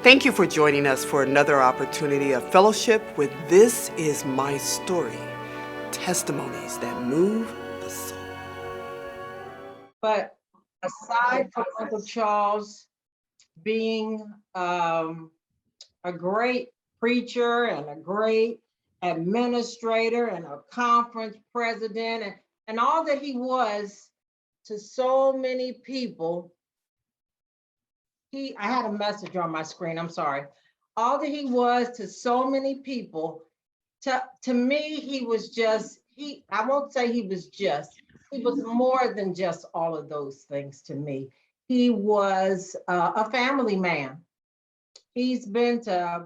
Thank you for joining us for another opportunity of fellowship with This Is My Story, testimonies that move the soul. But aside from Uncle Charles being a great preacher and a great administrator and a conference president and all that he was to so many people, I had a message on my screen, I'm sorry. All that he was to so many people, to me, he was just, I won't say he was more than just all of those things to me. He was a family man. He's been to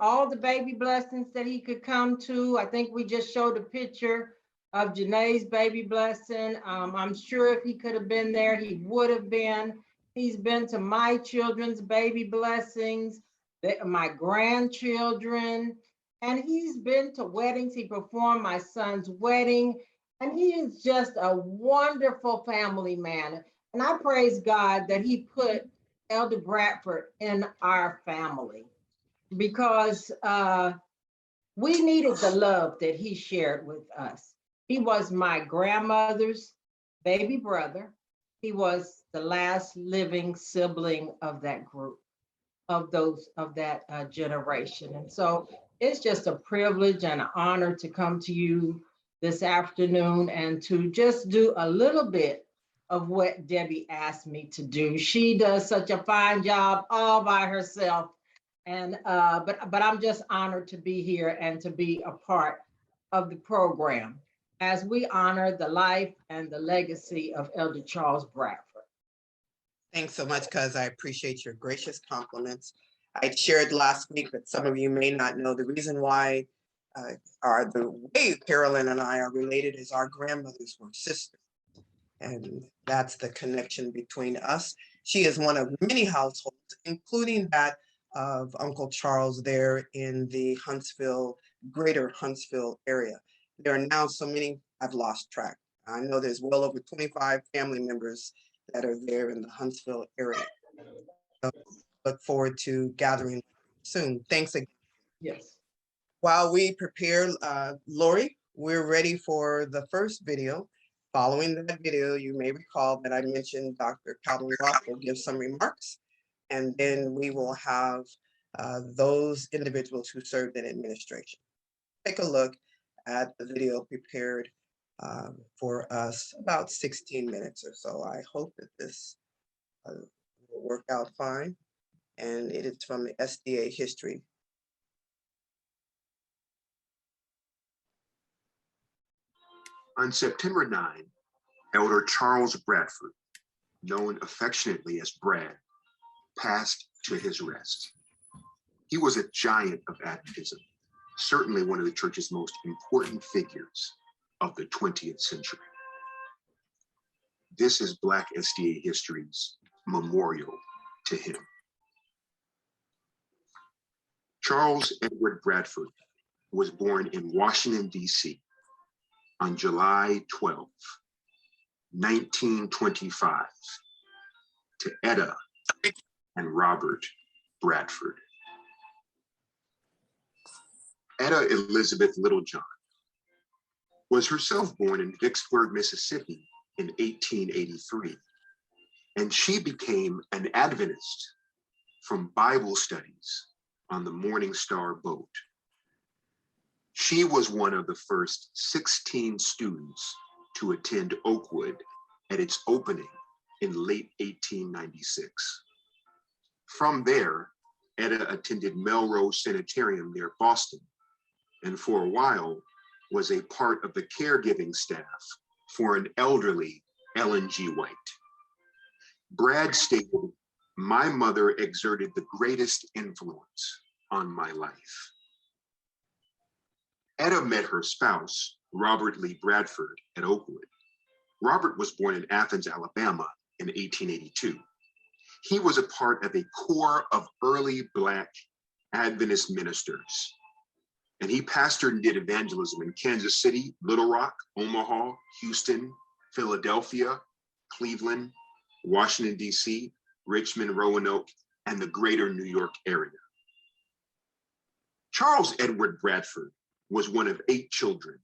all the baby blessings that he could come to. I think we just showed a picture of Janae's baby blessing. I'm sure if he could have been there, he would have been. He's been to my children's baby blessings, my grandchildren, and he's been to weddings. He performed my son's wedding, and he is just a wonderful family man. And I praise God that he put Elder Bradford in our family because we needed the love that he shared with us. He was my grandmother's baby brother. He was the last living sibling of that group, of that generation. And so it's just a privilege and an honor to come to you this afternoon and to just do a little bit of what Debbie asked me to do. She does such a fine job all by herself. And but I'm just honored to be here and to be a part of the program as we honor the life and the legacy of Elder Charles Bradford. Thanks so much, cuz I appreciate your gracious compliments. I shared last week, but some of you may not know the reason why the way Carolyn and I are related is our grandmothers were sisters. And that's the connection between us. She is one of many households, including that of Uncle Charles there in the greater Huntsville area. There are now so many, I've lost track. I know there's well over 25 family members that are there in the Huntsville area. So look forward to gathering soon. Thanks again. Yes. While we prepare, Lori, we're ready for the first video. Following that video, you may recall that I mentioned Dr. Calvin Ross will give some remarks, and then we will have those individuals who served in administration. Take a look at the video prepared for us, about 16 minutes or so. I hope that this will work out fine, and it is from the SDA history. On September 9, Elder Charles Bradford, known affectionately as Brad, passed to his rest. He was a giant of Adventism, certainly one of the church's most important figures of the 20th century. This is Black SDA history's memorial to him. Charles Edward Bradford was born in Washington, D.C. on July 12, 1925, to Etta and Robert Bradford. Etta Elizabeth Littlejohn was herself born in Vicksburg, Mississippi in 1883, and she became an Adventist from Bible studies on the Morning Star boat. She was one of the first 16 students to attend Oakwood at its opening in late 1896. From there, Etta attended Melrose Sanitarium near Boston, and for a while was a part of the caregiving staff for an elderly Ellen G. White. Brad stated, "My mother exerted the greatest influence on my life." Etta met her spouse, Robert Lee Bradford, at Oakwood. Robert was born in Athens, Alabama in 1882. He was a part of a core of early Black Adventist ministers, and he pastored and did evangelism in Kansas City, Little Rock, Omaha, Houston, Philadelphia, Cleveland, Washington, D.C., Richmond, Roanoke, and the greater New York area. Charles Edward Bradford was one of 8 children.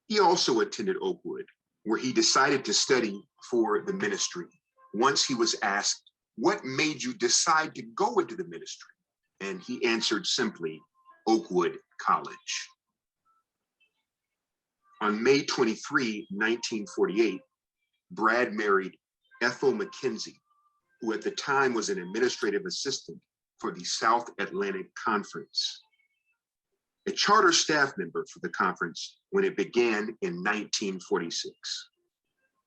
He also attended Oakwood, where he decided to study for the ministry. Once he was asked, "What made you decide to go into the ministry?" And he answered simply, "Oakwood College." On May 23, 1948, Brad married Ethel McKenzie, who at the time was an administrative assistant for the South Atlantic Conference, a charter staff member for the conference when it began in 1946.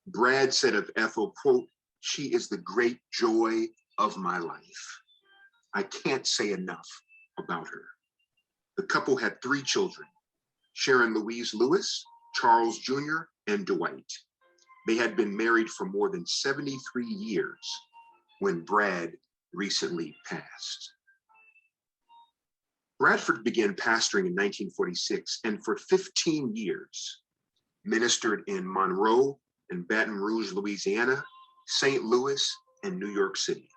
Brad said of Ethel, quote, "She is the great joy of my life. I can't say enough about her." The couple had 3 children, Sharon Louise Lewis, Charles Jr., and Dwight. They had been married for more than 73 years when Brad recently passed. Bradford began pastoring in 1946 and for 15 years ministered in Monroe and Baton Rouge, Louisiana, St. Louis, and New York City.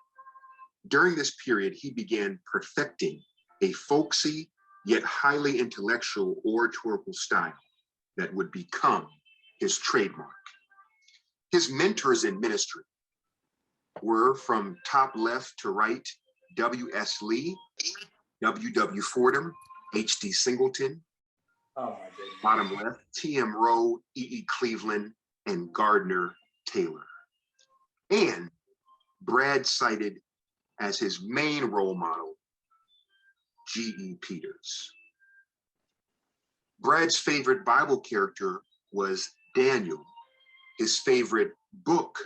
During this period, he began perfecting a folksy yet highly intellectual oratorical style that would become his trademark. His mentors in ministry were, from top left to right, W.S. Lee, W.W. Fordham, H.D. Singleton, bottom left, T.M. Rowe, E.E. Cleveland, and Gardner Taylor. And Brad cited as his main role model, G.E. Peters. Brad's favorite Bible character was Daniel, his favorite book,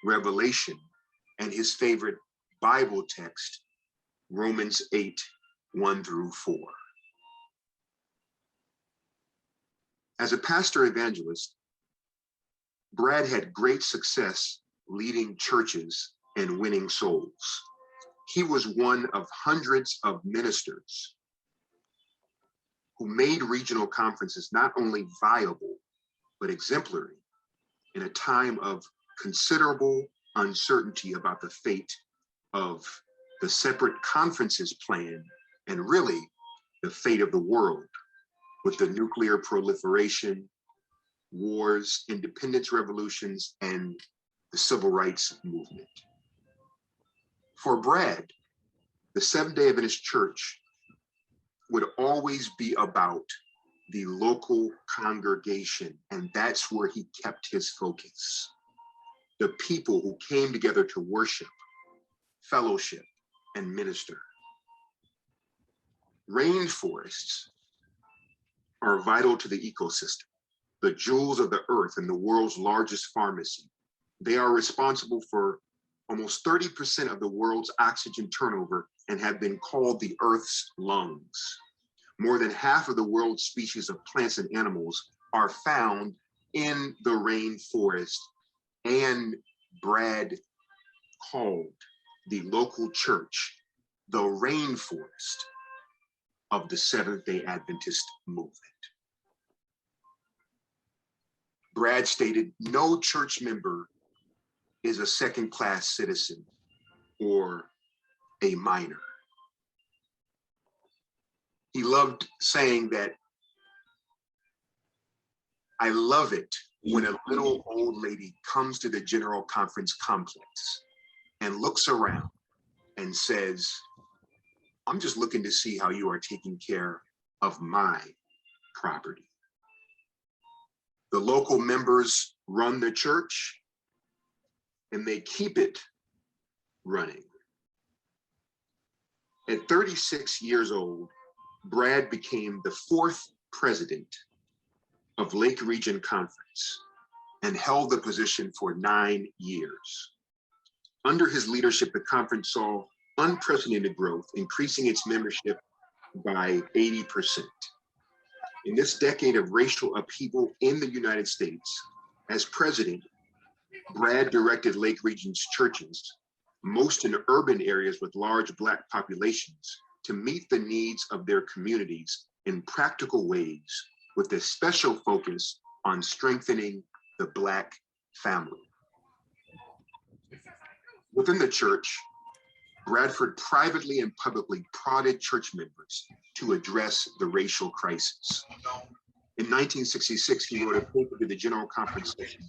Revelation, and his favorite Bible text, Romans 8, 1 through 4. As a pastor evangelist, Brad had great success leading churches and winning souls. He was one of hundreds of ministers who made regional conferences not only viable, but exemplary in a time of considerable uncertainty about the fate of the separate conferences plan and really the fate of the world with the nuclear proliferation, wars, independence revolutions, and the civil rights movement. For Brad, the Seventh-day Adventist Church would always be about the local congregation, and that's where he kept his focus. The people who came together to worship, fellowship, and minister. Rainforests are vital to the ecosystem, the jewels of the earth and the world's largest pharmacy. They are responsible for almost 30% of the world's oxygen turnover and have been called the Earth's lungs. More than half of the world's species of plants and animals are found in the rainforest, and Brad called the local church the rainforest of the Seventh-day Adventist movement. Brad stated, "No church member is a second-class citizen or a minor." He loved saying that, "I love it when a little old lady comes to the General Conference complex and looks around and says, 'I'm just looking to see how you are taking care of my property.'" The local members run the church and they keep it running. At 36 years old, Brad became the 4th president of Lake Region Conference and held the position for 9 years. Under his leadership, the conference saw unprecedented growth, increasing its membership by 80%. In this decade of racial upheaval in the United States, as president, Brad directed Lake Region's churches, most in urban areas with large Black populations, to meet the needs of their communities in practical ways, with a special focus on strengthening the Black family. Within the church, Bradford privately and publicly prodded church members to address the racial crisis. In 1966, he wrote a paper to the General Conference session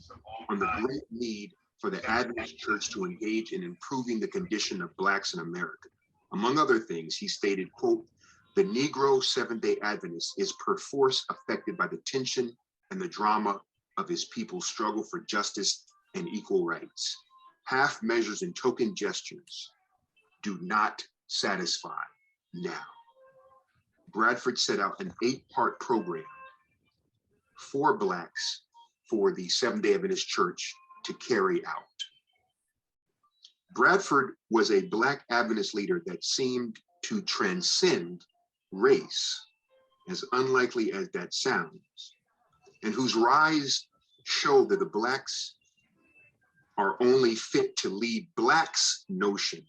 on the great need for the Adventist Church to engage in improving the condition of Blacks in America. Among other things, he stated, quote, "The Negro Seventh-day Adventist is perforce affected by the tension and the drama of his people's struggle for justice and equal rights. Half measures and token gestures do not satisfy now." Bradford set out an 8-part program for Blacks for the Seventh-day Adventist Church to carry out. Bradford was a Black Adventist leader that seemed to transcend race, as unlikely as that sounds, and whose rise showed that the Blacks are only fit to lead Blacks notion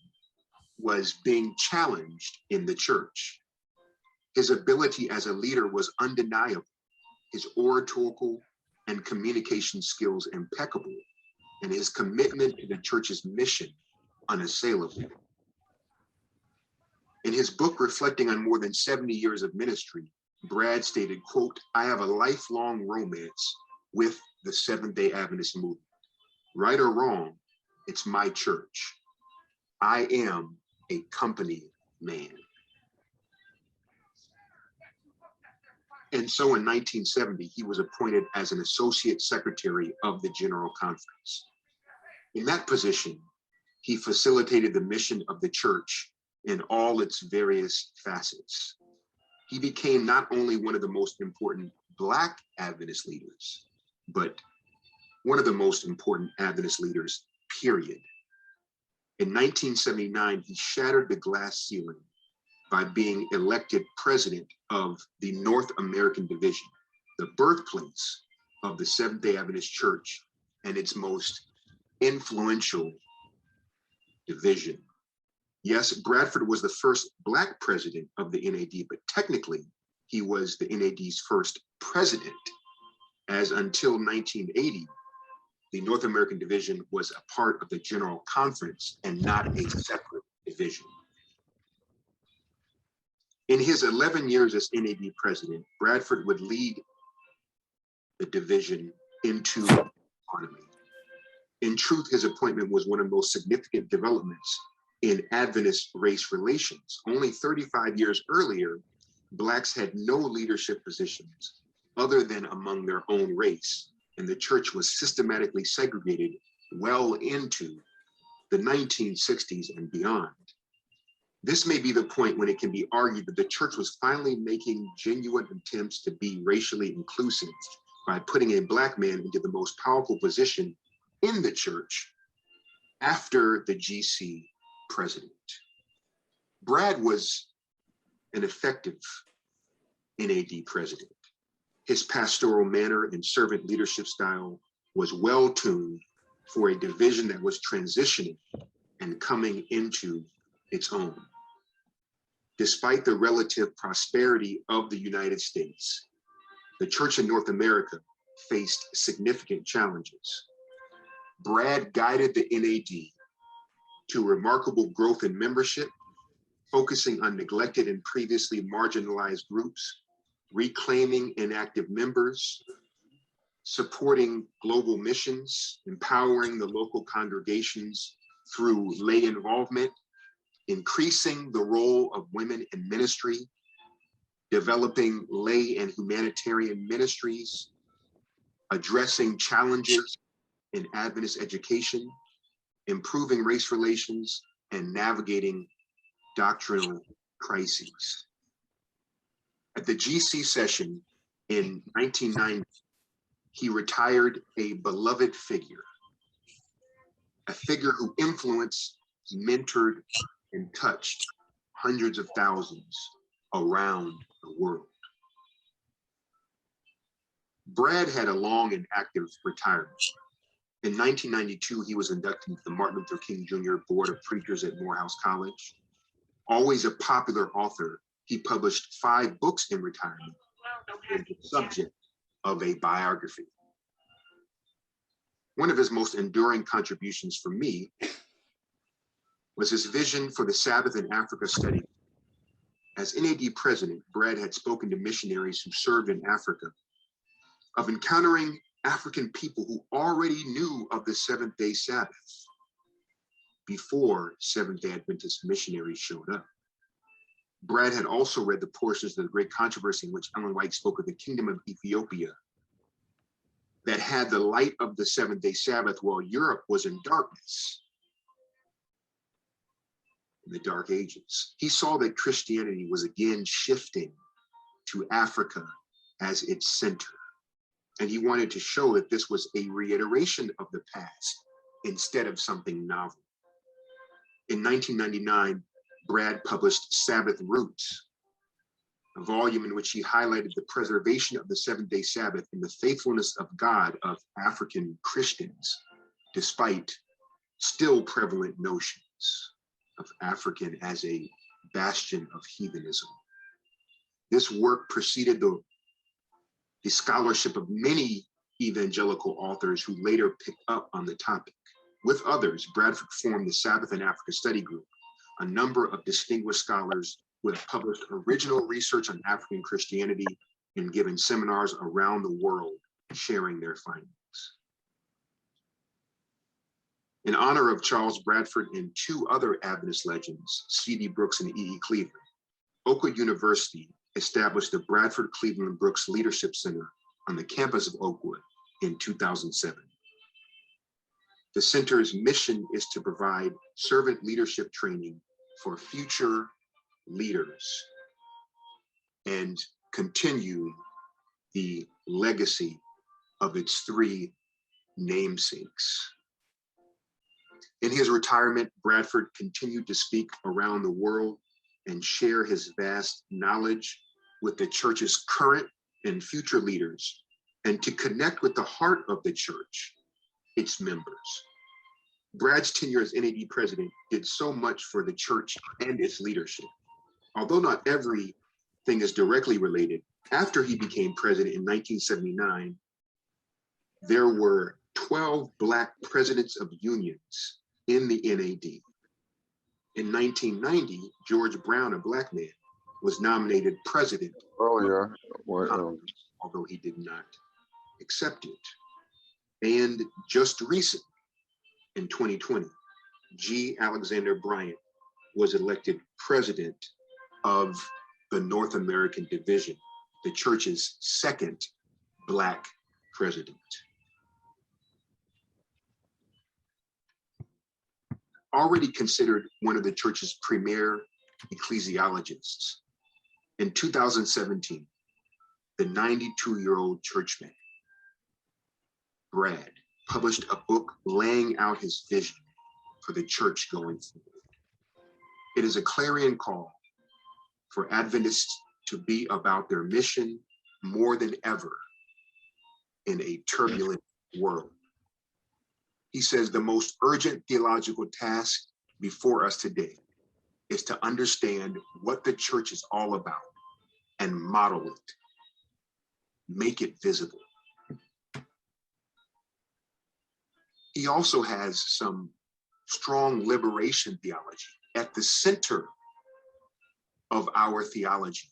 was being challenged in the church. His ability as a leader was undeniable, his oratorical and communication skills impeccable, and his commitment to the church's mission unassailable. In his book, reflecting on more than 70 years of ministry, Brad stated, quote, "I have a lifelong romance with the Seventh-day Adventist movement. Right or wrong, it's my church. I am a company man." And so in 1970, he was appointed as an associate secretary of the General Conference. In that position, he facilitated the mission of the church in all its various facets. He became not only one of the most important Black Adventist leaders, but one of the most important Adventist leaders, period. In 1979, he shattered the glass ceiling by being elected president of the North American Division, the birthplace of the Seventh-day Adventist Church and its most influential division. Yes, Bradford was the first Black president of the NAD, but technically he was the NAD's first president, as until 1980, the North American Division was a part of the General Conference and not a separate division. In his 11 years as NAD president, Bradford would lead the division into autonomy. In truth, his appointment was one of the most significant developments in Adventist race relations. Only 35 years earlier, Blacks had no leadership positions other than among their own race, and the church was systematically segregated well into the 1960s and beyond. This may be the point when it can be argued that the church was finally making genuine attempts to be racially inclusive by putting a Black man into the most powerful position in the church after the GC president. Brad was an effective NAD president. His pastoral manner and servant leadership style was well tuned for a division that was transitioning and coming into its own. Despite the relative prosperity of the United States, the church in North America faced significant challenges. Brad guided the NAD to remarkable growth in membership, focusing on neglected and previously marginalized groups, reclaiming inactive members, supporting global missions, empowering the local congregations through lay involvement, increasing the role of women in ministry, developing lay and humanitarian ministries, addressing challenges in Adventist education, improving race relations, and navigating doctrinal crises. At the GC session in 1990, he retired a beloved figure, a figure who influenced, mentored, and touched hundreds of thousands around the world. Brad had a long and active retirement. In 1992, he was inducted into the Martin Luther King Jr. Board of Preachers at Morehouse College. Always a popular author, he published 5 books in retirement and the subject of a biography. One of his most enduring contributions for me was his vision for the Sabbath in Africa study. As NAD president, Brad had spoken to missionaries who served in Africa of encountering African people who already knew of the seventh-day Sabbath before Seventh-day Adventist missionaries showed up. Brad had also read the portions of the Great Controversy in which Ellen White spoke of the kingdom of Ethiopia that had the light of the seventh-day Sabbath while Europe was in darkness in the Dark Ages. He saw that Christianity was again shifting to Africa as its center. And he wanted to show that this was a reiteration of the past instead of something novel. In 1999, Brad published Sabbath Roots, a volume in which he highlighted the preservation of the seventh-day Sabbath and the faithfulness of God of African Christians, despite still prevalent notions of African as a bastion of heathenism. This work preceded the scholarship of many evangelical authors who later picked up on the topic. With others, Bradford formed the Sabbath in Africa Study Group, a number of distinguished scholars who have published original research on African Christianity and given seminars around the world sharing their findings. In honor of Charles Bradford and two other Adventist legends, C.D. Brooks and E.E. Cleveland, Oakwood University established the Bradford Cleveland Brooks Leadership Center on the campus of Oakwood in 2007. The center's mission is to provide servant leadership training for future leaders and continue the legacy of its three namesakes. In his retirement, Bradford continued to speak around the world and share his vast knowledge with the church's current and future leaders, and to connect with the heart of the church, its members. Brad's tenure as NAD president did so much for the church and its leadership. Although not everything is directly related, after he became president in 1979, there were 12 Black presidents of unions in the NAD. In 1990, George Brown, a Black man, was nominated president, although he did not accept it. And just recently, in 2020, G. Alexander Bryant was elected president of the North American Division, the church's second Black president. Already considered one of the church's premier ecclesiologists, in 2017, the 92-year-old churchman, Brad, published a book laying out his vision for the church going forward. It is a clarion call for Adventists to be about their mission more than ever in a turbulent world. He says the most urgent theological task before us today is to understand what the church is all about and model it, make it visible. He also has some strong liberation theology. At the center of our theology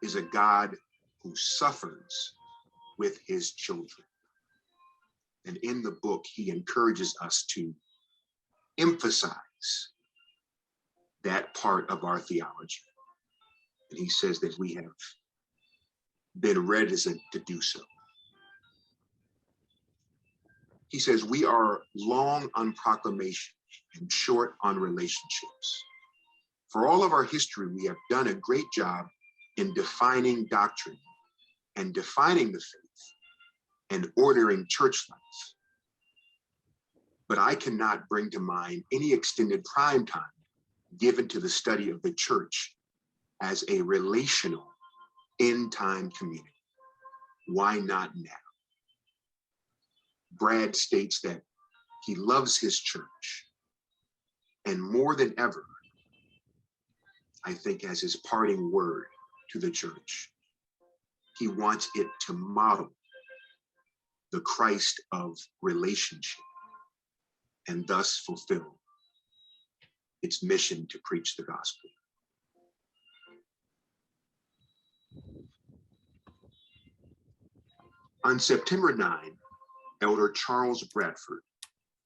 is a God who suffers with his children. And in the book, he encourages us to emphasize that part of our theology. And he says that we have been reticent to do so. He says we are long on proclamation and short on relationships. For all of our history, we have done a great job in defining doctrine and defining the faith and ordering church life. But I cannot bring to mind any extended prime time given to the study of the church as a relational end-time community. Why not now? Brad states that he loves his church, and more than ever, I think as his parting word to the church, he wants it to model the Christ of relationship and thus fulfill its mission to preach the gospel. On September 9, Elder Charles Bradford,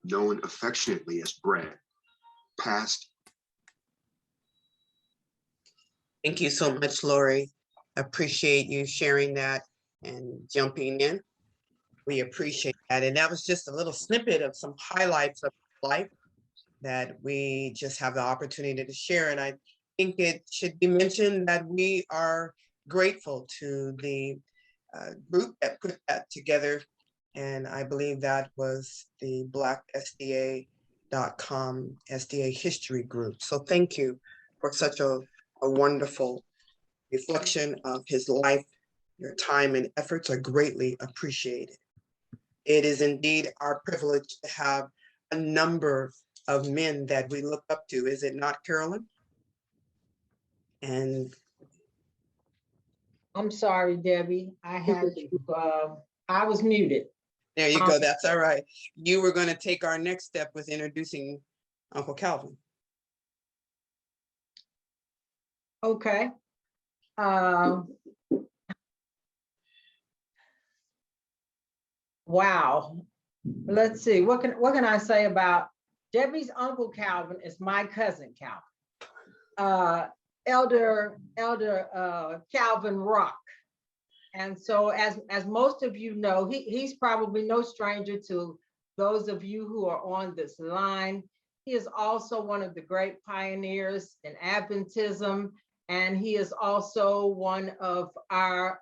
known affectionately as Brad, passed. Thank you so much, Lori. Appreciate you sharing that and jumping in. We appreciate that. And that was just a little snippet of some highlights of life that we just have the opportunity to share. And I think it should be mentioned that we are grateful to the group that put that together. And I believe that was the blacksda.com SDA history group. So thank you for such a wonderful reflection of his life. Your time and efforts are greatly appreciated. It is indeed our privilege to have a number of men that we look up to, is it not, Carolyn? And I'm sorry, Debbie. I had to, I was muted. there you go, that's all right. You were going to take our next step with introducing Uncle Calvin. Okay. Wow. Let's see. What can I say about Debbie's Uncle Calvin is my cousin Calvin. Elder Calvin Rock. And so as most of you know, he's probably no stranger to those of you who are on this line. He is also one of the great pioneers in Adventism, and he is also one of our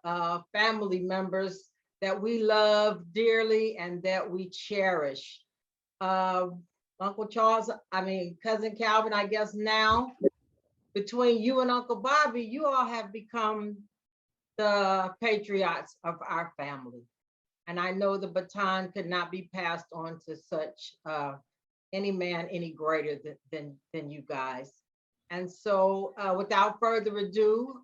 family members that we love dearly and that we cherish. Uncle Charles, Cousin Calvin, I guess now, between you and Uncle Bobby, you all have become the patriots of our family. And I know the baton could not be passed on to such any man any greater than you guys. And so without further ado,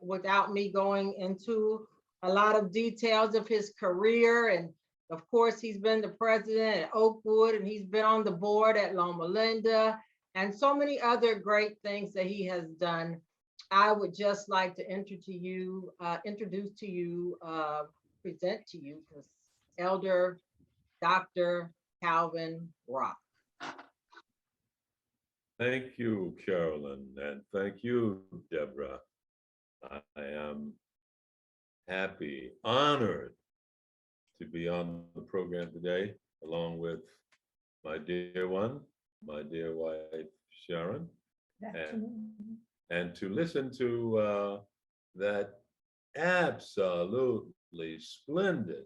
without me going into a lot of details of his career, and of course, he's been the president at Oakwood, and he's been on the board at Loma Linda, and so many other great things that he has done. I would just like to present to you, because Elder Dr. Calvin Rock. Thank you, Carolyn, and thank you, Deborah. I am happy, honored to be on the program today, along with my dear one, my dear wife, Sharon, and to listen to that absolutely splendid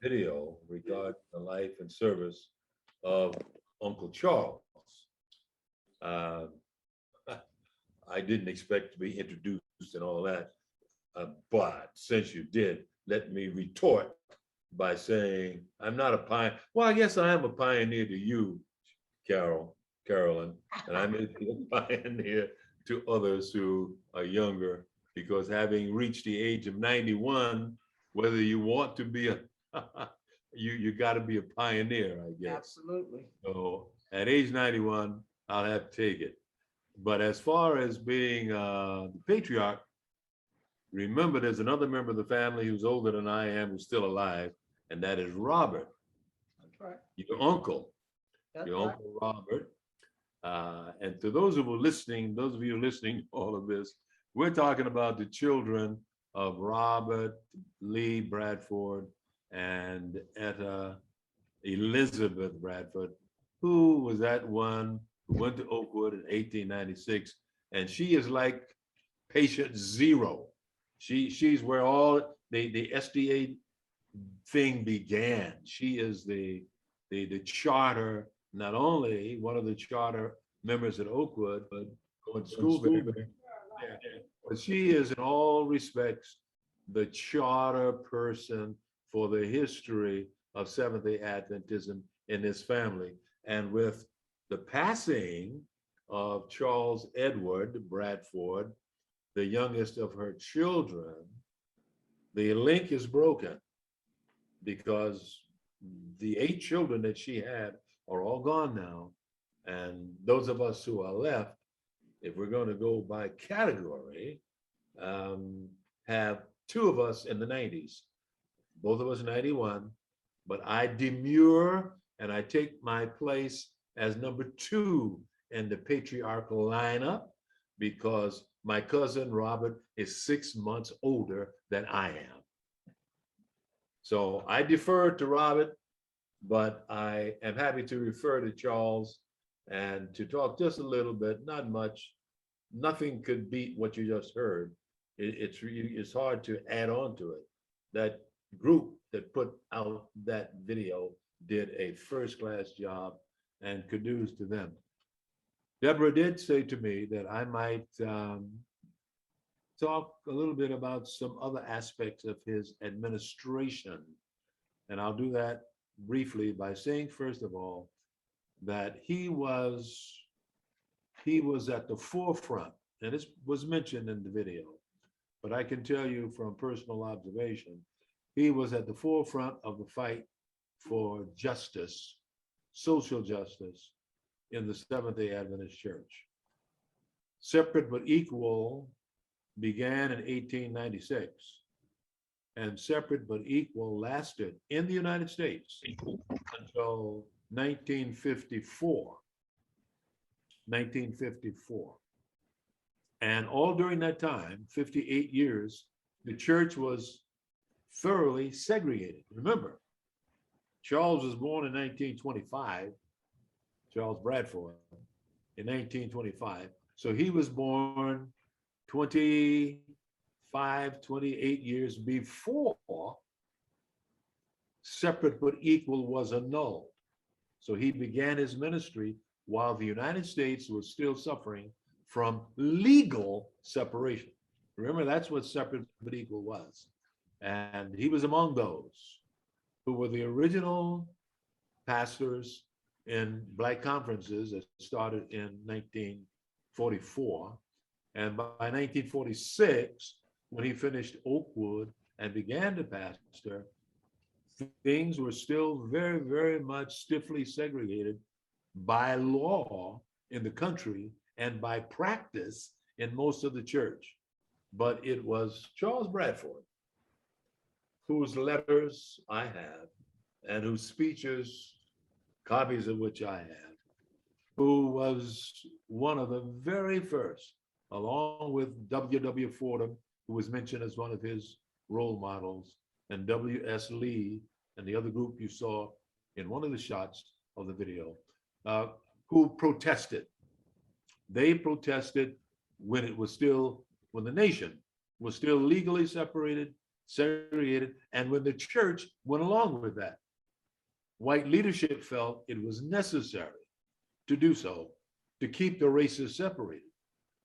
video regarding the life and service of Uncle Charles. I didn't expect to be introduced and all that, but since you did, let me retort by saying I'm not a pioneer. Well, I guess I am a pioneer to you, Carolyn, and I may be a pioneer to others who are younger, because having reached the age of 91, whether you want to be you got to be a pioneer, I guess. Absolutely. So at age 91, I'll have to take it. But as far as being the patriarch, remember there's another member of the family who's older than I am, who's still alive, and that is Robert. That's right. Your uncle. That's Your right. Uncle Robert. And to those of you listening to all of this, we're talking about the children of Robert Lee Bradford and Etta Elizabeth Bradford, who was that one who went to Oakwood in 1896. And she is like patient zero. She's where all the SDA thing began. She is the charter, not only one of the charter members at Oakwood, but going to school there. But she is in all respects the charter person for the history of Seventh-day Adventism in this family. And with the passing of Charles Edward Bradford, the youngest of her children, the link is broken, because the 8 children that she had are all gone now. And those of us who are left, if we're going to go by category, have two of us in the 90s, both of us 91, but I demur and I take my place as number 2 in the patriarchal lineup because my cousin Robert is 6 months older than I am. So I defer to Robert, but I am happy to refer to Charles and to talk just a little bit, not much. Nothing could beat what you just heard. It's hard to add on to it. That group that put out that video did a first-class job, and kudos to them. Deborah did say to me that I might talk a little bit about some other aspects of his administration. And I'll do that briefly by saying, first of all, that he was at the forefront, and this was mentioned in the video, but I can tell you from personal observation, he was at the forefront of the fight for justice, social justice in the Seventh-day Adventist Church. Separate but equal began in 1896, and separate but equal lasted in the United States until 1954. And all during that time, 58 years, the church was thoroughly segregated. Remember, Charles was born in 1925, Charles Bradford, in 1925. So he was born 25, 28 years before separate but equal was annulled. So he began his ministry while the United States was still suffering from legal separation. Remember, that's what separate but equal was. And he was among those who were the original pastors in Black conferences that started in 1944. And by 1946, when he finished Oakwood and began to pastor, things were still very, very much stiffly segregated by law in the country and by practice in most of the church. But it was Charles Bradford, whose letters I have and whose speeches, copies of which I have, who was one of the very first, along with W.W. Fordham, who was mentioned as one of his role models, and W.S. Lee, and the other group you saw in one of the shots of the video, who protested. They protested when the nation was still legally separated, segregated, and when the church went along with that. White leadership felt it was necessary to do so, to keep the races separated,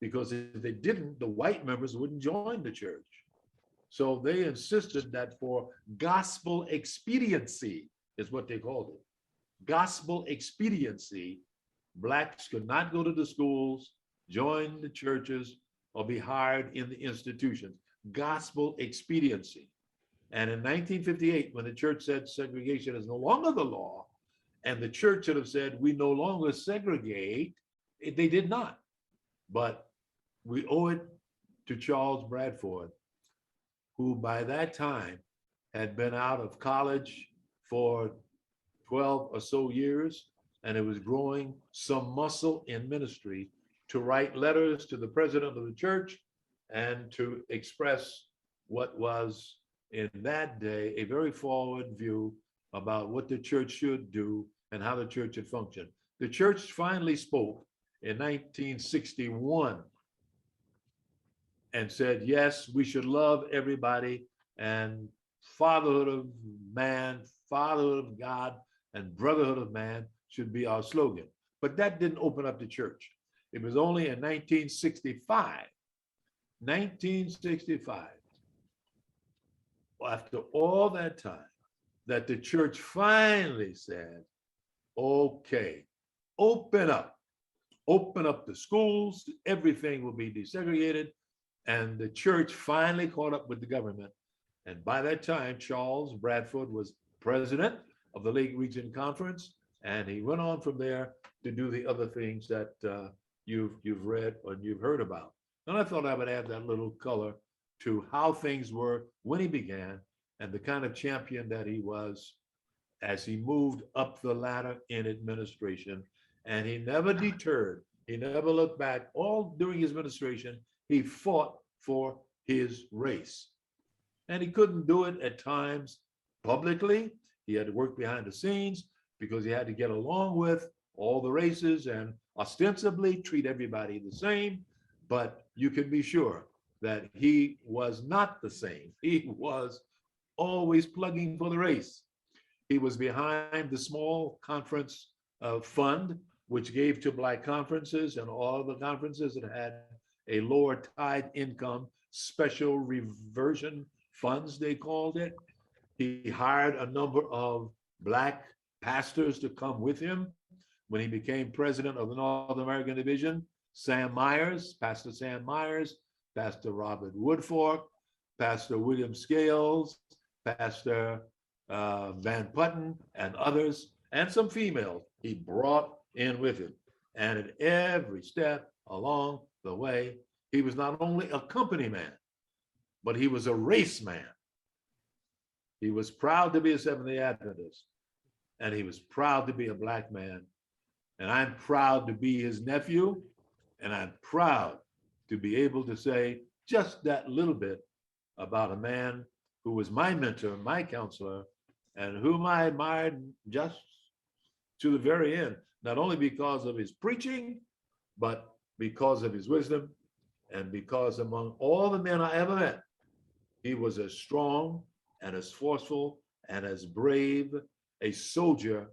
because if they didn't, the white members wouldn't join the church. So they insisted that for gospel expediency, is what they called it. Gospel expediency, Blacks could not go to the schools, join the churches, or be hired in the institutions. Gospel expediency. And in 1958, when the church said segregation is no longer the law, and the church should have said, we no longer segregate, they did not. But we owe it to Charles Bradford, who by that time had been out of college for 12 or so years, and it was growing some muscle in ministry to write letters to the president of the church and to express what was in that day a very forward view about what the church should do and how the church should function. The church finally spoke in 1961 and said, yes, we should love everybody, and fatherhood of man, fatherhood of God, and brotherhood of man should be our slogan. But that didn't open up the church. It was only in 1965, after all that time, that the church finally said, okay, open up the schools, everything will be desegregated. And the church finally caught up with the government. And by that time, Charles Bradford was president of the Lake Region Conference And he went on from there to do the other things that you've read or you've heard about. And I thought I would add that little color to how things were when he began and the kind of champion that he was as he moved up the ladder in administration. And he never deterred. He never looked back. All during his administration, he fought for his race. And he couldn't do it at times publicly. He had to work behind the scenes because he had to get along with all the races and ostensibly treat everybody the same. But you can be sure that he was not the same. He was always plugging for the race. He was behind the small conference fund, which gave to Black conferences and all the conferences that had a lower tide income, special reversion funds, they called it. He hired a number of Black pastors to come with him when he became president of the North American Division. Sam Myers, Pastor Sam Myers, Pastor Robert Woodfork, Pastor William Scales, Pastor Van Putten, and others, and some females he brought in with him. And at every step along the way, he was not only a company man, but he was a race man. He was proud to be a Seventh-day Adventist, and he was proud to be a Black man. And I'm proud to be his nephew, and I'm proud to be able to say just that little bit about a man who was my mentor, my counselor, and whom I admired just to the very end, not only because of his preaching, but because of his wisdom, and because among all the men I ever met, he was as strong and as forceful and as brave a soldier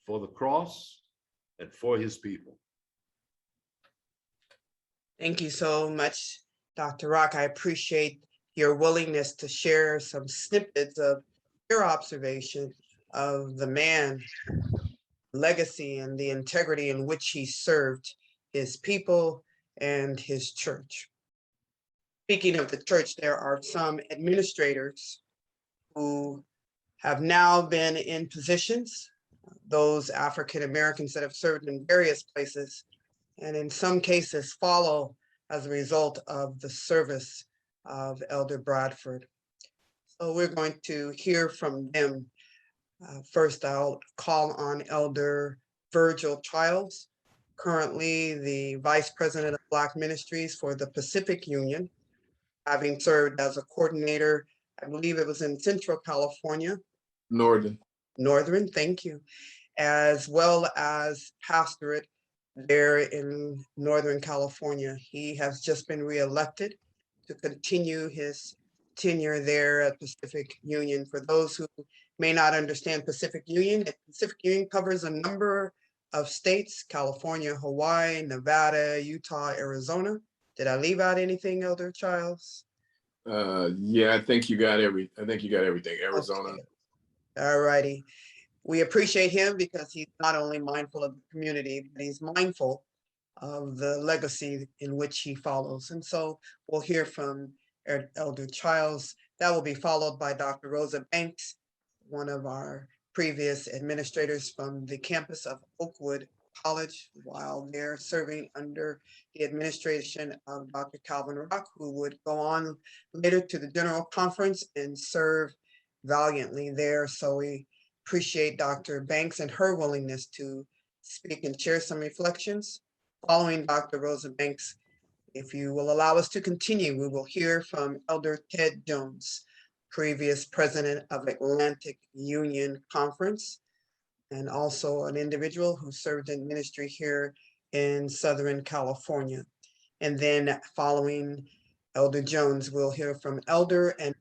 for the cross and for his people. Thank you so much, Dr. Rock. I appreciate your willingness to share some snippets of your observation of the man, legacy, and the integrity in which he served his people and his church. Speaking of the church, there are some administrators who have now been in positions, those African Americans that have served in various places, and in some cases follow as a result of the service of Elder Bradford. So we're going to hear from them. First, I'll call on Elder Virgil Childs, currently the Vice President of Black Ministries for the Pacific Union, having served as a coordinator, I believe it was in Central California. Northern, thank you. As well as pastorate there in Northern California. He has just been reelected to continue his tenure there at Pacific Union. For those who may not understand Pacific Union covers a number of states: California, Hawaii, Nevada, Utah, Arizona. Did I leave out anything, Elder Childs? Yeah, I think you got everything. Arizona. Okay. All righty. We appreciate him because he's not only mindful of the community, but he's mindful of the legacy in which he follows. And so we'll hear from Elder Childs. That will be followed by Dr. Rosa Banks, one of our previous administrators from the campus of Oakwood College, while they're serving under the administration of Dr. Calvin Rock, who would go on later to the General Conference and serve valiantly there. So we appreciate Dr. Banks and her willingness to speak and share some reflections. Following Dr. Rosa Banks, if you will allow us to continue, we will hear from Elder Ted Jones, previous president of Atlantic Union Conference, and also an individual who served in ministry here in Southern California. And then following Elder Jones, we'll hear from Elder and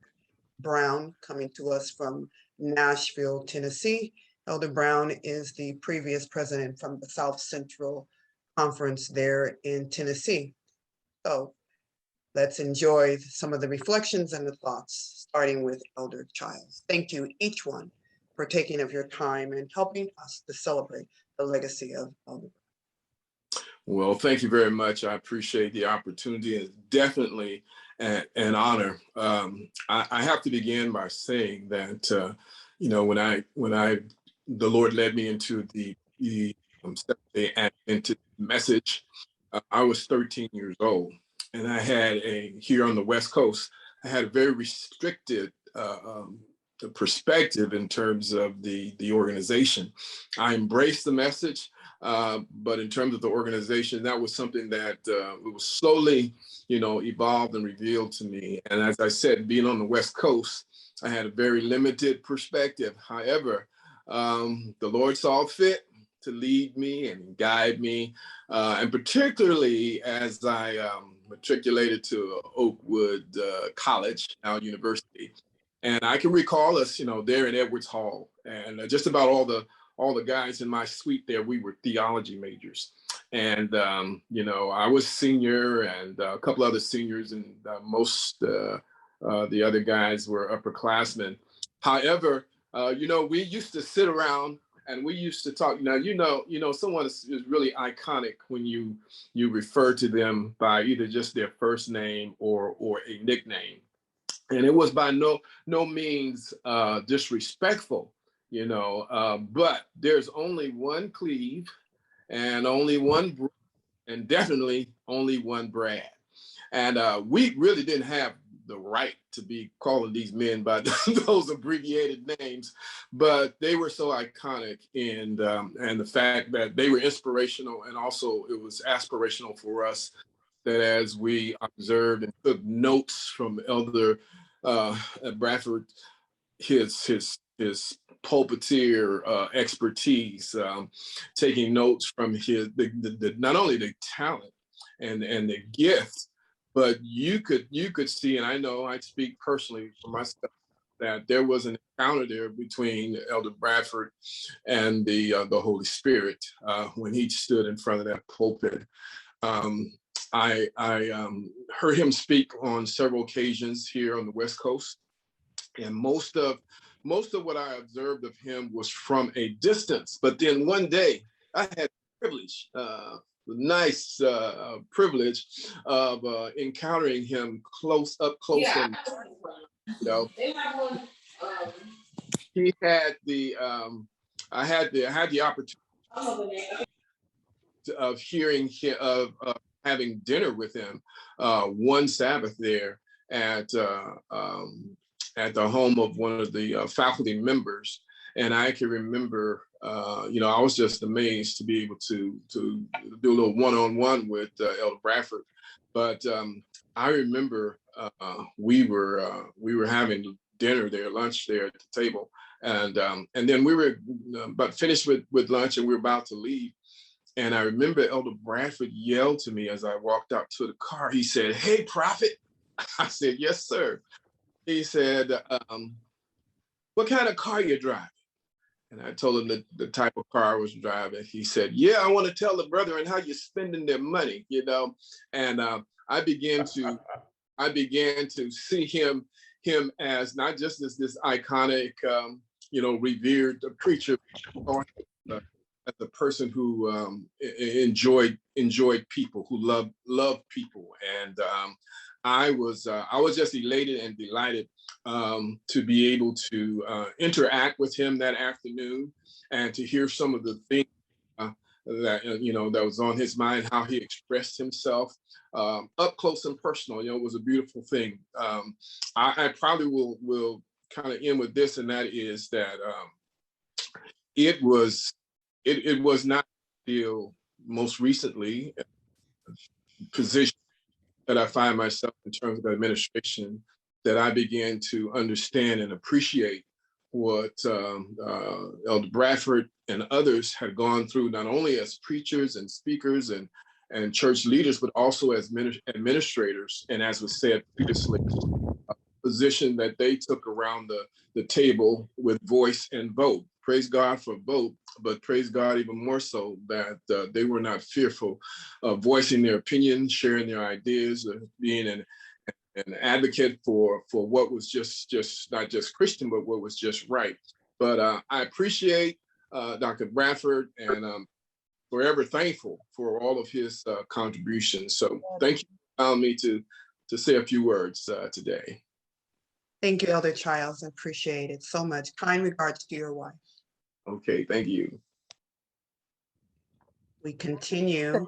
Brown, coming to us from Nashville, Tennessee. Elder Brown is the previous president from the South Central Conference there in Tennessee. So let's enjoy some of the reflections and the thoughts, starting with Elder Childs. Thank you, each one, for taking of your time and helping us to celebrate the legacy of Elder. Well, thank you very much. I appreciate the opportunity. It's definitely an honor. I have to begin by saying that, when the Lord led me into the the Seventh-day Adventist message. I was 13 years old, and I had here on the West Coast, I had a very restricted perspective in terms of the organization. I embraced the message, but in terms of the organization, that was something that it was slowly, evolved and revealed to me. And as I said, being on the West Coast, I had a very limited perspective. However, the Lord saw fit to lead me and guide me, and particularly as I matriculated to Oakwood College, now university. And I can recall us, there in Edwards Hall, and just about all the guys in my suite there, we were theology majors. And, I was senior, and a couple other seniors, and most the other guys were upperclassmen. However, we used to sit around and we used to talk. Now, someone is really iconic when you refer to them by either just their first name or a nickname. And it was by no means disrespectful, but there's only one Cleve and only one, and definitely only one Brad. And we really didn't have the right to be calling these men by those abbreviated names, but they were so iconic, and the fact that they were inspirational, and also it was aspirational for us, that as we observed and took notes from Elder Bradford, his pulpiteer expertise, taking notes from his not only the talent and the gift, but you could see, and I know I speak personally for myself, that there was an encounter there between Elder Bradford and the Holy Spirit when he stood in front of that pulpit. I heard him speak on several occasions here on the West Coast, and most of what I observed of him was from a distance. But then one day I had the privilege, nice privilege of encountering him close up. And, he had the I had the opportunity of hearing of having dinner with him one Sabbath there at the home of one of the faculty members. And I can remember, I was just amazed to be able to do a little one-on-one with Elder Bradford. But I remember we were having dinner there, lunch there at the table, and then we were about finished with lunch, and we were about to leave. And I remember Elder Bradford yelled to me as I walked out to the car. He said, "Hey, Prophet." I said, "Yes, sir." He said, "What kind of car you driving?" And I told him the type of car I was driving. He said, "Yeah, I want to tell the brethren how you're spending their money, And I began to see him as not just as this iconic, revered preacher, as a person who enjoyed people, who loved people, and I was just elated and delighted to be able to interact with him that afternoon, and to hear some of the things that was on his mind, how he expressed himself up close and personal. It was a beautiful thing. I probably will kind of end with this, and that is that it was not still most recently position that I find myself in terms of administration that I began to understand and appreciate what Elder Bradford and others had gone through, not only as preachers and speakers and church leaders, but also as administrators. And as was said previously, a position that they took around the table with voice and vote. Praise God for vote, but praise God even more so that they were not fearful of voicing their opinions, sharing their ideas, being an advocate for what was just not just Christian, but what was just right. But I appreciate Dr. Bradford, and forever thankful for all of his contributions. So thank you for allowing me to say a few words today. Thank you, Elder Childs. I appreciate it so much. Kind regards to your wife. Okay, thank you. We continue.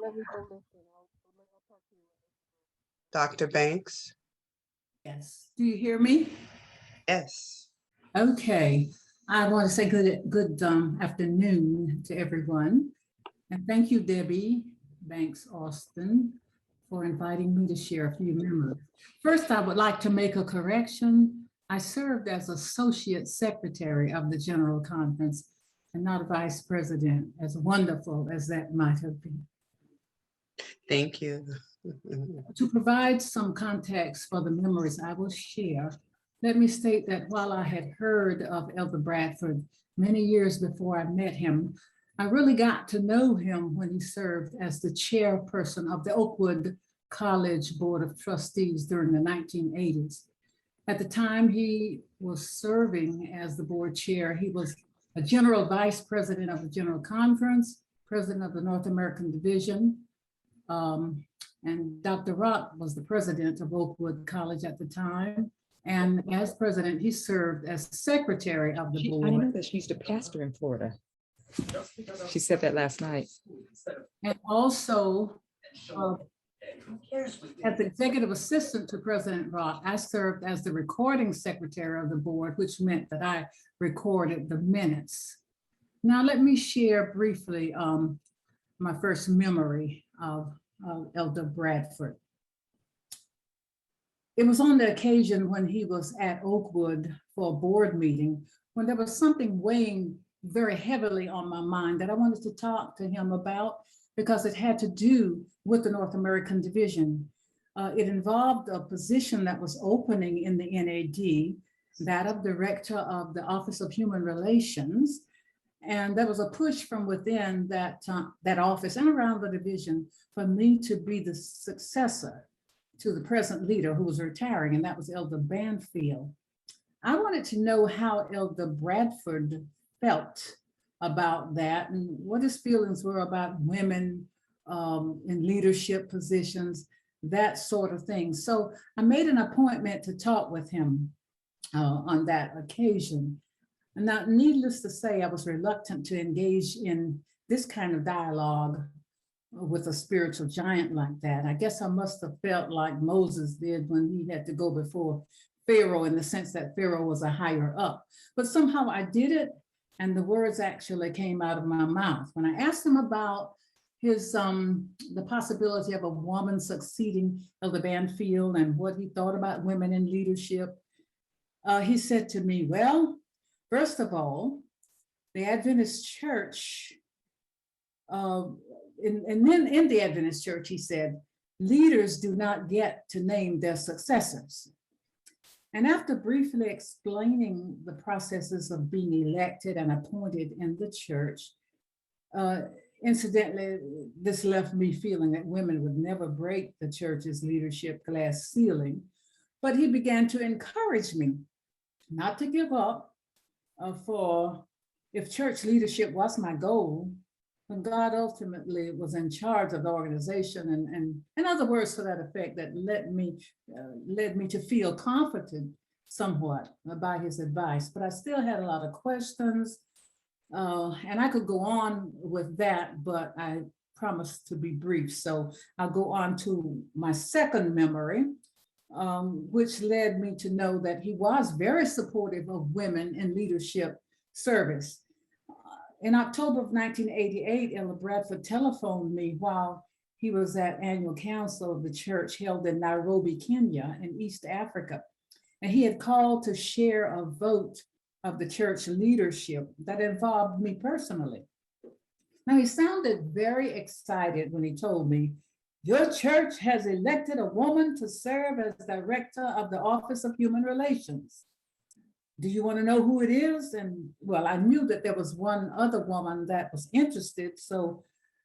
Dr. Banks? Yes. Do you hear me? Yes. Okay. I want to say good afternoon to everyone. And thank you, Debbie Banks Austin, for inviting me to share a few memories. First, I would like to make a correction. I served as Associate Secretary of the General Conference and not a Vice President, as wonderful as that might have been. Thank you. To provide some context for the memories I will share, let me state that while I had heard of Elder Bradford many years before I met him, I really got to know him when he served as the chairperson of the Oakwood College Board of Trustees during the 1980s. At the time he was serving as the board chair, he was a general vice president of the General Conference, president of the North American Division, and Dr. Rock was the president of Oakwood College at the time. And as president, he served as secretary of the board. I know that she used to pastor in Florida. She said that last night. And also, as executive assistant to President Rock, I served as the recording secretary of the board, which meant that I recorded the minutes. Now, let me share briefly my first memory of Elder Bradford. It was on the occasion when he was at Oakwood for a board meeting, when there was something weighing very heavily on my mind that I wanted to talk to him about, because it had to do with the North American Division. It involved a position that was opening in the NAD, that of Director of the Office of Human Relations. And there was a push from within that office and around the division for me to be the successor to the present leader who was retiring, and that was Elder Banfield. I wanted to know how Elder Bradford felt about that and what his feelings were about women in leadership positions, that sort of thing. So I made an appointment to talk with him on that occasion. And now, needless to say, I was reluctant to engage in this kind of dialogue with a spiritual giant like that. I guess I must have felt like Moses did when he had to go before Pharaoh, in the sense that Pharaoh was a higher up. But somehow I did it, and the words actually came out of my mouth. When I asked him about his the possibility of a woman succeeding Elder Banfield and what he thought about women in leadership, he said to me, well, first of all, the Adventist Church, and then in the Adventist Church, he said, leaders do not get to name their successors. And after briefly explaining the processes of being elected and appointed in the church, incidentally, this left me feeling that women would never break the church's leadership glass ceiling. But he began to encourage me not to give up, for if church leadership was my goal, when God ultimately was in charge of the organization, and in other words, to that effect, that led me to feel confident somewhat by his advice. But I still had a lot of questions, and I could go on with that, but I promised to be brief. So I'll go on to my second memory, which led me to know that he was very supportive of women in leadership service. In October of 1988, Elder Bradford telephoned me while he was at annual council of the church held in Nairobi, Kenya, in East Africa. And he had called to share a vote of the church leadership that involved me personally. Now, he sounded very excited when he told me, your church has elected a woman to serve as director of the Office of Human Relations. Do you want to know who it is? And well, I knew that there was one other woman that was interested. So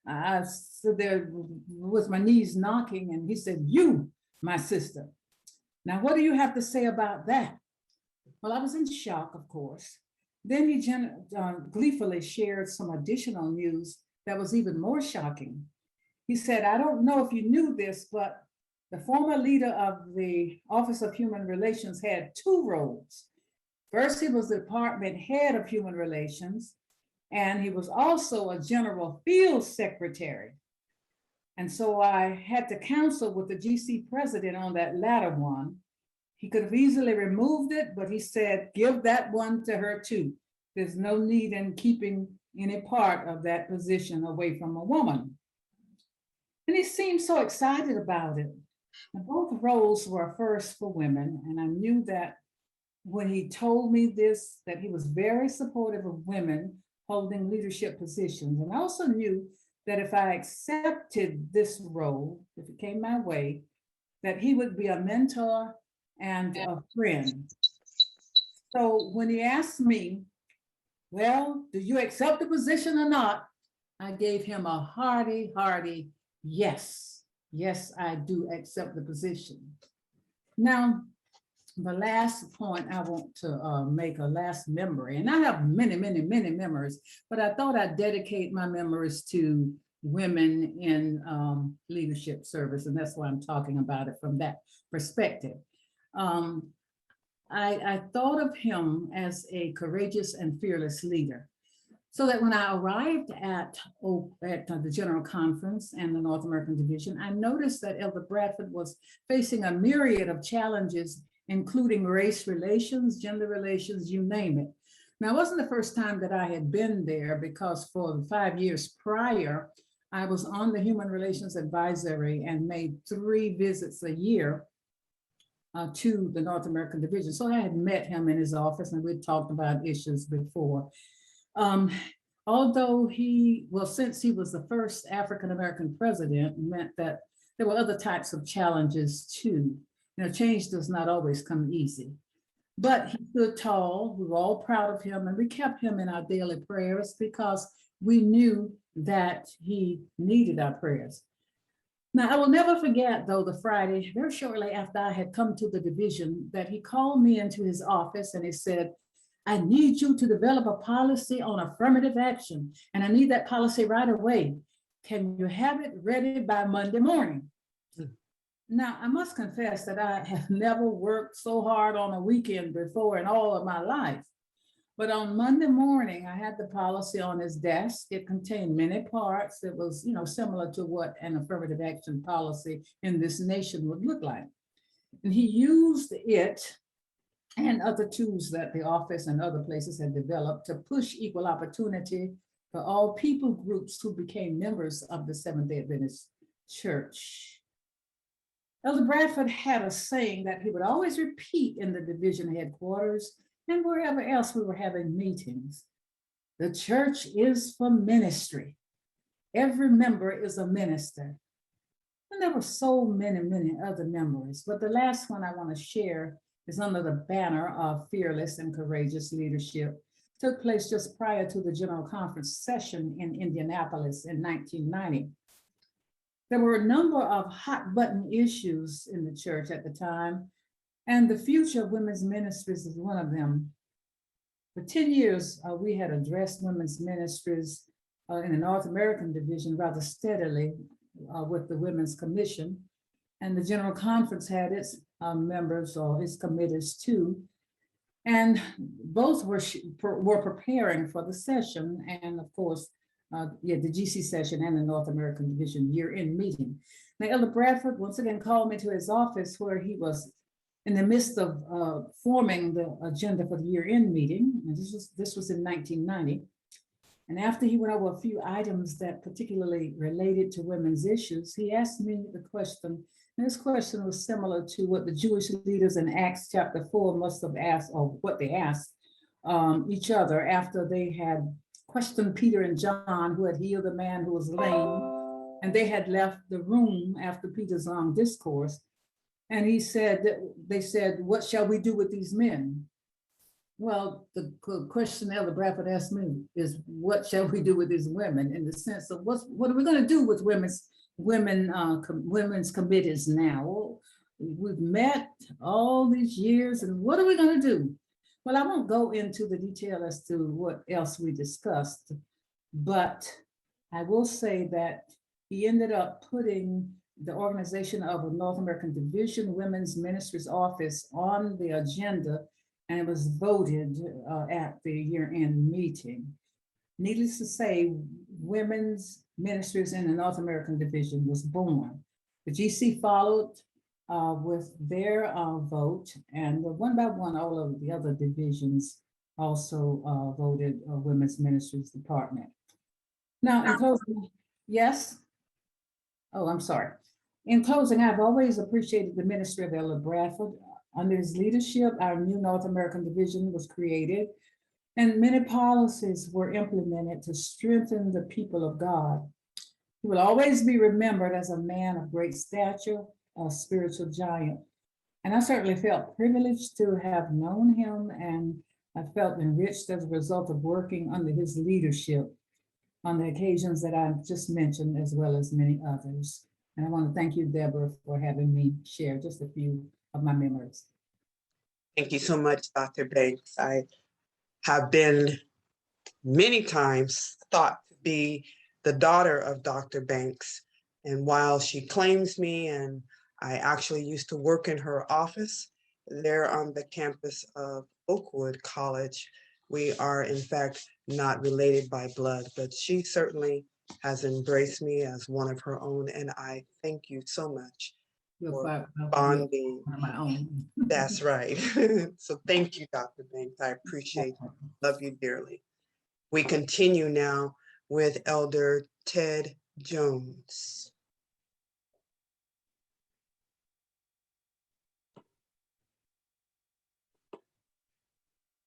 I stood there with my knees knocking, and he said, you, my sister. Now, what do you have to say about that? Well, I was in shock, of course. Then he gleefully shared some additional news that was even more shocking. He said, I don't know if you knew this, but the former leader of the Office of Human Relations had two roles. First, he was the department head of human relations, And he was also a general field secretary. And so I had to counsel with the GC president on that latter one. He could have easily removed it, but he said, give that one to her too. There's no need in keeping any part of that position away from a woman. And he seemed so excited about it. And both roles were first for women. And I knew that when he told me this, that he was very supportive of women holding leadership positions. And I also knew that if I accepted this role, if it came my way, that he would be a mentor and a friend. So when he asked me, well, do you accept the position or not? I gave him a hearty yes. Yes, I do accept the position. Now, the last point I want to make a last memory, and I have many memories, but I thought I'd dedicate my memories to women in leadership service, and that's why I'm talking about it from that perspective. I thought of him as a courageous and fearless leader, so that when I arrived at the General Conference and the North American Division, I noticed that Elder Bradford was facing a myriad of challenges, including race relations, gender relations, you name it. Now, it wasn't the first time that I had been there, because for the 5 years prior, I was on the Human Relations Advisory and made 3 visits a year to the North American Division. So I had met him in his office and we'd talked about issues before. Although since he was the first African-American president, meant that there were other types of challenges too. You know, change does not always come easy, but he stood tall. We were all proud of him, and we kept him in our daily prayers because we knew that he needed our prayers. Now, I will never forget, though, the Friday, very shortly after I had come to the division, that he called me into his office and he said, I need you to develop a policy on affirmative action, and I need that policy right away. Can you have it ready by Monday morning? Now, I must confess that I have never worked so hard on a weekend before in all of my life. But on Monday morning, I had the policy on his desk. It contained many parts. It was, similar to what an affirmative action policy in this nation would look like. And he used it and other tools that the office and other places had developed to push equal opportunity for all people groups who became members of the Seventh-day Adventist Church. Elder Bradford had a saying that he would always repeat in the division headquarters and wherever else we were having meetings. The church is for ministry. Every member is a minister. And there were so many other memories, but the last one I want to share is under the banner of fearless and courageous leadership. It took place just prior to the General Conference session in Indianapolis in 1990. There were a number of hot button issues in the church at the time, and the future of women's ministries is one of them. For 10 years, we had addressed women's ministries in the North American Division rather steadily with the Women's Commission, and the General Conference had its members or its committees too. And both were preparing for the session, and of course, the GC session and the North American Division year-end meeting. Now, Elder Bradford once again called me to his office where he was in the midst of forming the agenda for the year-end meeting. And this was in 1990. And after he went over a few items that particularly related to women's issues, he asked me the question, and this question was similar to what the Jewish leaders in Acts chapter 4 must have asked, or what they asked each other after they had questioned Peter and John, who had healed a man who was lame, and they had left the room after Peter's long discourse. And they said, what shall we do with these men? Well, the question Elder Bradford asked me is, what shall we do with these women, in the sense of what are we going to do with women's committees now? Well, we've met all these years, and what are we going to do? Well, I won't go into the detail as to what else we discussed, but I will say that he ended up putting the organization of a North American Division Women's Ministries Office on the agenda, and it was voted at the year-end meeting. Needless to say, Women's Ministries in the North American Division was born. The GC followed with their vote, and one by one, all of the other divisions also voted Women's Ministries Department. Now, in closing, yes? Oh, I'm sorry. In closing, I've always appreciated the ministry of Elder Bradford. Under his leadership, our new North American Division was created, and many policies were implemented to strengthen the people of God. He will always be remembered as a man of great stature, a spiritual giant. And I certainly felt privileged to have known him, and I felt enriched as a result of working under his leadership on the occasions that I've just mentioned, as well as many others. And I want to thank you, Deborah, for having me share just a few of my memories. Thank you so much, Dr. Banks. I have been many times thought to be the daughter of Dr. Banks. And while she claims me, and I actually used to work in her office there on the campus of Oakwood College, we are in fact not related by blood, but she certainly has embraced me as one of her own. And I thank you so much for bonding. One of my own. That's right. So thank you, Dr. Banks. I appreciate you. Love you dearly. We continue now with Elder Ted Jones.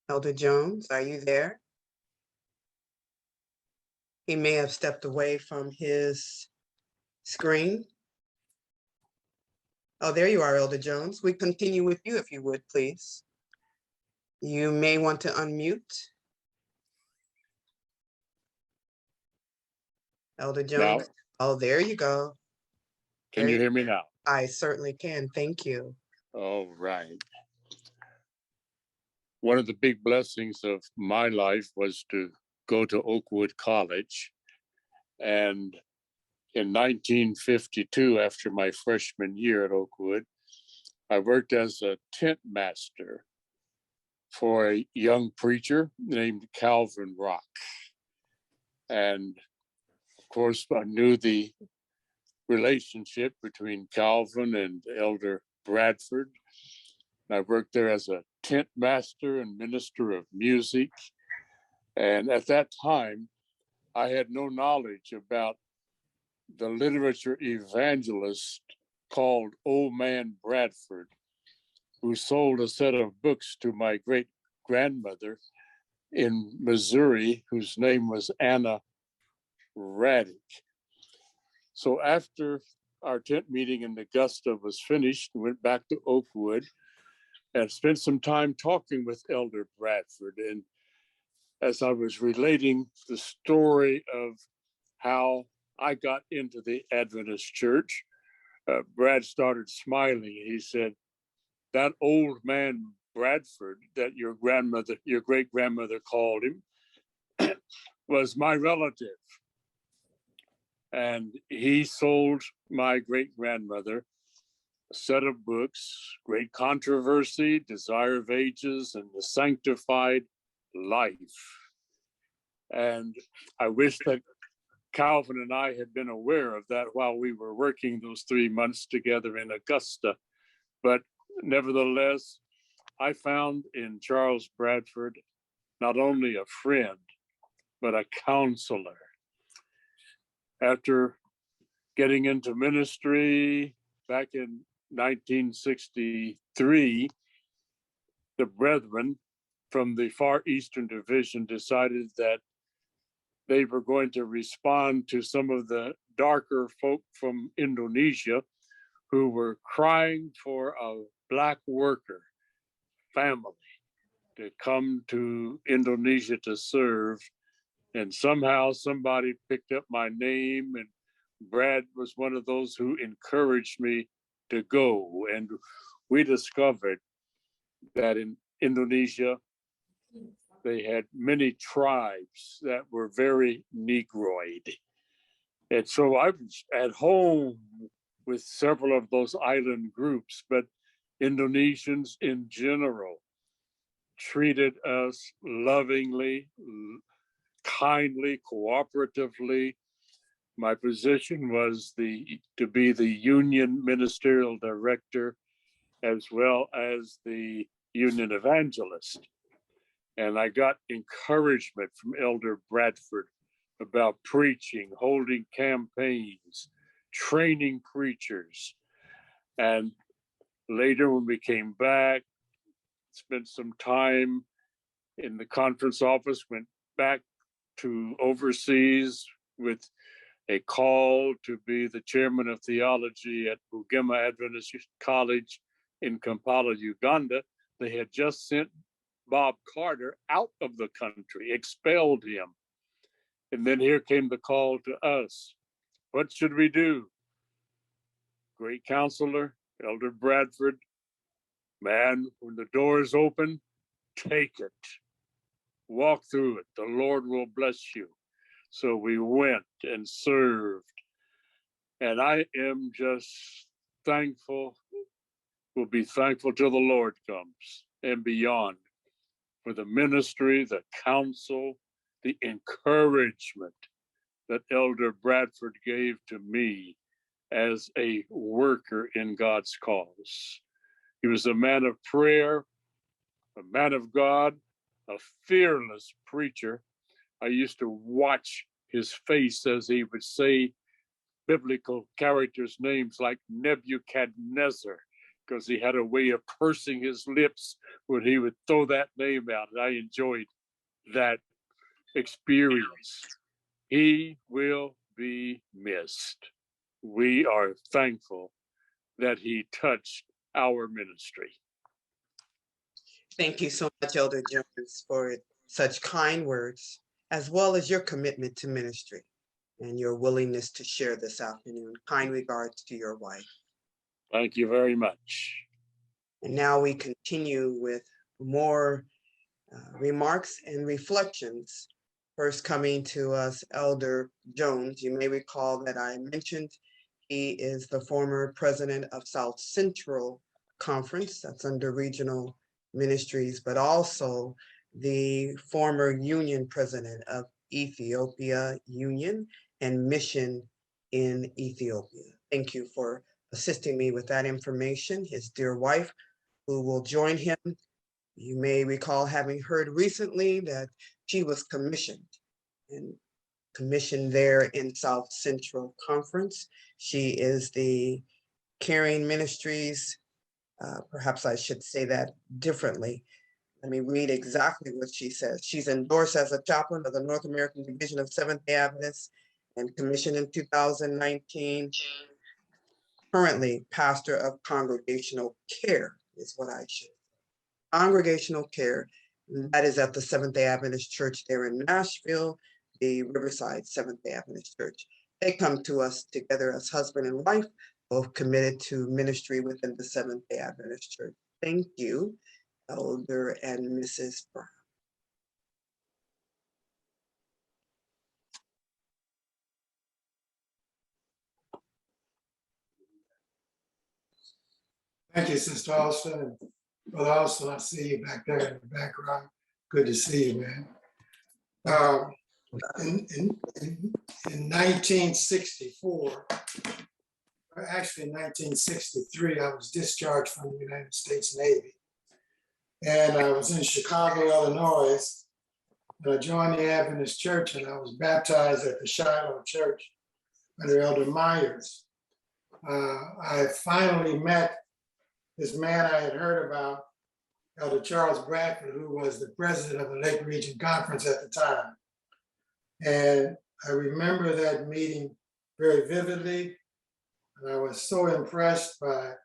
Elder Jones, are you there? He may have stepped away from his screen. Oh, there you are, Elder Jones. We continue with you if you would, please. You may want to unmute. Elder Jones. Now, Oh, there you go. can you hear me now? I certainly can. Thank you. All right. One of the big blessings of my life was to go to Oakwood College. And in 1952, after my freshman year at Oakwood, I worked as a tent master for a young preacher named Calvin Rock. And of course, I knew the relationship between Calvin and Elder Bradford. I worked there as a tent master and minister of music. And at that time, I had no knowledge about the literature evangelist called Old Man Bradford, who sold a set of books to my great grandmother in Missouri, whose name was Anna Raddick. So after our tent meeting in Augusta was finished, we went back to Oakwood and spent some time talking with Elder Bradford. And as I was relating the story of how I got into the Adventist church, Brad started smiling. He said, "That old man Bradford that your great grandmother called him, was my relative. And he sold my great grandmother a set of books, Great Controversy, Desire of Ages, and The Sanctified Life." And I wish that Calvin and I had been aware of that while we were working those 3 months together in Augusta. But nevertheless, I found in Charles Bradford not only a friend, but a counselor. After getting into ministry back in 1963, the brethren from the Far Eastern Division decided that they were going to respond to some of the darker folk from Indonesia who were crying for a Black worker family to come to Indonesia to serve. And somehow somebody picked up my name, and Brad was one of those who encouraged me to go. And we discovered that in Indonesia, they had many tribes that were very Negroid. And so I was at home with several of those island groups, but Indonesians in general treated us lovingly, kindly, cooperatively. My position was to be the union ministerial director as well as the union evangelist. And I got encouragement from Elder Bradford about preaching, holding campaigns, training preachers. And later when we came back, spent some time in the conference office, went back to overseas with a call to be the chairman of theology at Bugema Adventist College in Kampala, Uganda. They had just sent Bob Carter out of the country, expelled him. And then here came the call to us. What should we do? Great counselor, Elder Bradford, man, when the door is open, take it. Walk through it. The Lord will bless you. So we went and served. And I am just thankful, will be thankful till the Lord comes and beyond for the ministry, the counsel, the encouragement that Elder Bradford gave to me as a worker in God's cause. He was a man of prayer, a man of God, a fearless preacher. I used to watch his face as he would say biblical characters' names like Nebuchadnezzar, because he had a way of pursing his lips when he would throw that name out. And I enjoyed that experience. He will be missed. We are thankful that he touched our ministry. Thank you so much, Elder Jones, for such kind words, as well as your commitment to ministry and your willingness to share this afternoon. Kind regards to your wife. Thank you very much. And now we continue with more remarks and reflections. First coming to us, Elder Jones. You may recall that I mentioned he is the former president of South Central Conference, that's under Regional Ministries, but also the former union president of Ethiopia Union and Mission in Ethiopia. Thank you for assisting me with that information. His dear wife, who will join him. You may recall having heard recently that she was commissioned there in South Central Conference. She is the Caring Ministries, perhaps I should say that differently. Let me read exactly what she says. She's endorsed as a chaplain of the North American Division of Seventh-day Adventists and commissioned in 2019. Currently pastor of Congregational Care is what I should say. Congregational Care, that is at the Seventh-day Adventist Church there in Nashville, the Riverside Seventh-day Adventist Church. They come to us together as husband and wife, both committed to ministry within the Seventh-day Adventist Church. Thank you, Elder and Mrs. Brown. Thank you, Sister Austin. And Brother Austin, I see you back there in the background. Good to see you, man. In 1964, or actually 1963, I was discharged from the United States Navy. And I was in Chicago, Illinois, and I joined the Adventist Church, and I was baptized at the Shiloh Church under Elder Myers. I finally met this man I had heard about, Elder Charles Bradford, who was the president of the Lake Region Conference at the time. And I remember that meeting very vividly. And I was so impressed by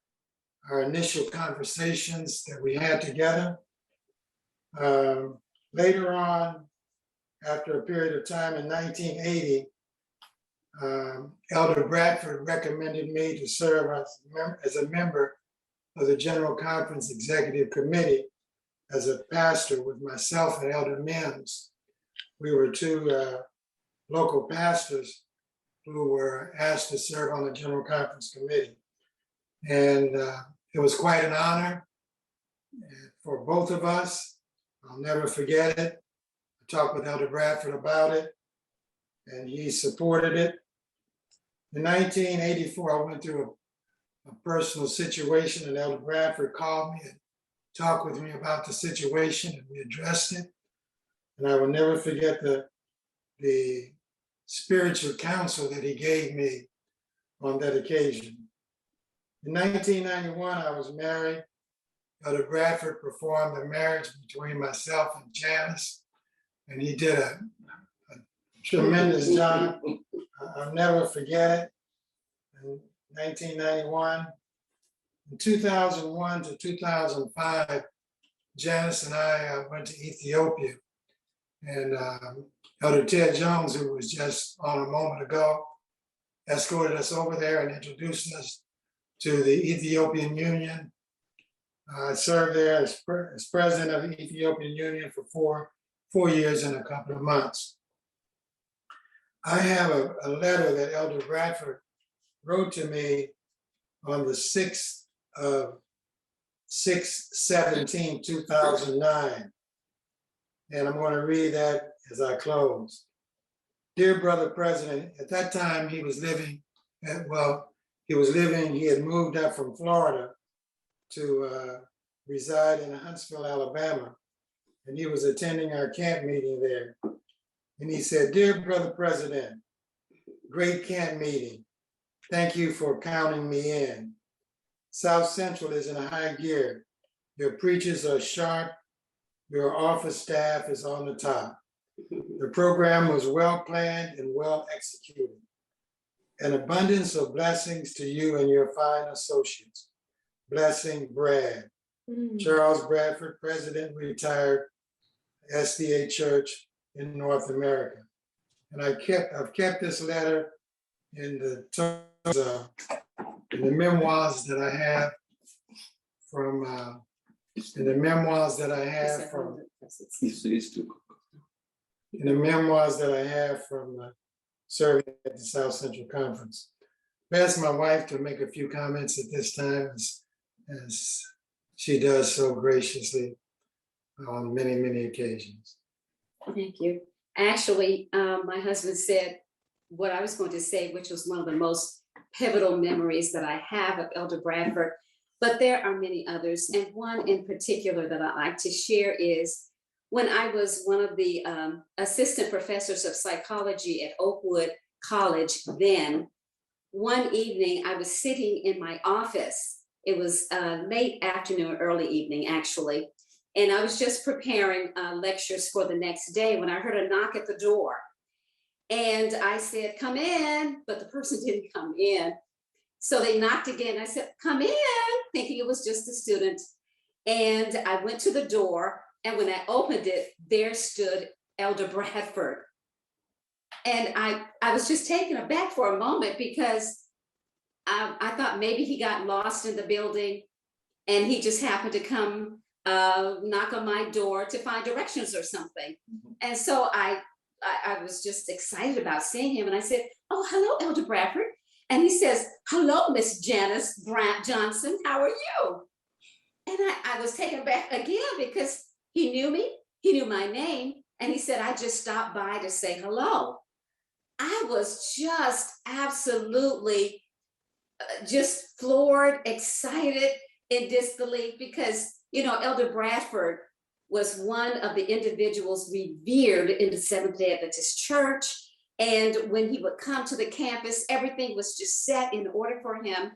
our initial conversations that we had together. Later on, after a period of time in 1980, Elder Bradford recommended me to serve as a member of the General Conference Executive Committee as a pastor with myself and Elder Mims. We were two local pastors who were asked to serve on the General Conference Committee. And it was quite an honor for both of us. I'll never forget it. I talked with Elder Bradford about it, and he supported it. In 1984, I went through a personal situation, and Elder Bradford called me and talked with me about the situation, and we addressed it. And I will never forget the spiritual counsel that he gave me on that occasion. In 1991, I was married. Elder Bradford performed the marriage between myself and Janice, and he did a tremendous job. I'll never forget it. In 1991, in 2001 to 2005, Janice and I went to Ethiopia, and Elder Ted Jones, who was just on a moment ago, escorted us over there and introduced us to the Ethiopian Union. I served there as president of the Ethiopian Union for four years and a couple of months. I have a letter that Elder Bradford wrote to me on the 6th of 6/17/2009. And I'm going to read that as I close. Dear Brother President, at that time he was living, he had moved up from Florida to reside in Huntsville, Alabama. And he was attending our camp meeting there. And he said, Dear Brother President, great camp meeting. Thank you for counting me in. South Central is in a high gear. Your preachers are sharp. Your office staff is on the top. The program was well planned and well executed. An abundance of blessings to you and your fine associates. Blessing, Brad. Charles Bradford, President, retired, SDA Church in North America. And I've kept this letter in the memoirs that I have from serving at the South Central Conference. I asked my wife to make a few comments at this time, as she does so graciously on many, many occasions. Thank you. Actually, my husband said what I was going to say, which was one of the most pivotal memories that I have of Elder Bradford, but there are many others. And one in particular that I like to share is when I was one of the assistant professors of psychology at Oakwood College then. One evening I was sitting in my office. It was late afternoon, early evening actually. And I was just preparing lectures for the next day when I heard a knock at the door. And I said, come in, but the person didn't come in. So they knocked again. I said, come in, thinking it was just a student. And I went to the door, and when I opened it, there stood Elder Bradford. And I was just taken aback for a moment because I thought maybe he got lost in the building and he just happened to come knock on my door to find directions or something. And so I was just excited about seeing him. And I said, oh, hello, Elder Bradford. And he says, hello, Miss Janice Johnson, how are you? And I was taken back again because he knew me, he knew my name. And he said, I just stopped by to say hello. I was just absolutely just floored, excited in disbelief because, you know, Elder Bradford was one of the individuals revered in the Seventh-day Adventist Church. And when he would come to the campus, everything was just set in order for him.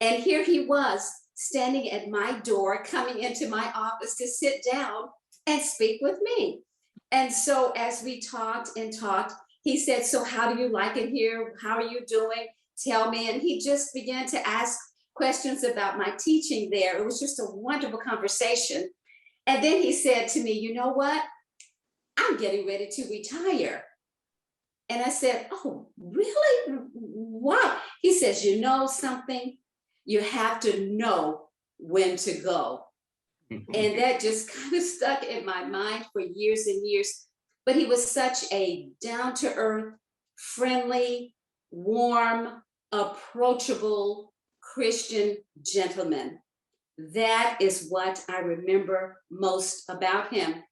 And here he was standing at my door, coming into my office to sit down and speak with me. And so as we talked and talked, he said, so how do you like it here? How are you doing? Tell me. And he just began to ask questions about my teaching there. It was just a wonderful conversation. And then he said to me, you know what? I'm getting ready to retire. And I said, oh, really? Why? He says, you know something? You have to know when to go. And that just kind of stuck in my mind for years and years. But he was such a down-to-earth, friendly, warm, approachable Christian gentleman. That is what I remember most about him.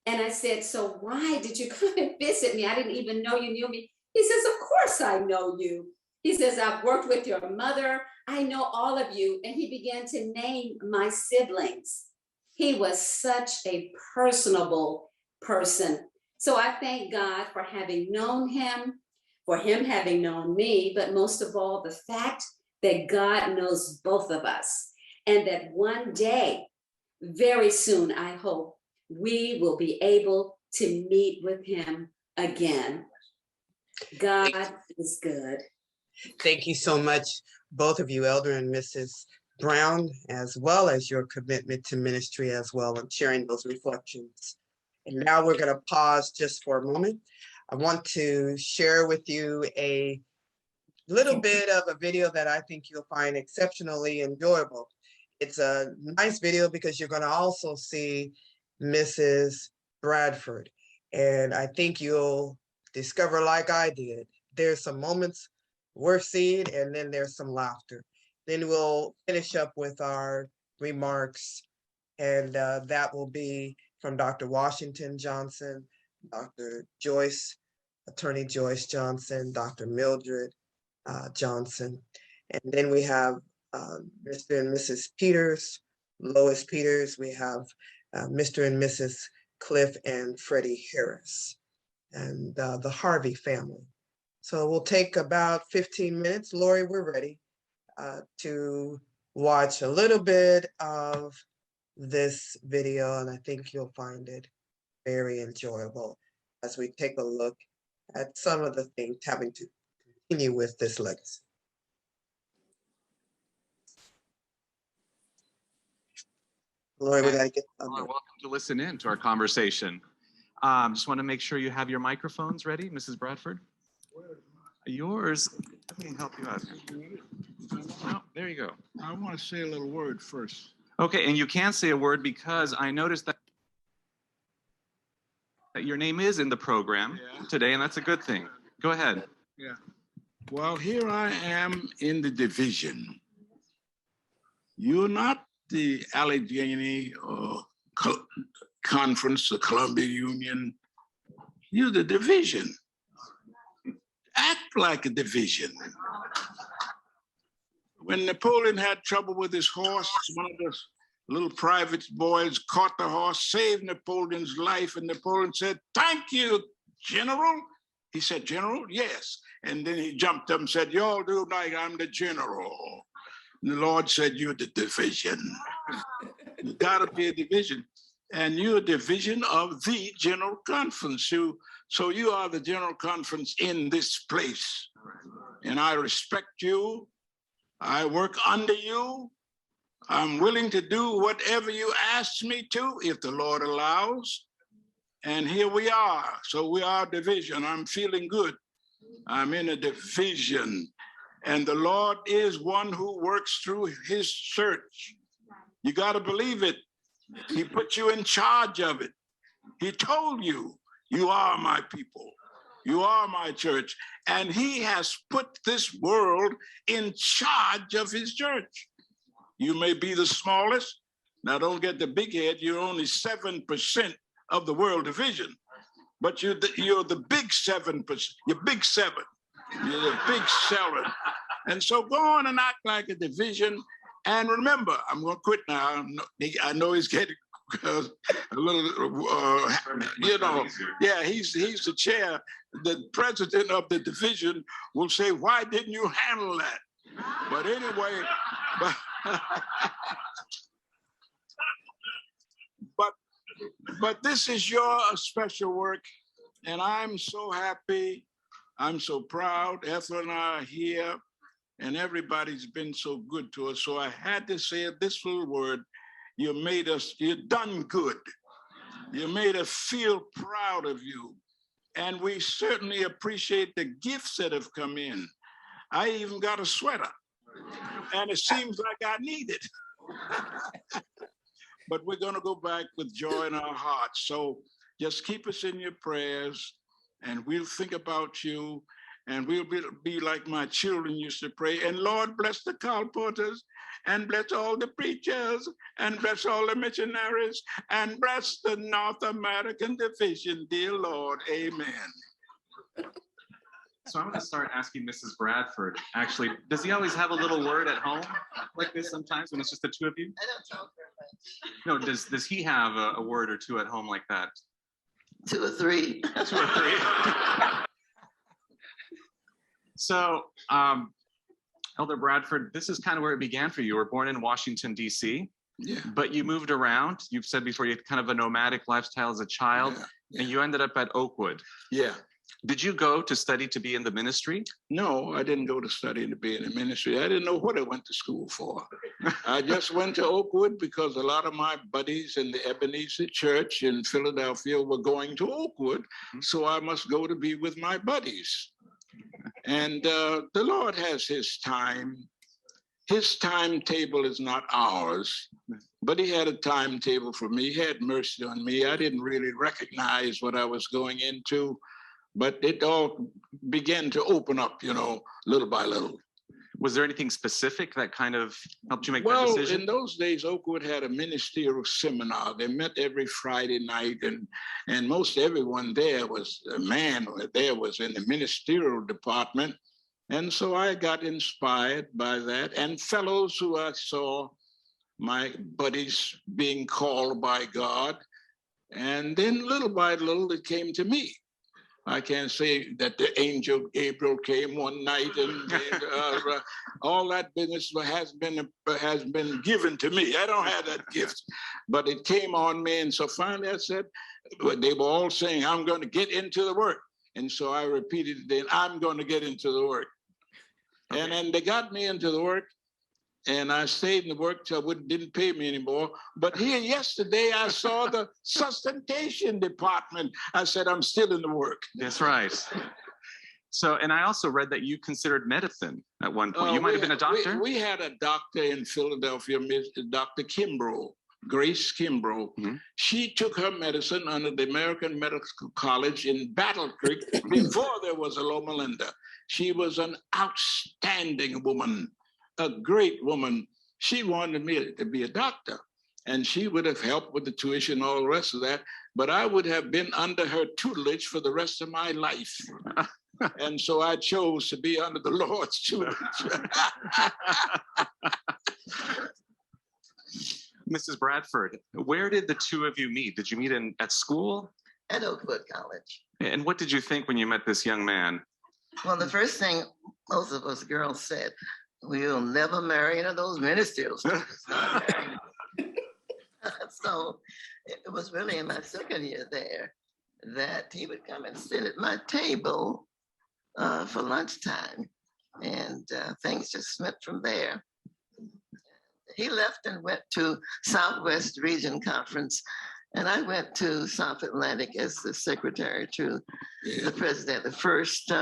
And I said, so why did you come and visit me? I didn't even know you knew me. He says, of course I know you. He says, I've worked with your mother. I know all of you. And he began to name my siblings. He was such a personable person. So I thank God for having known him, for him having known me, but most of all, the fact that God knows both of us, and that one day, very soon, I hope, we will be able to meet with him again. God is good. Thank you so much, both of you, Elder and Mrs. Brown, as well as your commitment to ministry as well, and sharing those reflections. And now we're going to pause just for a moment. I want to share with you a little bit of a video that I think you'll find exceptionally enjoyable. It's a nice video because you're going to also see Mrs. Bradford. And I think you'll discover, like I did, there's some moments worth seeing, and then there's some laughter. Then we'll finish up with our remarks, and that will be from Dr. Washington Johnson, Dr. Joyce, Attorney Joyce Johnson, Dr. Mildred Johnson. And then we have Mr. and Mrs. Peters, Lois Peters. We have Mr. and Mrs. Cliff and Freddie Harris, and the Harvey family. So we'll take about 15 minutes. Lori, we're ready to watch a little bit of this video, and I think you'll find it very enjoyable as we take a look at some of the things having to continue with this legacy. Lori, we gotta get welcome to listen in to our conversation. Just want to make sure you have your microphones ready, Mrs. Bradford. Yours. Let me help you out here. Oh, there you go. I want to say a little word first. Okay, and you can say a word because I noticed that your name is in the program today, and that's a good thing. Go ahead. Yeah. Well, here I am in the division. You're not the Allegheny Conference, the Columbia Union. You're the division. Act like a division. When Napoleon had trouble with his horse, one of the little private boys caught the horse, saved Napoleon's life, and Napoleon said, "Thank you, General." He said, "General?" "Yes." And then he jumped up and said, "You all do like I'm the general." And the Lord said, "You're the division." You gotta be a division. And you're a division of the General Conference. So you are the General Conference in this place. And I respect you. I work under you. I'm willing to do whatever you ask me to, if the Lord allows. And here we are. So we are a division. I'm feeling good. I'm in a division. And the Lord is one who works through his church. You got to believe it. He put you in charge of it. He told you, you are my people. You are my church. And he has put this world in charge of his church. You may be the smallest. Now, don't get the big head. You're only 7% of the world division. But you're the big 7%. You're big 7. You're the big 7. And so go on and act like a division. And remember, I'm going to quit now. I know he's getting a little, yeah, he's the chair. The president of the division will say, "Why didn't you handle that?" But anyway, but this is your special work, and I'm so happy. I'm so proud. Ethel and I are here. And everybody's been so good to us. So I had to say this little word. You done good. You made us feel proud of you. And we certainly appreciate the gifts that have come in. I even got a sweater. And it seems like I need it. But we're going to go back with joy in our hearts. So just keep us in your prayers, and we'll think about you. And we'll be like my children used to pray. And Lord, bless the colporteurs, and bless all the preachers, and bless all the missionaries, and bless the North American division, dear Lord. Amen. So I'm going to start asking Mrs. Bradford, actually, does he always have a little word at home like this sometimes when it's just the two of you? I don't talk very much. No, does he have a word or two at home like that? 2 or 3. 2 or 3. So, Elder Bradford, this is kind of where it began for you. You were born in Washington, D.C., Yeah. but you moved around. You've said before you had kind of a nomadic lifestyle as a child, and you ended up at Oakwood. Yeah. Did you go to study to be in the ministry? No, I didn't go to study to be in the ministry. I didn't know what I went to school for. I just went to Oakwood because a lot of my buddies in the Ebenezer Church in Philadelphia were going to Oakwood. So I must go to be with my buddies. And the Lord has his time. His timetable is not ours, but he had a timetable for me. He had mercy on me. I didn't really recognize what I was going into, but it all began to open up, little by little. Was there anything specific that kind of helped you make that Well, decision? in those days, Oakwood had a ministerial seminar. They met every Friday night, and most everyone there was, a man there was in the ministerial department. And so I got inspired by that, and fellows who I saw, my buddies being called by God. And then little by little, it came to me. I can't say that the angel Gabriel came one night and all that business has been given to me. I don't have that gift, but it came on me. And so finally I said, they were all saying, I'm going to get into the work. And so I repeated it then, I'm going to get into the work. Okay. And then they got me into the work. And I stayed in the work till didn't pay me anymore. But here yesterday, I saw the sustentation department. I said, I'm still in the work. That's right. So, and I also read that you considered medicine at one point. You might have been a doctor? We had a doctor in Philadelphia, Dr. Kimbrough, Grace Kimbrough. Mm-hmm. She took her medicine under the American Medical College in Battle Creek before there was a Loma Linda. She was an outstanding woman. A great woman. She wanted me to be a doctor, and she would have helped with the tuition and all the rest of that, but I would have been under her tutelage for the rest of my life. And so I chose to be under the Lord's tutelage. Mrs. Bradford, where did the two of you meet? Did you meet at school? At Oakwood College. And what did you think when you met this young man? Well, the first thing most of us girls said, we'll never marry any of those ministerial students. So it was really in my second year there that he would come and sit at my table for lunchtime, and things just went from there. He left and went to Southwest Region Conference, and I went to South Atlantic as the secretary to the president, the first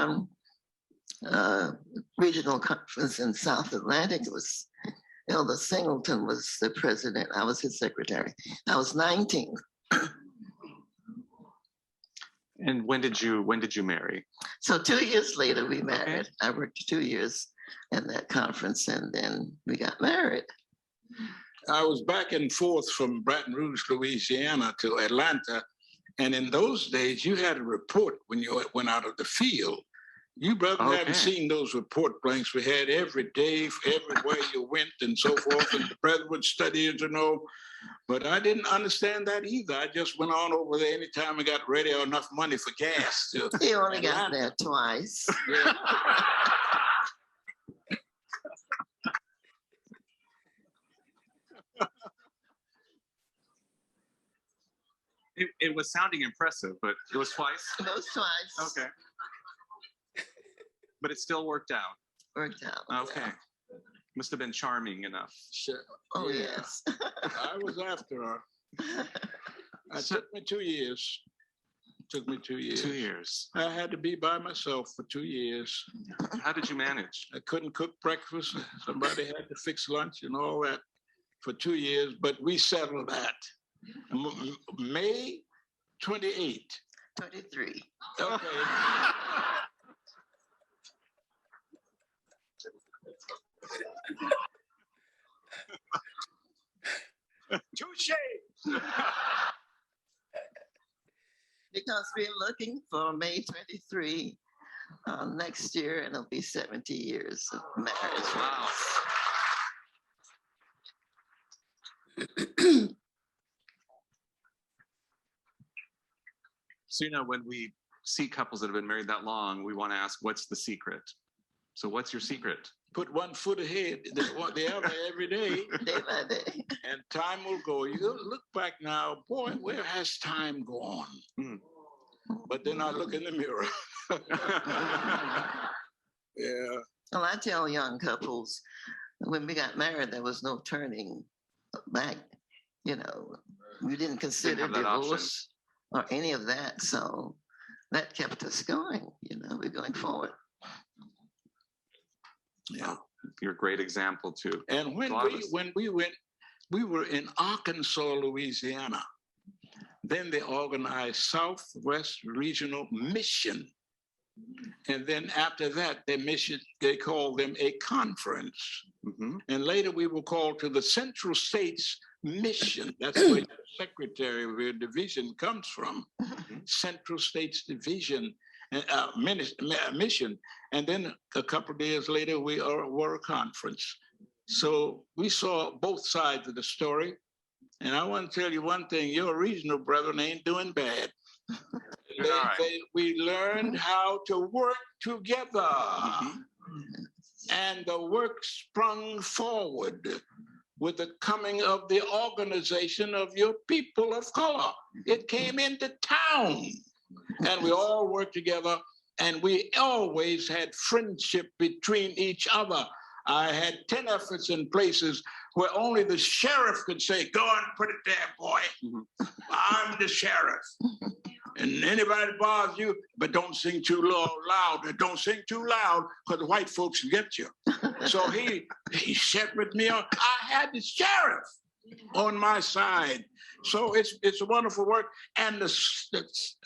regional conference in South Atlantic. It was Elder Singleton was the president. I was his secretary. I was 19. And when did you marry? So 2 years later we married. Okay. I worked 2 years at that conference, and then we got married. I was back and forth from Baton Rouge, Louisiana to Atlanta. And in those days, you had a report when you went out of the field. You brothers haven't seen those report blanks we had every day, everywhere you went and so forth, and the brethren would study it, But I didn't understand that either. I just went on over there anytime I got ready or enough money for gas. He only got there twice. Yeah. It was sounding impressive, but it was twice? It was twice. Okay. But it still worked out. Worked out. Okay. Yeah. Must have been charming enough. Sure. Oh, yeah. Yes. I was after her. It took me 2 years. Took me 2 years. 2 years. I had to be by myself for 2 years. How did you manage? I couldn't cook breakfast. Somebody had to fix lunch and all that for 2 years, but we settled that. May 28. 23. Okay. Touche. Because we're looking for May 23 next year, and it'll be 70 years of marriage. Wow. So, you know, when we see couples that have been married that long, we want to ask, what's the secret? So what's your secret? Put one foot ahead the other every day. Day by day. And time will go. You look back now, boy, where has time gone? But then I look in the mirror. Yeah. Well, I tell young couples, when we got married, there was no turning back. You know, we didn't consider have that option. divorce or any of that. So that kept us going. You know, we're going forward. Yeah. You're a great example too. And when we went, we were in Arkansas, Louisiana. Then they organized Southwest Regional Mission. And then after that, they called them a conference. And later we were called to the Central States Mission. That's where the secretary of your division comes from. Central States Division. Mission, and then a couple of days later we were a conference. So we saw both sides of the story, and I want to tell you one thing: your regional brethren ain't doing bad. We learned how to work together, and the work sprung forward with the coming of the organization of your people of color. It came into town. And we all worked together, and we always had friendship between each other. I had 10 efforts in places where only the sheriff could say, go and put it there, boy. I'm the sheriff. And anybody bothers you, but don't sing too loud. Don't sing too loud, because the white folks get you. So he shepherded me on. I had the sheriff on my side. So it's a wonderful work. And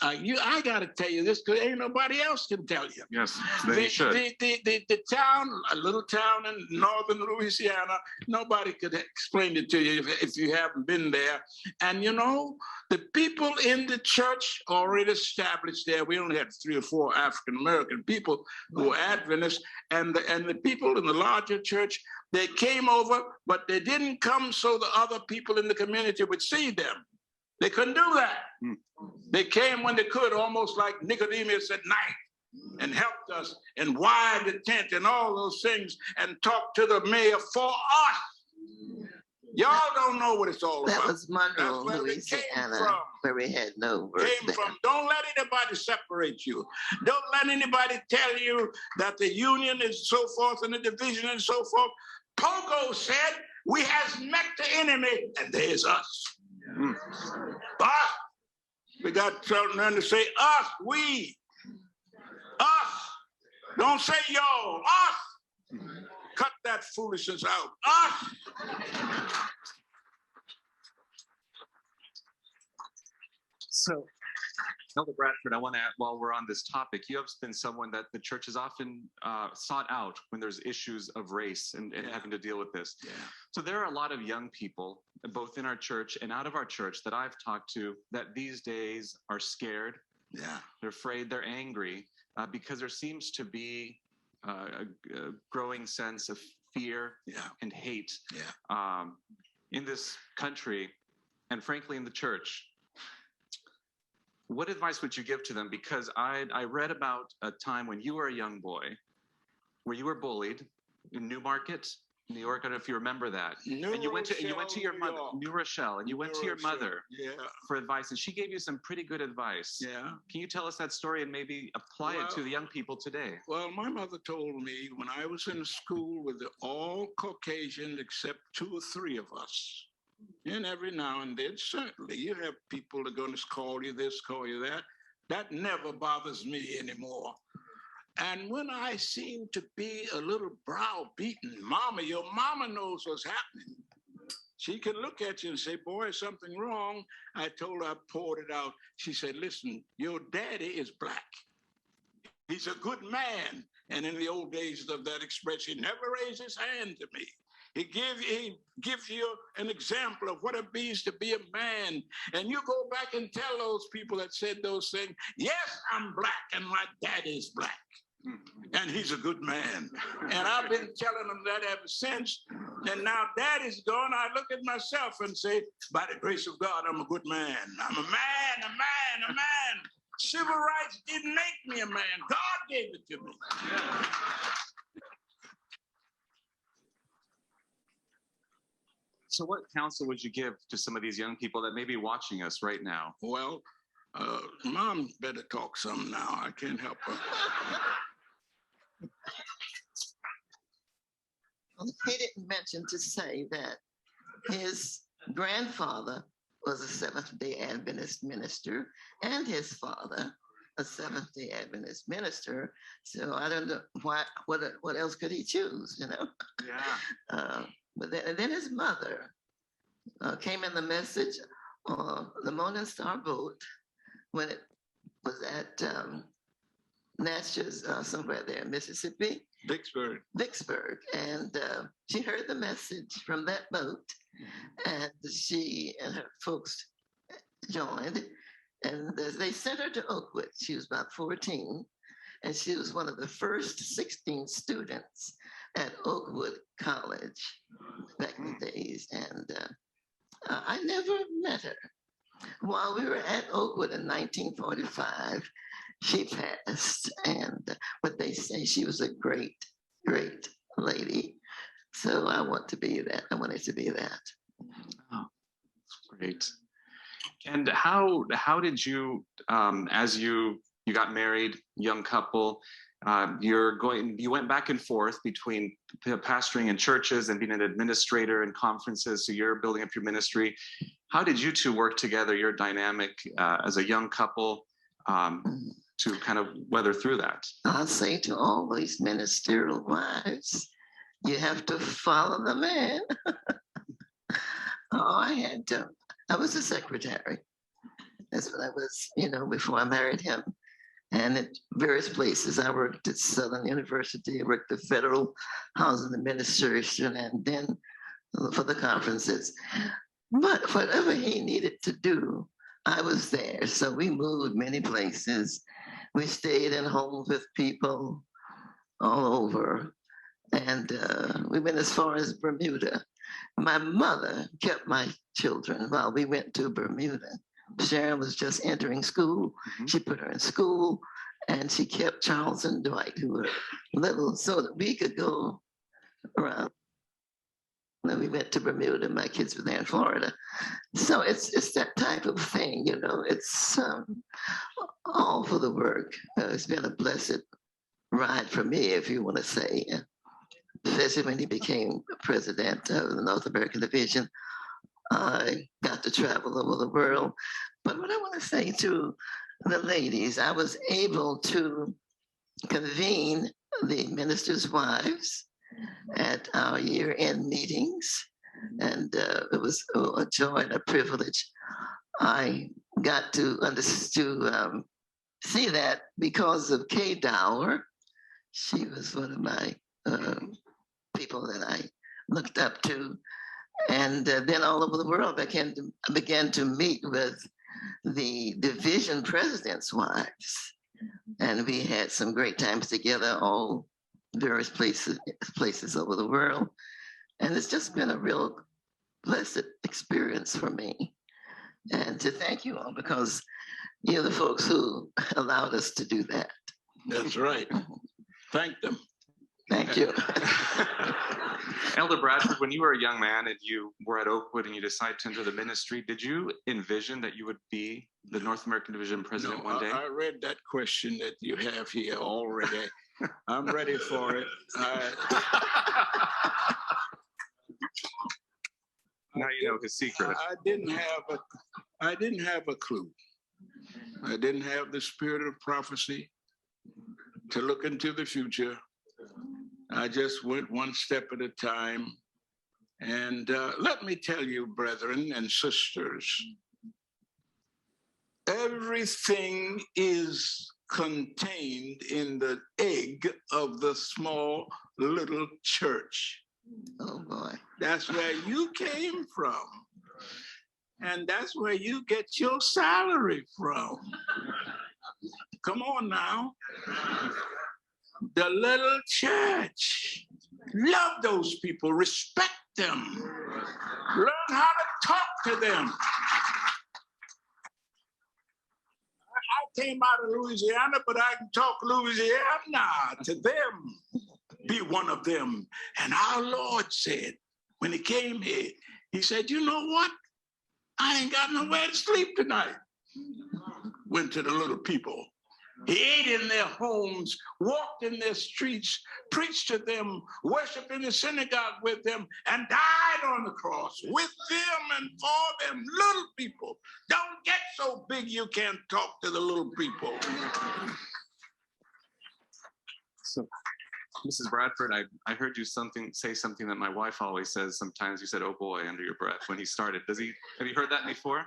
I got to tell you this, because ain't nobody else can tell you. Yes, they should. The town, a little town in northern Louisiana, nobody could explain it to you if you haven't been there. And you know, the people in the church already established there. We only had 3 or 4 African American people who were Adventists, and the people in the larger church, they came over, but they didn't come so the other people in the community would see them. They couldn't do that. They came when they could, almost like Nicodemus at night, and helped us and wired the tent and all those things and talked to the mayor for us. Y'all don't know what it's all about. That was Monroe, Louisiana, where we had no work there. Don't let anybody separate you. Don't let anybody tell you that the union is so forth and the division and so forth. Pogo said, we has met the enemy, and there's us. Us. We got to say us, we. Us. Don't say y'all, us. Cut that foolishness out. Us. So, Elder Bradford, I want to add, while we're on this topic, you have been someone that the church has often sought out when there's issues of race and having to deal with this. Yeah. So there are a lot of young people, both in our church and out of our church, that I've talked to that these days are scared. Yeah. They're afraid, they're angry, because there seems to be a growing sense of fear and hate in this country, and frankly in the church. What advice would you give to them? Because I read about a time when you were a young boy where you were bullied in Newmarket, New York. I don't know if you remember that. And you went to your mother, New Rochelle, and you went to your mother for advice, and she gave you some pretty good advice. Yeah. Can you tell us that story and maybe apply it to the young people today? Well, my mother told me when I was in school with all Caucasian except 2 or 3 of us. And every now and then, certainly, you have people that are going to call you this, call you that. That never bothers me anymore. And when I seem to be a little browbeaten, Mama, your mama knows what's happening. She can look at you and say, boy, is something wrong? I told her, I poured it out. She said, listen, your daddy is black. He's a good man. And in the old days of that expression, he never raised his hand to me. He gives you an example of what it means to be a man. And you go back and tell those people that said those things, yes, I'm black and my daddy's black. And he's a good man. And I've been telling them that ever since. And now daddy's gone. I look at myself and say, by the grace of God, I'm a good man. I'm a man, a man, a man. Civil rights didn't make me a man. God gave it to me. So what counsel would you give to some of these young people that may be watching us right now? Well, Mom better talk some now. I can't help her. He didn't mention to say that his grandfather was a Seventh-day Adventist minister and his father a Seventh-day Adventist minister. So I don't know what else could he choose, you know? Yeah. But then his mother came in the message on the Morning Star boat when it was at Natchez, somewhere there in Mississippi. Vicksburg. And she heard the message from that boat, and she and her folks joined, and they sent her to Oakwood. She was about 14, and she was one of the first 16 students at Oakwood College back in the days. And I never met her. While we were at Oakwood in 1945, she passed, and but they say she was a great, great lady. So I want to be that. I wanted to be that. Oh, that's great. And how did you, as you got married, young couple, you went back and forth between pastoring in churches and being an administrator in conferences. So you're building up your ministry. How did you two work together, your dynamic as a young couple, to kind of weather through that? I say to all these ministerial wives, you have to follow the man. I was a secretary. That's what I was, before I married him. And at various places, I worked at Southern University, I worked at Federal Housing Administration, and then for the conferences. But whatever he needed to do, I was there. So we moved many places. We stayed in homes with people all over. And we went as far as Bermuda. My mother kept my children while we went to Bermuda. Sharon was just entering school. Mm-hmm. She put her in school, and she kept Charles and Dwight, who were little, so that we could go around. And then we went to Bermuda. My kids were there in Florida. So it's that type of thing, It's all for the work. It's been a blessed ride for me, if you want to say. Especially when he became president of the North American Division. I got to travel over the world. But what I want to say to the ladies, I was able to convene the ministers' wives at our year-end meetings. And it was a joy and a privilege. I got to see that because of Kay Dower. She was one of my people that I looked up to. And then all over the world, I began to meet with the division presidents' wives. And we had some great times together, all various places over the world. And it's just been a real blessed experience for me. And to thank you all, because you're the folks who allowed us to do that. That's right. Thank them. Thank you. Elder Bradford, when you were a young man and you were at Oakwood and you decided to enter the ministry, did you envision that you would be the North American Division president one day? I read that question that you have here already. I'm ready for it. Now you know his secret. I didn't have a clue. I didn't have the spirit of prophecy to look into the future. I just went one step at a time. And let me tell you, brethren and sisters, everything is contained in the egg of the small little church. Oh boy. That's where you came from. And that's where you get your salary from. Come on now. The little church. Love those people, respect them, learn how to talk to them. I came out of Louisiana, but I can talk Louisiana to them. Be one of them. And our Lord said, when he came here, he said, you know what? I ain't got nowhere to sleep tonight. Went to the little people. He ate in their homes, walked in their streets, preached to them, worshiped in the synagogue with them, and died on the cross with them and for them. Little people. Don't get so big you can't talk to the little people. So, Mrs. Bradford, I heard you say something that my wife always says sometimes. You said, oh boy, under your breath when he started. Have you heard that before?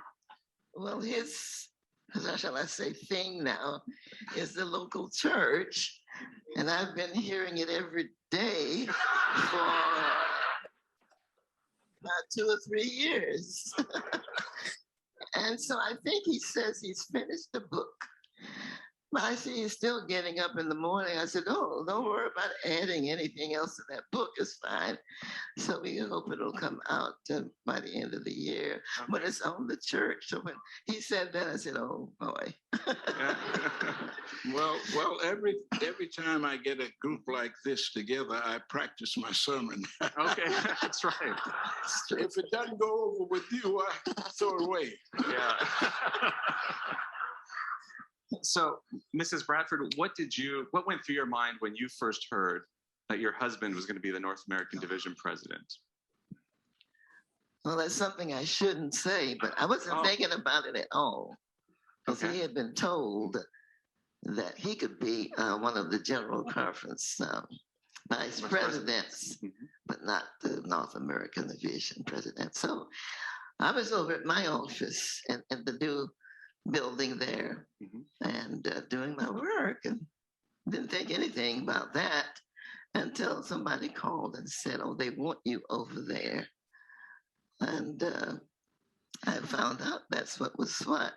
Well, his, how shall I say, thing now is the local church. And I've been hearing it every day for about 2 or 3 years. And so I think he says he's finished the book. But I see he's still getting up in the morning. I said, oh, don't worry about adding anything else to that book. It's fine. So we hope it'll come out by the end of the year. Okay. But it's on the church. So when he said that, I said, oh, boy. Well, every time I get a group like this together, I practice my sermon. Okay, that's right. If it doesn't go over with you, I throw it away. Yeah. So, Mrs. Bradford, what went through your mind when you first heard that your husband was going to be the North American Division president? Well, that's something I shouldn't say, but I wasn't thinking about it at all. Because he had been told that he could be one of the General Conference vice presidents, but not the North American Division president. So I was over at my office in the new building there and doing my work, and didn't think anything about that until somebody called and said, oh, they want you over there. And I found out that's what was what.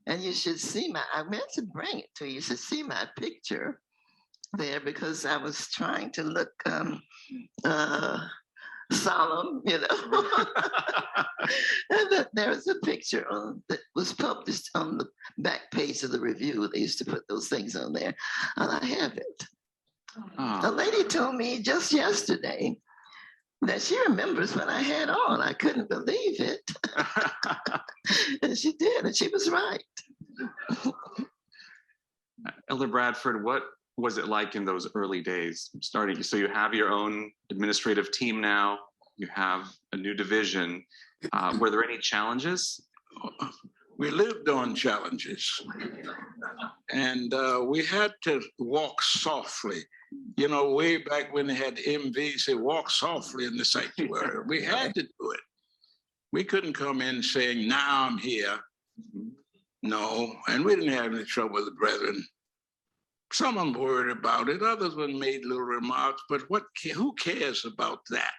And you should see I meant to bring it to you. You should see my picture there because I was trying to look solemn, you know. And there's a picture that was published on the back page of the review. They used to put those things on there, and I have it. The lady told me just yesterday that she remembers what I had on. I couldn't believe it. And she did, and she was right. Elder Bradford, what was it like in those early days starting? So you have your own administrative team now, you have a new division. Were there any challenges? We lived on challenges. And we had to walk softly. You know, way back when they had MV say, walk softly in the sanctuary. We had to do it. We couldn't come in saying, now I'm here. No, and we didn't have any trouble with the brethren. Some of them worried about it. Others one made little remarks, but who cares about that?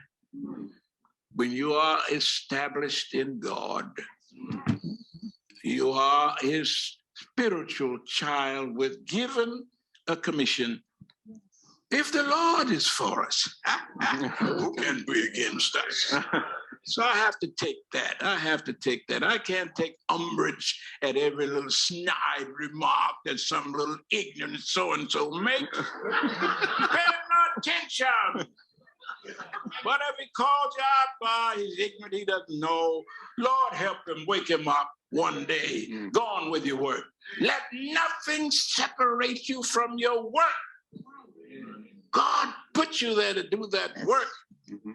When you are established in God, you are his spiritual child with given a commission. If the Lord is for us, who can be against us? So I have to take that. I can't take umbrage at every little snide remark that some little ignorant so-and-so makes. Pay no attention. But if he calls you out, he's ignorant, he doesn't know. Lord help him, wake him up one day. Go on with your work. Let nothing separate you from your work. God put you there to do that work.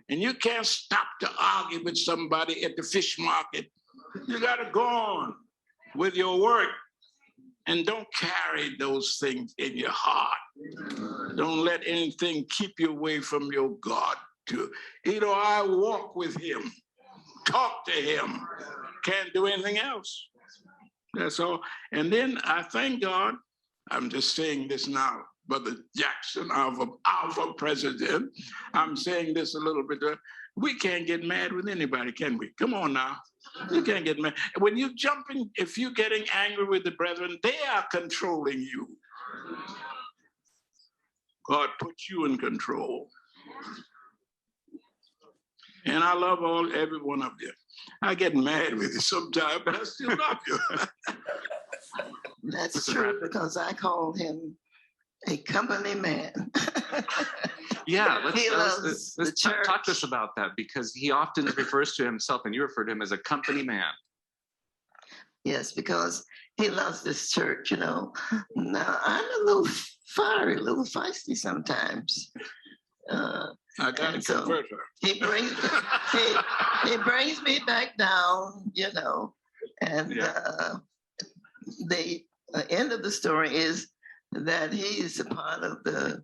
And you can't stop to argue with somebody at the fish market. You got to go on with your work. And don't carry those things in your heart. Don't let anything keep you away from your God. I walk with him, talk to him. Can't do anything else. That's all. And then I thank God I'm just saying this now, Brother Jackson, our president. I'm saying this a little bit. We can't get mad with anybody, can we? Come on now. You can't get mad. When you're jumping, if you're getting angry with the brethren, they are controlling you. God put you in control. And I love every one of you. I get mad with you sometimes, but I still love you. That's true, because I call him a company man. Yeah, Let's talk to us about that, because he often refers to himself, and you refer to him as a company man. Yes, because he loves this church, you know. Now, I'm a little fiery, a little feisty sometimes. I got to convert her. He brings me back down, you know. And the end of the story is that he is a part of the,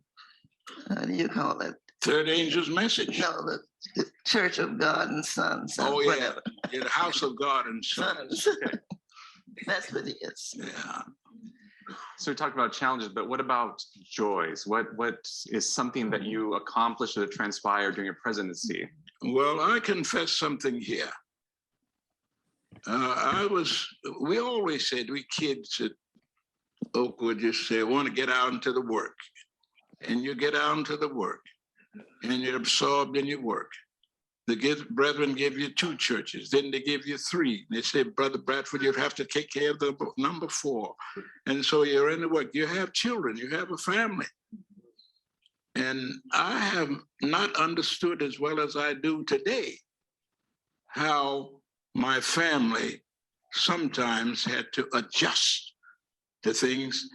how do you call it? Third angel's message. No, the Church of God and Sons. Oh, yeah. Whatever. Yeah, the House of God and Sons. That's what it is. Yeah. So we talked about challenges, but what about joys? What is something that you accomplished or that transpired during your presidency? Well, I confess something here. We always said, we kids at Oakwood just say, I want to get out into the work. And you get out into the work and you're absorbed in your work. The brethren give you 2 churches, then they give you 3. They say, Brother Bradford, you have to take care of the number 4. And so you're in the work. You have children, you have a family. And I have not understood as well as I do today how my family sometimes had to adjust to things.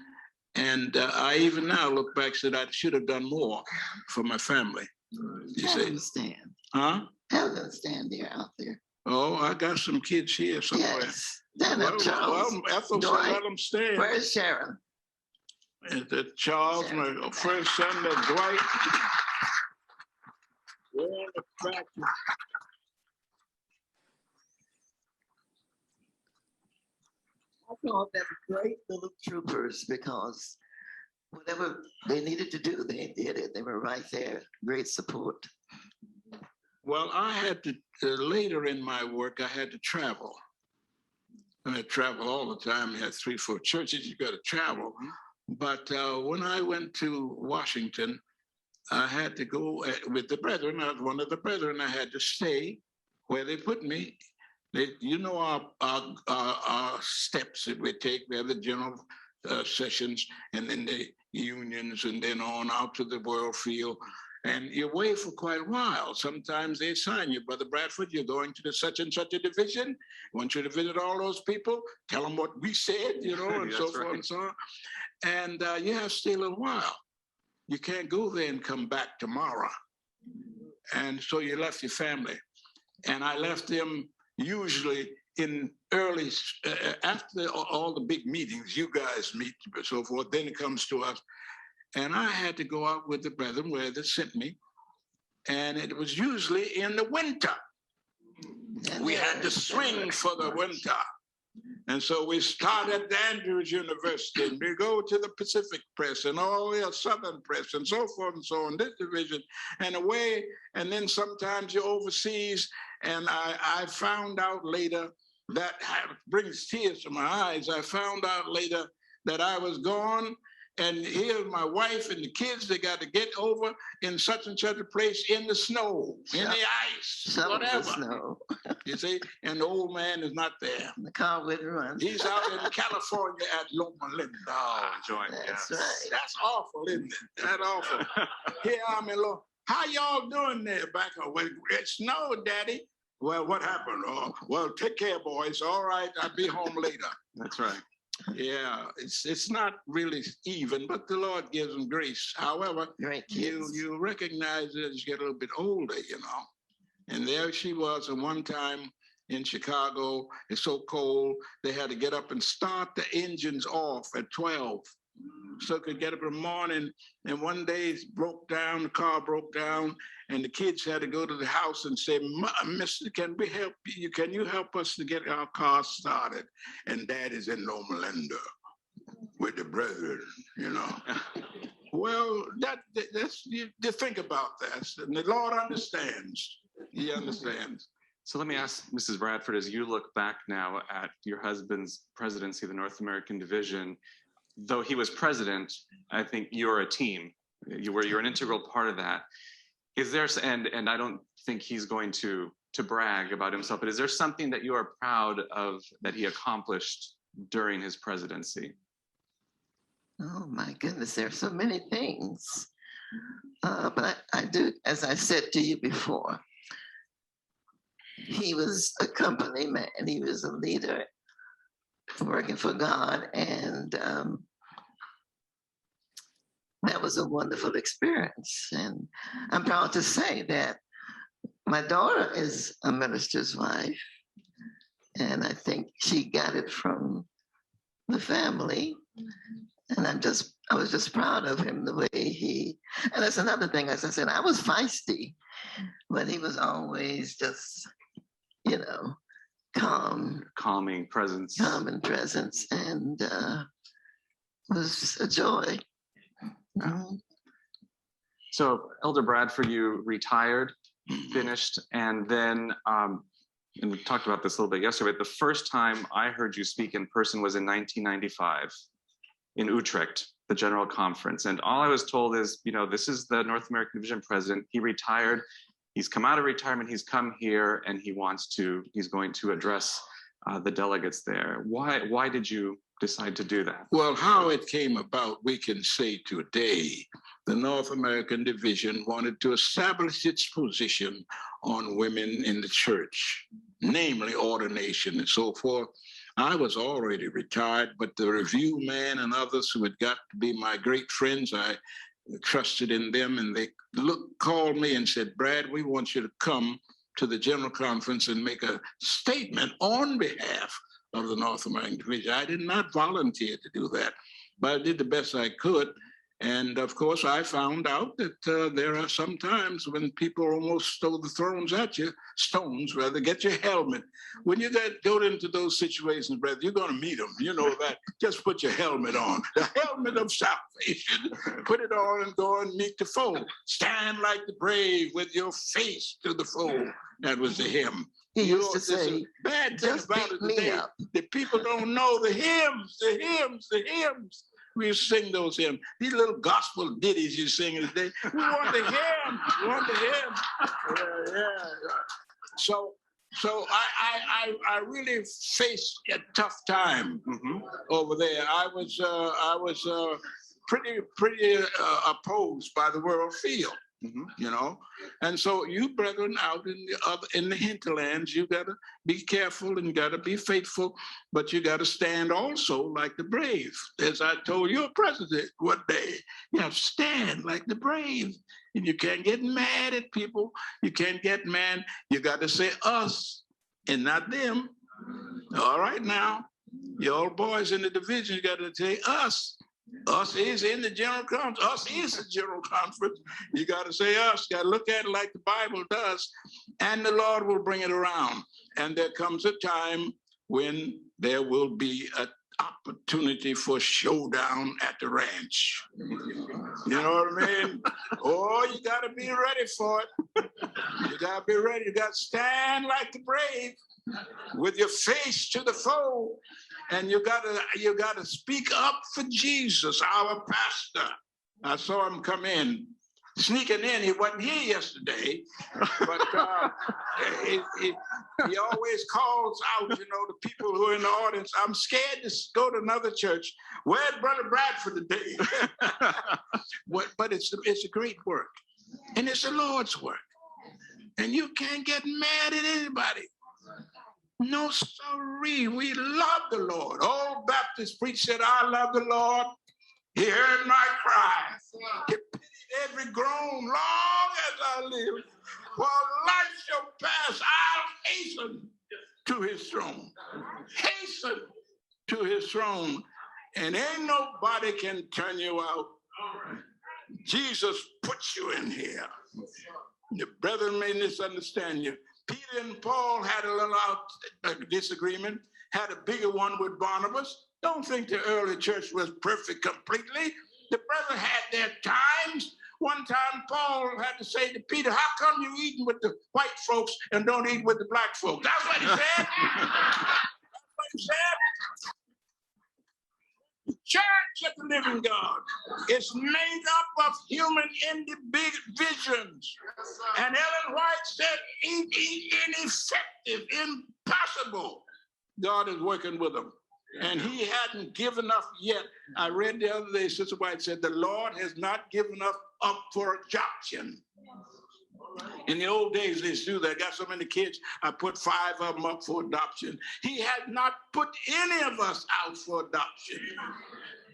And I even now look back and said I should have done more for my family. You I say, understand. huh? I understand they're out there. Oh, I got some kids here somewhere. Yes. Charles. Ethel said, let them stay. Where's Sharon? And that Charles, Sharon. My first son, that Dwight. They're in the back. I call them great little troopers, because whatever they needed to do, they did it. They were right there. Great support. Well, I had to, later in my work, I had to travel. I travel all the time. You have 3, 4 churches, you got to travel. But when I went to Washington, I had to go with the brethren. I was one of the brethren. I had to stay where they put me. You know our steps that we take. We have the general sessions, and then the unions, and then on out to the world field. And you're away for quite a while. Sometimes they assign you, Brother Bradford, you're going to the such and such a division. I want you to visit all those people, tell them what we said, you know, and so forth and so on. And you have to stay a little while. You can't go there and come back tomorrow. And so you left your family. And I left them usually in early, after all the big meetings, you guys meet and so forth, then it comes to us. And I had to go out with the brethren where they sent me. And it was usually in the winter. We had to swing for the winter. And so we started at Andrews University, and we go to the Pacific Press and all the Southern Press and so forth and so on, this division and away. And then sometimes you're overseas. And I found out later, that brings tears to my eyes. I found out later that I was gone. And here's my wife and the kids, they got to get over in such and such a place in the snow, in the ice, whatever. Snow. You see, and the old man is not there. The car wouldn't run. He's out in California at Loma Linda. Oh, enjoying it. That's right. That's awful, isn't it? That's awful. Here I'm in Loma. How y'all doing there back home? Well, it snowed, Daddy. Well, what happened? Oh, well, take care, boys. All right, I'll be home later. That's right. Yeah, it's not really even, but the Lord gives them grace. However, you recognize it as you get a little bit older, you know. And there she was at one time in Chicago. It's so cold, they had to get up and start the engines off at 12. So could get up in the morning, and one day it broke down, the car broke down, and the kids had to go to the house and say, Mister, can we help you? Can you help us to get our car started? And Dad is in Loma Linda. with the brethren, you know. Well, that's you think about that. And the Lord understands. He understands. So let me ask Mrs. Bradford, as you look back now at your husband's presidency of the North American Division, though he was president, I think you're a team. You're an integral part of that. Is there, and I don't think he's going to brag about himself, but is there something that you are proud of that he accomplished during his presidency? Oh my goodness, there are so many things. But I do, as I said to you before, he was a company man. He was a leader working for God. And that was a wonderful experience. And I'm proud to say that my daughter is a minister's wife. And I think she got it from the family. And I was just proud of him, the way and that's another thing, as I said, I was feisty, but he was always just, calming presence. Calming presence, and it was a joy. Mm-hmm. So Elder Bradford, you retired, finished, and then, and we talked about this a little bit yesterday, but the first time I heard you speak in person was in 1995 in Utrecht, the General Conference. And all I was told is, this is the North American Division president. He retired. He's come out of retirement. He's come here, and he's going to address the delegates there. Why did you decide to do that? Well, how it came about, we can say today, the North American Division wanted to establish its position on women in the church, namely ordination and so forth. I was already retired, but the review man and others who had got to be my great friends, I trusted in them, and they called me and said, Brad, we want you to come to the General Conference and make a statement on behalf of the North American Division. I did not volunteer to do that, but I did the best I could. And of course, I found out that there are some times when people almost stole the stones rather, get your helmet. When you go into those situations, brother, you're going to meet them. You know that. Just put your helmet on. The helmet of salvation. Put it on and go and meet the foe. Stand like the brave with your face to the foe. That was the hymn. He used to say, bad thing about it today, the people don't know the hymns, the hymns, the hymns. We sing those hymns. These little gospel ditties you sing today. We want the hymns. We want the hymns. Yeah. So I really faced a tough time over there. I was pretty opposed by the world field. And so you brethren out in the hinterlands, you got to be careful and got to be faithful, but you got to stand also like the brave. As I told your president one day, you have to stand like the brave, and you can't get mad at people. You can't get mad. You got to say us and not them. All right now, you old boys in the division, you got to say us. Us is in the General Conference. Us is the General Conference. You got to say us. You got to look at it like the Bible does, and the Lord will bring it around. And there comes a time when there will be an opportunity for showdown at the ranch. You know what I mean? Oh, you got to be ready for it. You got to be ready. You got to stand like the brave with your face to the foe. And you gotta speak up for Jesus, our pastor. I saw him come in, sneaking in. He wasn't here yesterday, but he always calls out, the people who are in the audience. I'm scared to go to another church. Where's Brother Bradford today? But it's a great work, and it's the Lord's work, and you can't get mad at anybody. No, sorry. We love the Lord. Old Baptist preacher said, I love the Lord. He heard my cry. He pitied every groan long as I live. While life shall pass, I'll hasten to his throne. Hasten to his throne. And ain't nobody can turn you out. Jesus puts you in here. The brethren may misunderstand you. Peter and Paul had a little disagreement, had a bigger one with Barnabas. Don't think the early church was perfect completely. The brothers had their times. One time Paul had to say to Peter, how come you eating with the white folks and don't eat with the black folks? That's what he said. That's what he said. The church of the living God is made up of human individuals. And Ellen White said, ineffective, impossible. God is working with them. And he hadn't given up yet. I read the other day, Sister White said, the Lord has not given up for adoption. In the old days, they used to do that. I got so many kids, I put 5 of them up for adoption. He has not put any of us out for adoption.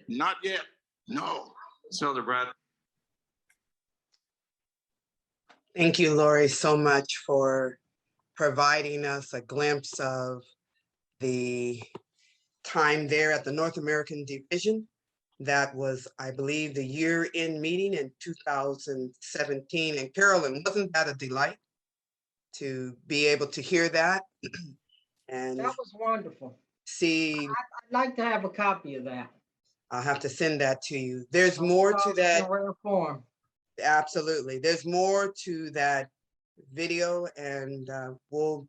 Not yet, no. So the Brad. Thank you, Lori, so much for providing us a glimpse of the time there at the North American Division. That was, I believe, the year-end meeting in 2017. And Carolyn, wasn't that a delight to be able to hear that? And that was wonderful. See, I'd like to have a copy of that. I'll have to send that to you. There's more to that. In rare form. Absolutely. There's more to that video, and we'll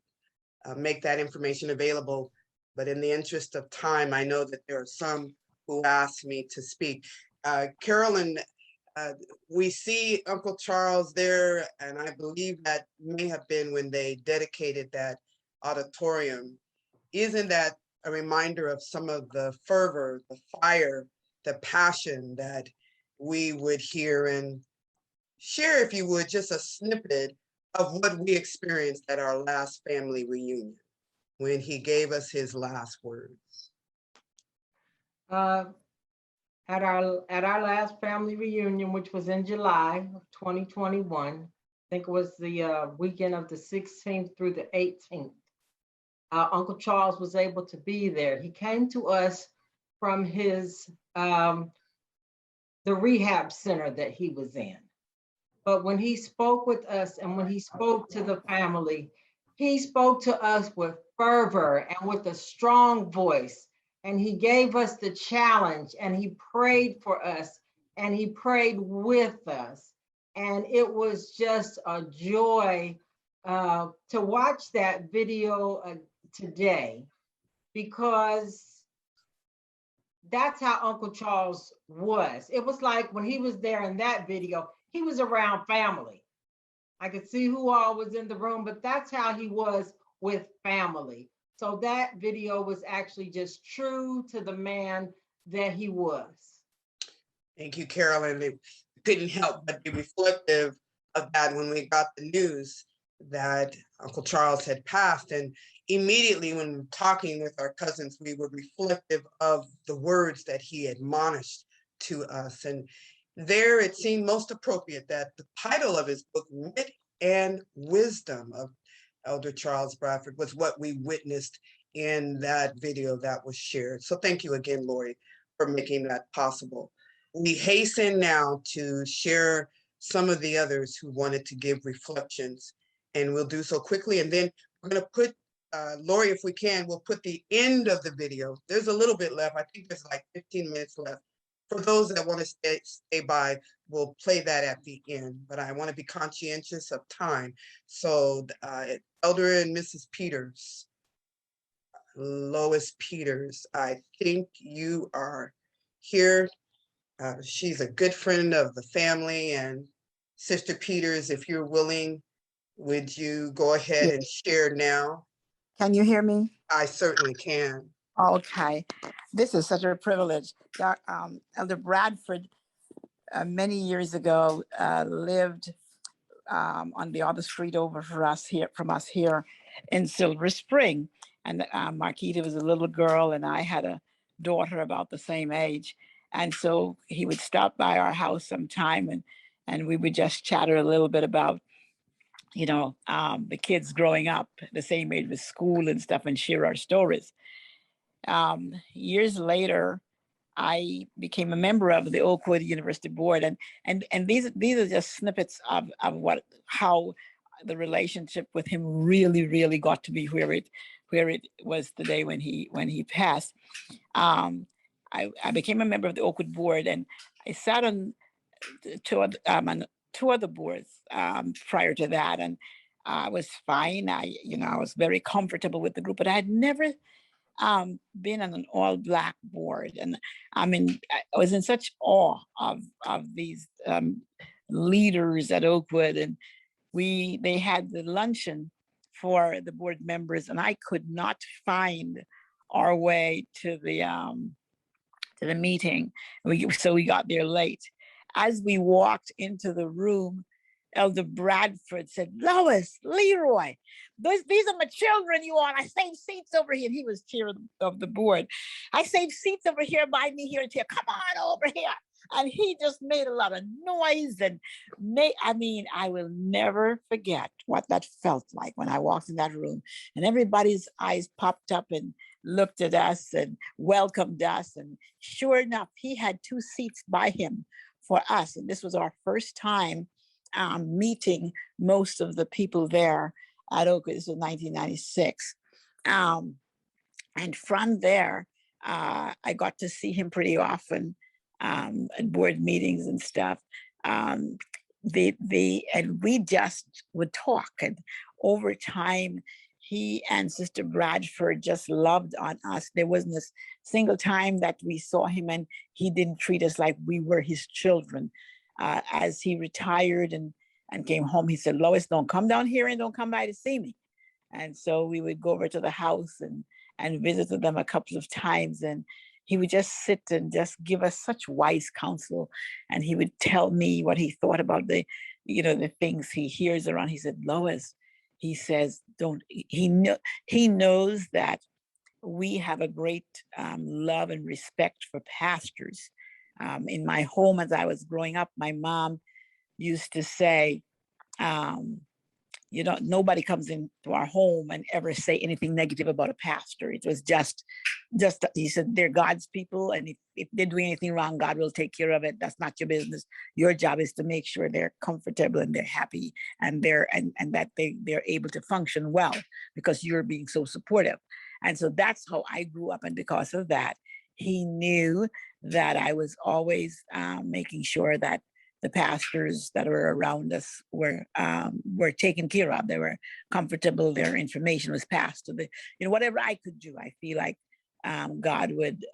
make that information available. But in the interest of time, I know that there are some who asked me to speak. Carolyn, we see Uncle Charles there, and I believe that may have been when they dedicated that auditorium. Isn't that a reminder of some of the fervor, the fire, the passion that we would hear? And share, if you would, just a snippet of what we experienced at our last family reunion when he gave us his last words. At our last family reunion, which was in July of 2021, I think it was the weekend of the 16th through the 18th. Uncle Charles was able to be there. He came to us from his the rehab center that he was in. But when he spoke with us and when he spoke to the family, he spoke to us with fervor and with a strong voice. And he gave us the challenge, and he prayed for us, and he prayed with us. And it was just a joy to watch that video today, because that's how Uncle Charles was. It was like when he was there in that video, he was around family. I could see who all was in the room, but that's how he was with family. So that video was actually just true to the man that he was. Thank you, Carolyn. It couldn't help but be reflective of that when we got the news that Uncle Charles had passed. And immediately when talking with our cousins, we were reflective of the words that he admonished to us. And there it seemed most appropriate that the title of his book, Wit and Wisdom of Elder Charles Bradford, was what we witnessed in that video that was shared. So thank you again, Lori, for making that possible. We hasten now to share some of the others who wanted to give reflections, and we'll do so quickly. And then we're going to put, Lori, if we can, we'll put the end of the video. There's a little bit left. I think there's like 15 minutes left. For those that want to stay by, we'll play that at the end, but I want to be conscientious of time. So Elder and Mrs. Peters, Lois Peters, I think you are here. She's a good friend of the family. And Sister Peters, if you're willing, would you go ahead and share now? Can you hear me? I certainly can. Okay. This is such a privilege. Elder Bradford, many years ago, lived on the other street over from us here in Silver Spring. And Marquita was a little girl, and I had a daughter about the same age. And so he would stop by our house sometime, and we would just chatter a little bit about, you know, the kids growing up the same age with school and stuff, and share our stories. Years later, I became a member of the Oakwood University Board, and these are just snippets of how the relationship with him really got to be where it was the day when he passed. I became a member of the Oakwood board, and I sat on on two other boards prior to that, and I was fine. I was very comfortable with the group, but I had never been on an all Black board, and I was in such awe of these leaders at Oakwood, and they had the luncheon for the board members, and I could not find our way to the meeting. So we got there late. As we walked into the room, Elder Bradford said, "Lois, Leroy, these are my children you are. I saved seats over here." He was chair of the board. "I saved seats over here by me here and here. Come on over here." And he just made a lot of noise and I will never forget what that felt like when I walked in that room and everybody's eyes popped up and looked at us and welcomed us. And sure enough, he had 2 seats by him for us. And this was our first time meeting most of the people there at Oakwood. This was 1996. And from there, I got to see him pretty often at board meetings and stuff. And we just would talk. And over time, he and Sister Bradford just loved on us. There wasn't a single time that we saw him and he didn't treat us like we were his children. As he retired and came home, he said, "Lois, don't come down here and don't come by to see me." And so we would go over to the house and visit with them a couple of times. And he would just sit and just give us such wise counsel. And he would tell me what he thought about the things he hears around. He said, "Lois," he says, he knows that we have a great love and respect for pastors. In my home, as I was growing up, my mom used to say, nobody comes into our home and ever say anything negative about a pastor. It was just he said, they're God's people, and if they're doing anything wrong, God will take care of it. That's not your business. Your job is to make sure they're comfortable and they're happy and that they're able to function well because you're being so supportive. And so that's how I grew up. And because of that, he knew that I was always making sure that the pastors that were around us were taken care of. They were comfortable. Their information was passed to whatever I could do. I feel like God would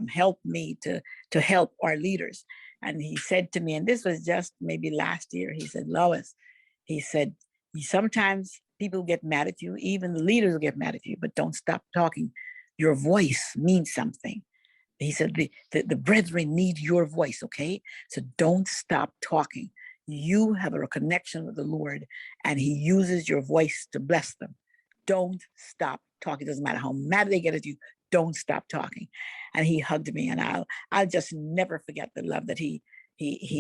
help me to help our leaders. And he said to me, and this was just maybe last year, he said, "Lois," he said, "sometimes people get mad at you, even the leaders will get mad at you, but don't stop talking. Your voice means something." He said, the brethren need your voice, okay? So don't stop talking. You have a connection with the Lord, and he uses your voice to bless them. Don't stop talking. It doesn't matter how mad they get at you. Don't stop talking. And he hugged me, and I'll just never forget the love that he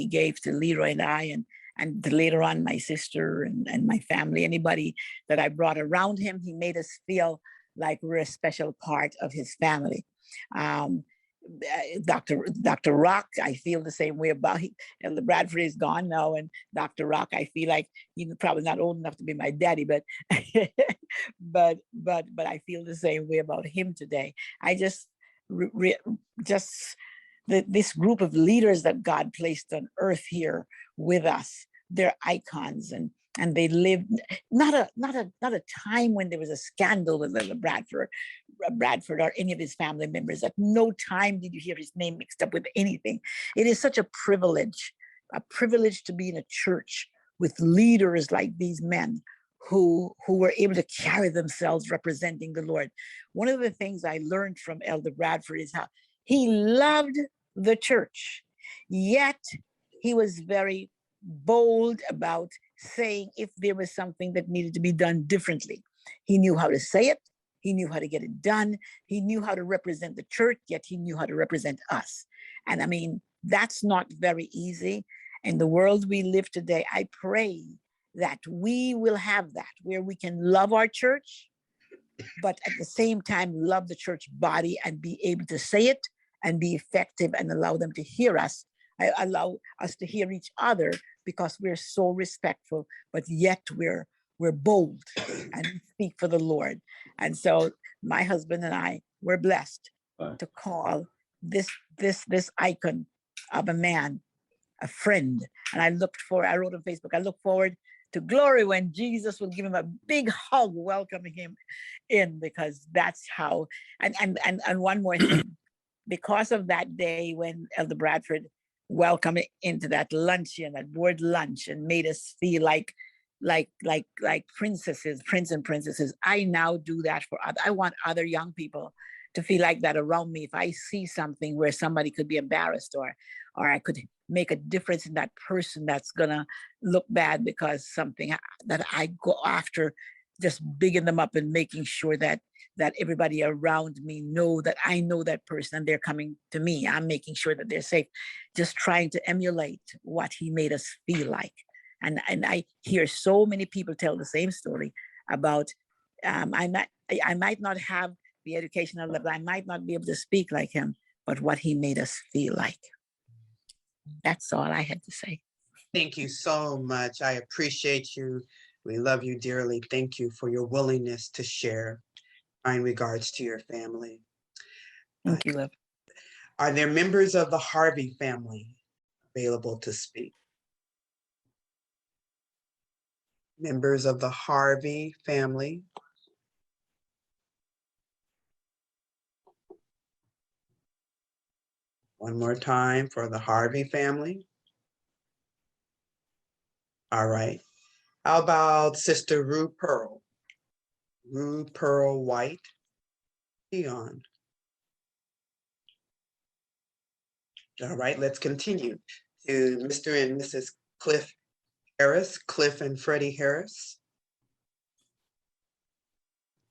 gave to Leroy and I, and later on my sister and my family, anybody that I brought around him. He made us feel like we're a special part of his family. Dr. Rock, I feel the same way about him. And the Bradford is gone now, and Dr. Rock, I feel like he's probably not old enough to be my daddy, but but I feel the same way about him today. I just this group of leaders that God placed on earth here with us, they're icons, and they lived not a time when there was a scandal with Bradford or any of his family members. At no time did you hear his name mixed up with anything. It is such a privilege to be in a church with leaders like these men who were able to carry themselves representing the Lord. One of the things I learned from Elder Bradford is how he loved the church, yet he was very bold about saying if there was something that needed to be done differently. He knew how to say it. He knew how to get it done. He knew how to represent the church, yet he knew how to represent us. And I mean, that's not very easy. In the world we live today, I pray that we will have that, where we can love our church, but at the same time, love the church body and be able to say it and be effective and allow them to hear us. Allow us to hear each other, because we're so respectful, but yet we're bold and speak for the Lord. And so my husband and I were blessed to call this icon of a man a friend. And I wrote on Facebook, I look forward to glory when Jesus will give him a big hug welcoming him in, because that's how, and one more thing, because of that day when Elder Bradford welcomed me into that luncheon, that board lunch, and made us feel like princesses, prince and princesses, I now do that for other. I want other young people to feel like that around me. If I see something where somebody could be embarrassed, or I could make a difference in that person that's gonna look bad because something, that I go after, just bigging them up and making sure that everybody around me know that I know that person and they're coming to me. I'm making sure that they're safe, just trying to emulate what he made us feel like. And I hear so many people tell the same story about, I might not have the educational level, I might not be able to speak like him, but what he made us feel like. That's all I had to say. Thank you so much. I appreciate you. We love you dearly. Thank you for your willingness to share. Kind regards to your family. Thank you, love. Are there members of the Harvey family available to speak? Members of the Harvey family? One more time for the Harvey family. All right. How about Sister Rue Pearl? Rue Pearl White? Dion. All right, let's continue to Mr. and Mrs. Cliff Harris, Cliff and Freddie Harris.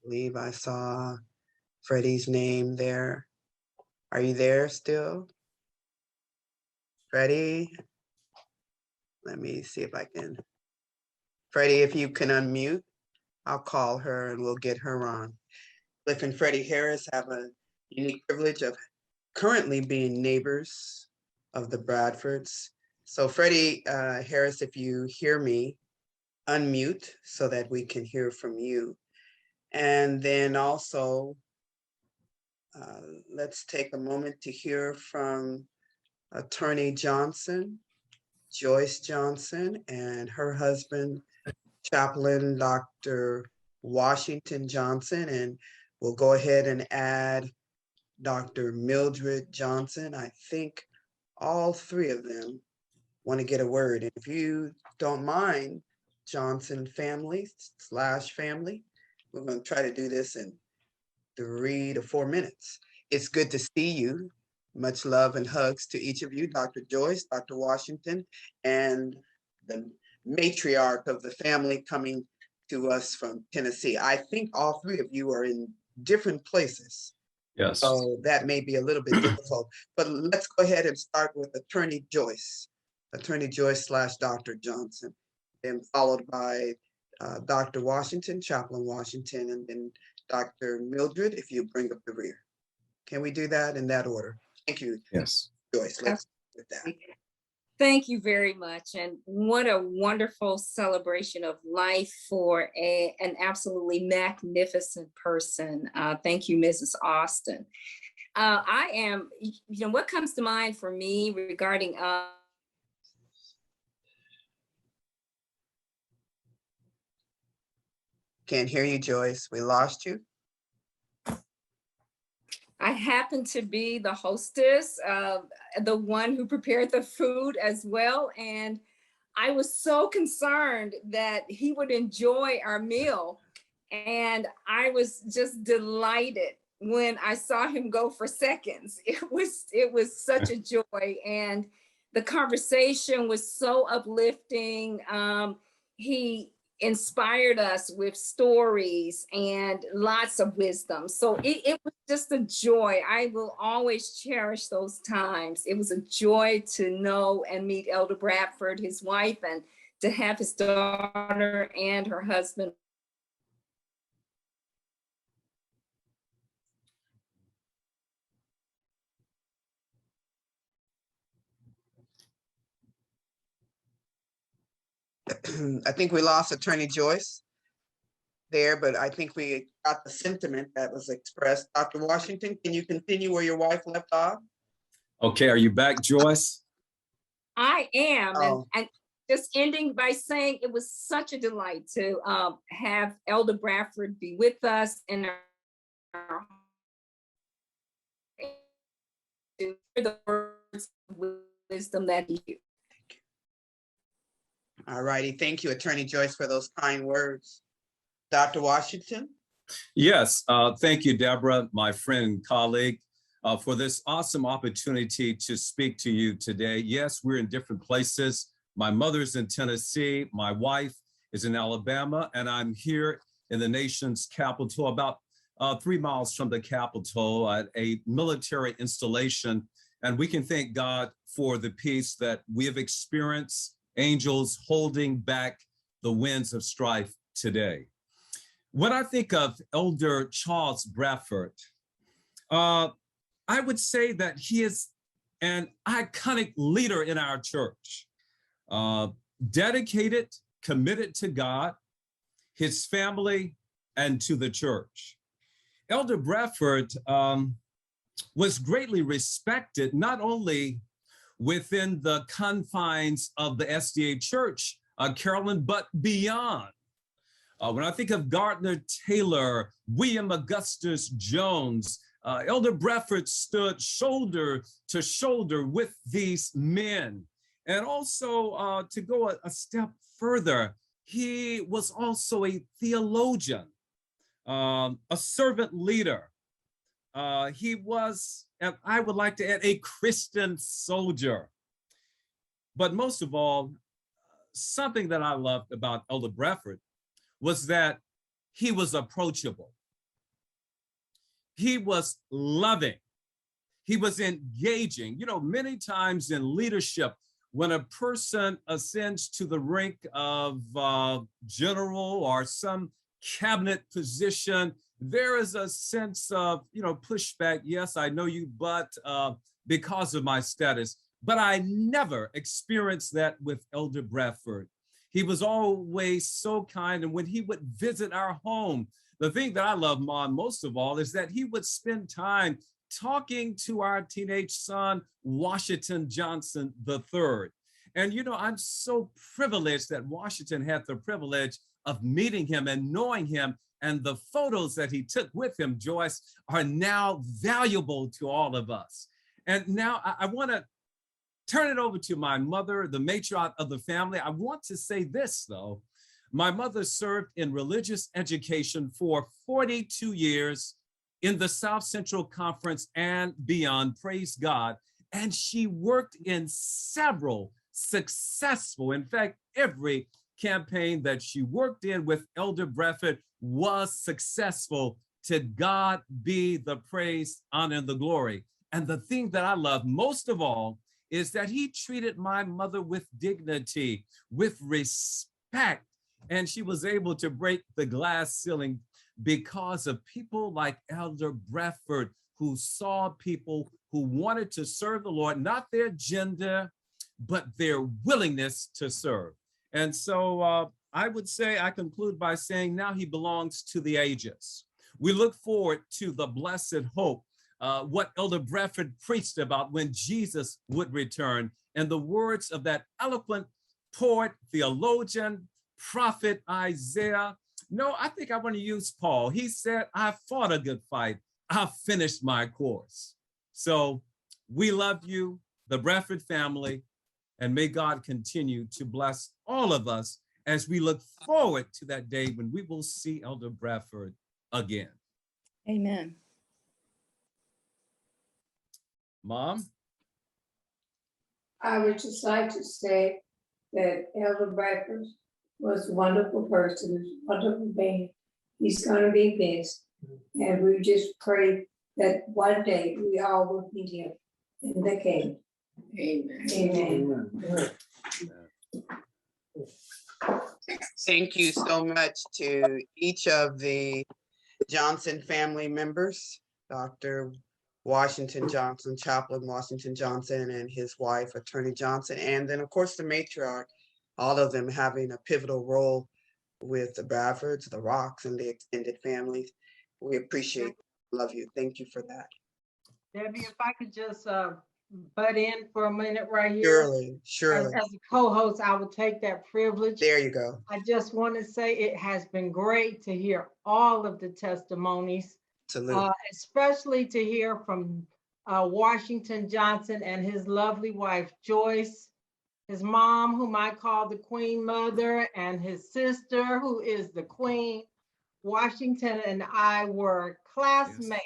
I believe I saw Freddie's name there. Are you there still? Freddie? Let me see if I can. Freddie, if you can unmute, I'll call her and we'll get her on. Cliff and Freddie Harris have a unique privilege of currently being neighbors of the Bradfords. So Freddie Harris, if you hear me, unmute so that we can hear from you. And then also, let's take a moment to hear from Attorney Johnson, Joyce Johnson, and her husband, Chaplain Dr. Washington Johnson. And we'll go ahead and add Dr. Mildred Johnson. I think all three of them want to get a word. And if you don't mind, Johnson family / family, we're going to try to do this in 3 to 4 minutes. It's good to see you. Much love and hugs to each of you, Dr. Joyce, Dr. Washington, and the matriarch of the family coming to us from Tennessee. I think all three of you are in different places. Yes. So that may be a little bit difficult, but let's go ahead and start with Attorney Joyce / Dr. Johnson, then followed by Dr. Washington, Chaplain Washington, and then Dr. Mildred, if you bring up the rear. Can we do that in that order? Thank you. Yes. Joyce, let's do that. Thank you very much. And what a wonderful celebration of life for an absolutely magnificent person. Thank you, Mrs. Austin. I am, what comes to mind for me regarding Can't hear you, Joyce. We lost you. I happen to be the hostess, the one who prepared the food as well. And I was so concerned that he would enjoy our meal. And I was just delighted when I saw him go for seconds. It was such a joy. And the conversation was so uplifting. He inspired us with stories and lots of wisdom. So it was just a joy. I will always cherish those times. It was a joy to know and meet Elder Bradford, his wife, and to have his daughter and her husband. I think we lost Attorney Joyce. there, but I think we got the sentiment that was expressed. Dr. Washington, can you continue where your wife left off? Okay, are you back, Joyce? I am, Oh. and just ending by saying it was such a delight to have Elder Bradford be with us in our to hear the words of wisdom that he used. All righty, thank you, Attorney Joyce, for those kind words. Dr. Washington? Yes, thank you, Deborah, my friend and colleague, for this awesome opportunity to speak to you today. Yes, we're in different places. My mother's in Tennessee, my wife is in Alabama, and I'm here in the nation's capital, about 3 miles from the capital at a military installation. And we can thank God for the peace that we have experienced, angels holding back the winds of strife today. When I think of Elder Charles Bradford, I would say that he is an iconic leader in our church, dedicated, committed to God, his family, and to the church. Elder Bradford was greatly respected, not only within the confines of the SDA Church, Carolyn, but beyond. When I think of Gardner Taylor, William Augustus Jones, Elder Bradford stood shoulder to shoulder with these men. And also to go a step further, he was also a theologian, a servant leader. He was, and I would like to add, a Christian soldier. But most of all, something that I loved about Elder Bradford was that he was approachable. He was loving. He was engaging. You know, many times in leadership, when a person ascends to the rank of general or some cabinet position, there is a sense of, pushback. Yes, I know you, but because of my status. But I never experienced that with Elder Bradford. He was always so kind. And when he would visit our home, the thing that I love, Mom, most of all, is that he would spend time talking to our teenage son, Washington Johnson III. And, I'm so privileged that Washington had the privilege of meeting him and knowing him. And the photos that he took with him, Joyce, are now valuable to all of us. And now I want to turn it over to my mother, the matriarch of the family. I want to say this, though. My mother served in religious education for 42 years in the South Central Conference and beyond, praise God. And she worked in several successful, in fact, every campaign that she worked in with Elder Bradford was successful. To God be the praise, honor, and the glory. And the thing that I love most of all is that he treated my mother with dignity, with respect, and she was able to break the glass ceiling because of people like Elder Bradford, who saw people who wanted to serve the Lord, not their gender, but their willingness to serve. And so I would say, I conclude by saying now he belongs to the ages. We look forward to the blessed hope, what Elder Bradford preached about when Jesus would return, and the words of that eloquent poet, theologian, prophet Isaiah. No, I think I want to use Paul. He said, I fought a good fight. I finished my course. So we love you, the Bradford family, and may God continue to bless all of us as we look forward to that day when we will see Elder Bradford again. Amen. Mom? I would just like to say that Elder Bradford was a wonderful person, a wonderful man. He's going to be missed. And we just pray that one day we all will meet him in the kingdom. Amen. Amen. Thank you so much to each of the Johnson family members, Dr. Washington Johnson, Chaplain Washington Johnson, and his wife, Attorney Johnson, and then of course the matriarch, all of them having a pivotal role with the Bradfords, the Rocks, and the extended families. We appreciate, love you. Thank you for that. Debbie, if I could just butt in for a minute right here. Surely, surely. As a co-host, I will take that privilege. There you go. I just want to say it has been great to hear all of the testimonies, especially to hear from Washington Johnson and his lovely wife, Joyce, his mom, whom I call the Queen Mother, and his sister, who is the Queen. Washington and I were classmates.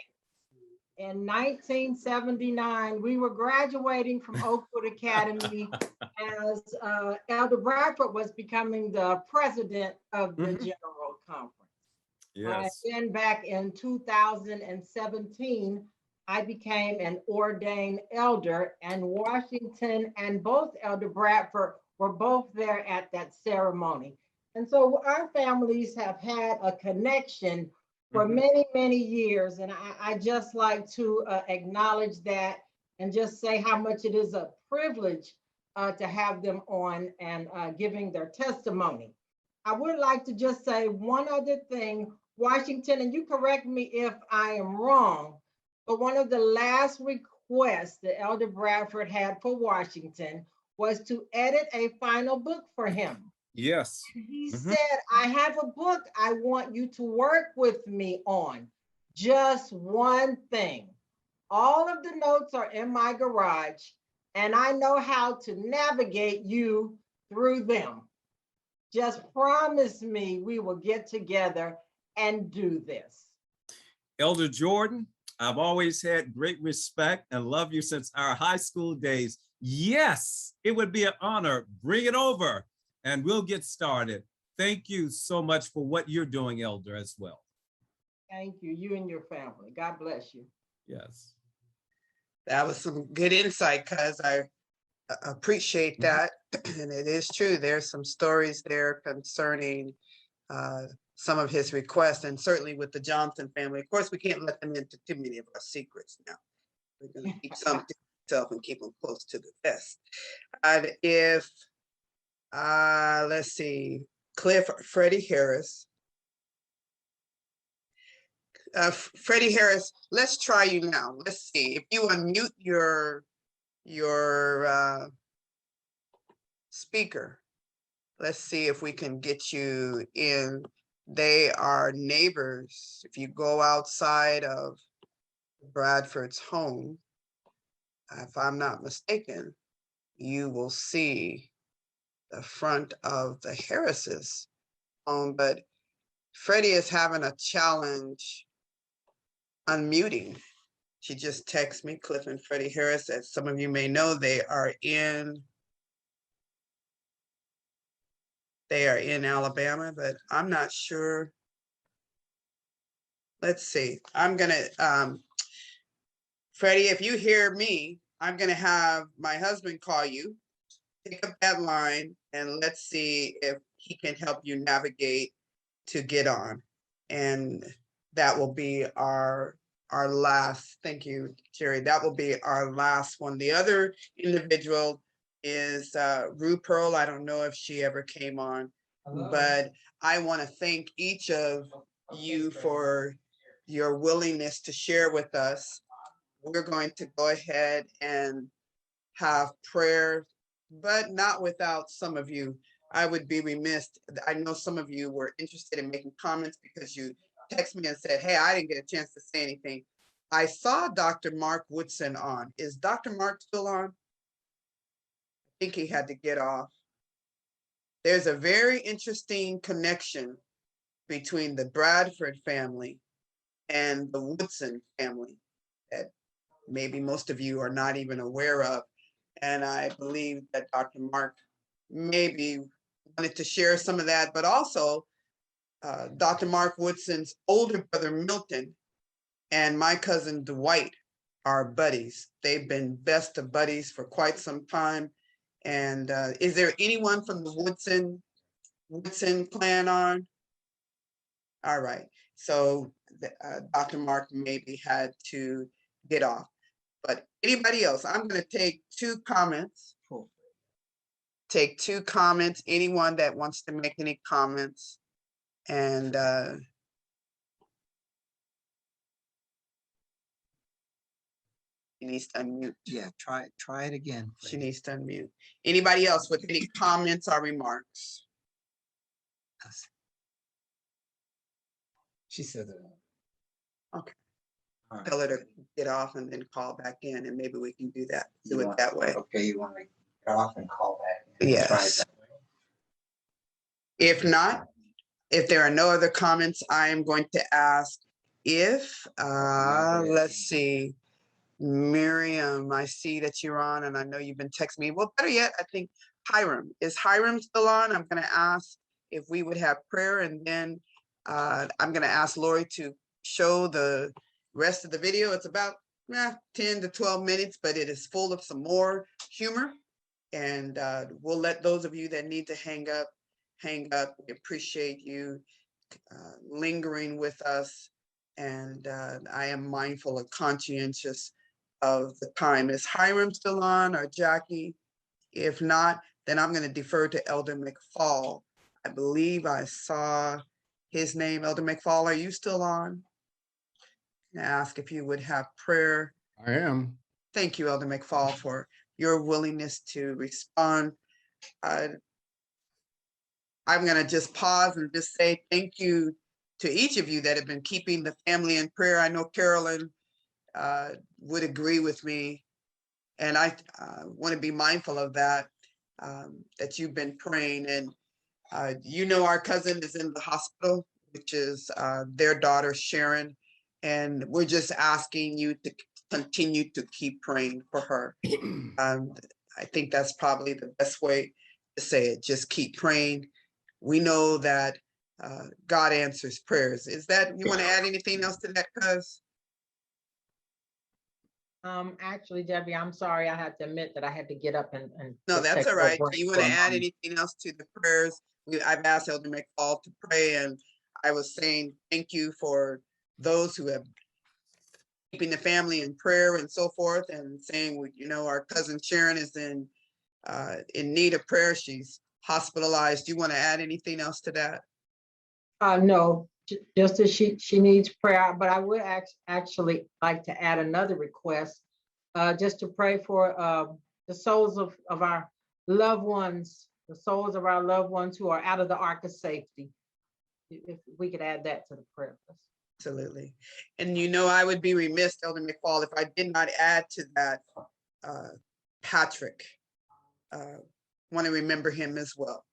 In 1979, we were graduating from Oakwood Academy as Elder Bradford was becoming the president of the General Conference. Yes. Then back in 2017, I became an ordained elder, and Washington and both Elder Bradford were both there at that ceremony. And so our families have had a connection for many, many years. And I just like to acknowledge that and just say how much it is a privilege to have them on and giving their testimony. I would like to just say one other thing, Washington, and you correct me if I am wrong, but one of the last requests that Elder Bradford had for Washington was to edit a final book for him. Yes. He said, I have a book I want you to work with me on. Just one thing. All of the notes are in my garage, and I know how to navigate you through them. Just promise me we will get together and do this. Elder Jordan, I've always had great respect and love you since our high school days. Yes, it would be an honor. Bring it over. And we'll get started. Thank you so much for what you're doing, Elder, as well. Thank you, you and your family. God bless you. Yes. That was some good insight, cuz I appreciate that. And it is true. There's some stories there concerning some of his requests, and certainly with the Johnson family. Of course, we can't let them into too many of our secrets now. We're going to keep some to ourselves and keep them close to the vest. And if let's see, Freddie Harris. Freddie Harris, let's try you now. Let's see if you unmute your speaker. Let's see if we can get you in. They are neighbors. If you go outside of Bradford's home, if I'm not mistaken, you will see the front of the Harris's home, but Freddie is having a challenge unmuting. She just texted me, Cliff and Freddie Harris, as some of you may know, they are in Alabama, but I'm not sure. Let's see. I'm gonna, Freddie, if you hear me, I'm gonna have my husband call you. Pick up that line and let's see if he can help you navigate to get on. And that will be our last, thank you, Jerry. That will be our last one. The other individual is Rue Pearl. I don't know if she ever came on, but I want to thank each of you for your willingness to share with us. We're going to go ahead and have prayer, but not without some of you. I would be remiss. I know some of you were interested in making comments because you texted me and said, hey, I didn't get a chance to say anything. I saw Dr. Mark Woodson on. Is Dr. Mark still on? I think he had to get off. There's a very interesting connection between the Bradford family and the Woodson family that maybe most of you are not even aware of. And I believe that Dr. Mark maybe wanted to share some of that, but also Dr. Mark Woodson's older brother, Milton, and my cousin, Dwight, are buddies. They've been best of buddies for quite some time. And is there anyone from the Woodson clan on? All right. So Dr. Mark maybe had to get off. But anybody else, I'm going to take two comments. Anyone that wants to make any comments. And she needs to unmute. Yeah, try it again. She needs to unmute. Anybody else with any comments or remarks? She said that. Okay. Tell her to get off and then call back in, and maybe we can do that. Do it that way. Okay, you want to get off and call back? Try it Yes. that way. If not, if there are no other comments, I am going to ask if, let's see, Miriam, I see that you're on and I know you've been texting me. Well, better yet, I think Hiram. Is Hiram still on? I'm going to ask if we would have prayer, and then I'm going to ask Lori to show the rest of the video. It's about 10 to 12 minutes, but it is full of some more humor. And we'll let those of you that need to hang up. We appreciate you lingering with us. And I am mindful and conscientious of the time. Is Hiram still on, or Jackie? If not, then I'm going to defer to Elder McFall. I believe I saw his name. Elder McFall, are you still on? I ask if you would have prayer. I am. Thank you, Elder McFall, for your willingness to respond. I'm going to just pause and just say thank you to each of you that have been keeping the family in prayer. I know Carolyn would agree with me, and I want to be mindful of that, that you've been praying. And our cousin is in the hospital, which is their daughter, Sharon, and we're just asking you to continue to keep praying for her. I think that's probably the best way to say it. Just keep praying. We know that God answers prayers. Is that, you want to add anything else to that, cuz? Actually, Debbie, I'm sorry. I had to admit that I had to get up and No, that's take all a right. break Do you want to for a add moment. anything else to the prayers? I've asked Elder McFall to pray, and I was saying thank you for those who have keeping the family in prayer and so forth, and saying, our cousin Sharon is in need of prayer. She's hospitalized. Do you want to add anything else to that? No, just as she needs prayer, but I would actually like to add another request, just to pray for the souls of our loved ones, who are out of the ark of safety. If we could add that to the prayer list. Absolutely. And I would be remiss, Elder McFall, if I did not add to that Patrick. Want to remember him as well.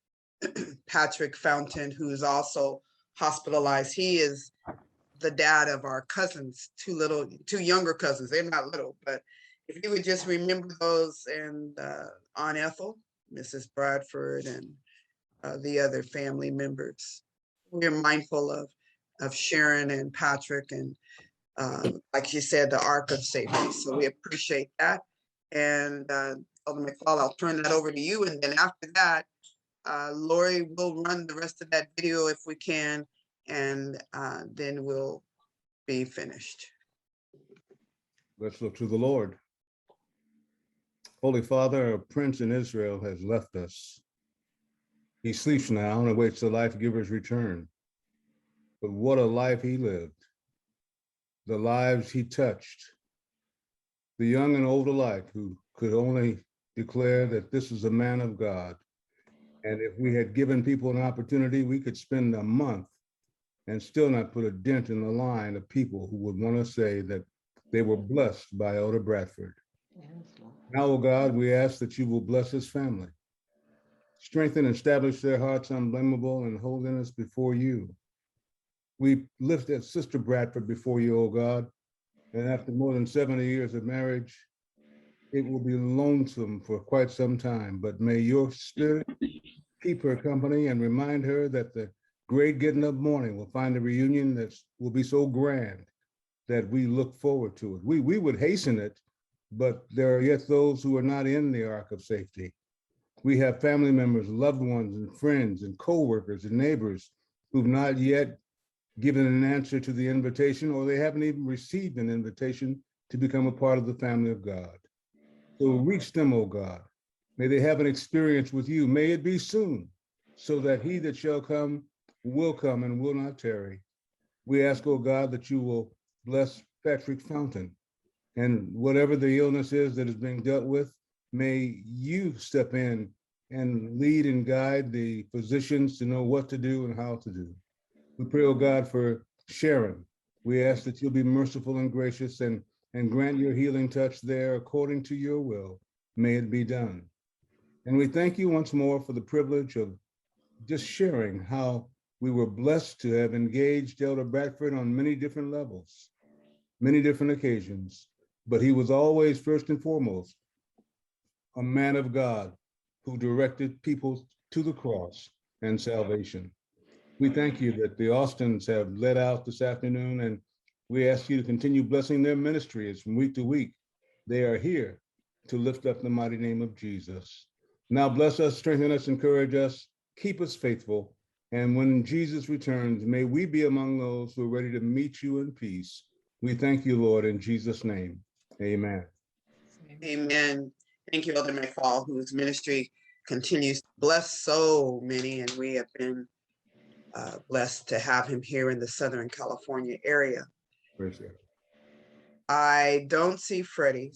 Patrick Fountain, who is also hospitalized. He is the dad of our cousins, two younger cousins. They're not little, but if you would just remember those, and Aunt Ethel, Mrs. Bradford, and the other family members. We're mindful of Sharon and Patrick, and like you said, the ark of safety. So we appreciate that. And Elder McFall, I'll turn that over to you. And then after that, Lori will run the rest of that video if we can, and then we'll be finished. Let's look to the Lord. Holy Father, a prince in Israel has left us. He sleeps now and awaits the life giver's return. But what a life he lived. The lives he touched. The young and old alike who could only declare that this is a man of God. And if we had given people an opportunity, we could spend a month and still not put a dent in the line of people who would want to say that they were blessed by Elder Bradford. Now, oh God, we ask that you will bless his family. Strengthen and establish their hearts unblameable in holiness before you. We lift that Sister Bradford before you, oh God, and after more than 70 years of marriage, it will be lonesome for quite some time, but may your spirit keep her company and remind her that the great getting up morning will find a reunion that will be so grand that we look forward to it. We would hasten it, but there are yet those who are not in the ark of safety. We have family members, loved ones, and friends, and co-workers and neighbors who've not yet given an answer to the invitation, or they haven't even received an invitation to become a part of the family of God. So reach them, oh God. May they have an experience with you. May it be soon, so that he that shall come will come and will not tarry. We ask, oh God, that you will bless Patrick Fountain, and whatever the illness is that is being dealt with, may you step in and lead and guide the physicians to know what to do and how to do. We pray, oh God, for Sharon. We ask that you'll be merciful and gracious and grant your healing touch there according to your will. May it be done. And we thank you once more for the privilege of just sharing how we were blessed to have engaged Elder Bradford on many different levels, many different occasions, but he was always first and foremost a man of God who directed people to the cross and salvation. We thank you that the Austins have led out this afternoon, and we ask you to continue blessing their ministries from week to week. They are here to lift up the mighty name of Jesus. Now bless us, strengthen us, encourage us, keep us faithful. And when Jesus returns, may we be among those who are ready to meet you in peace. We thank you, Lord, in Jesus' name. Amen. Amen. Thank you, Elder McFall, whose ministry continues to bless so many, and we have been blessed to have him here in the Southern California area. I don't see Freddie,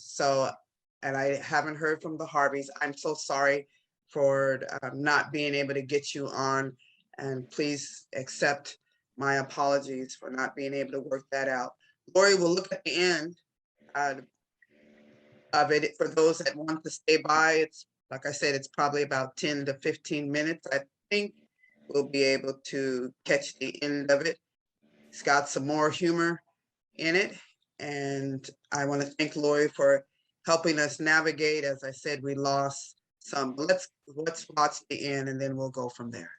and I haven't heard from the Harveys. I'm so sorry for not being able to get you on, and please accept my apologies for not being able to work that out. Lori will look at the end of it for those that want to stay by. It's like I said, it's probably about 10 to 15 minutes. I think we'll be able to catch the end of it. It's got some more humor in it. And I want to thank Lori for helping us navigate. As I said, we lost some, but let's watch the end and then we'll go from there.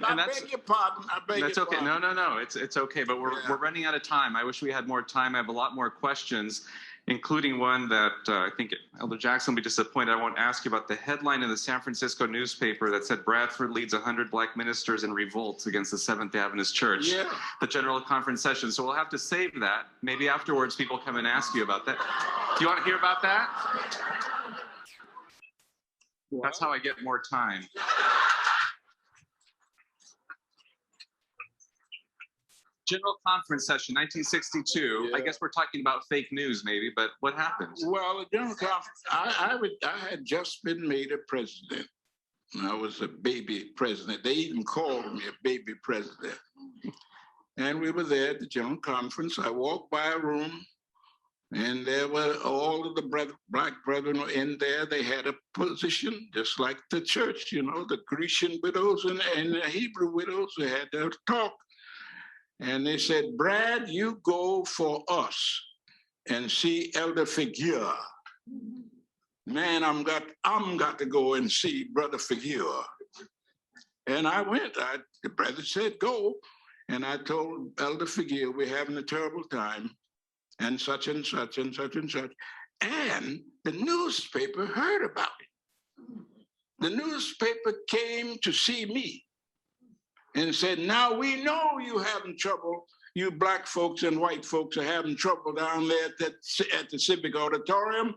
I beg your pardon. I beg That's your okay. pardon. No. It's okay. But we're running out of time. I wish we had more time. I have a lot more questions, including one that I think Elder Jackson will be disappointed. I won't ask you about the headline in the San Francisco newspaper that said Bradford leads 100 Black ministers in revolts against the Seventh Adventist Church, the General Conference session. So we'll have to save that. Maybe afterwards people come and ask you about that. Do you want to hear about that? That's how I get more time. General Conference session, 1962. I guess we're talking about fake news, maybe, but what happened? Well, the General Conference, I had just been made a president. I was a baby president. They even called me a baby president. And we were there at the General Conference. I walked by a room, and there were all of the Black brethren were in there. They had a position, just like the church, you know, the Grecian widows and the Hebrew widows. They had their talk. And they said, Brad, you go for us and see Elder Figure. Man, I'm got to go and see Brother Figure. And I went. The brother said, go. And I told Elder Figure, we're having a terrible time, and such and such and such and such. And the newspaper heard about it. The newspaper came to see me and said, now we know you having trouble. You Black folks and white folks are having trouble down there at the Civic Auditorium.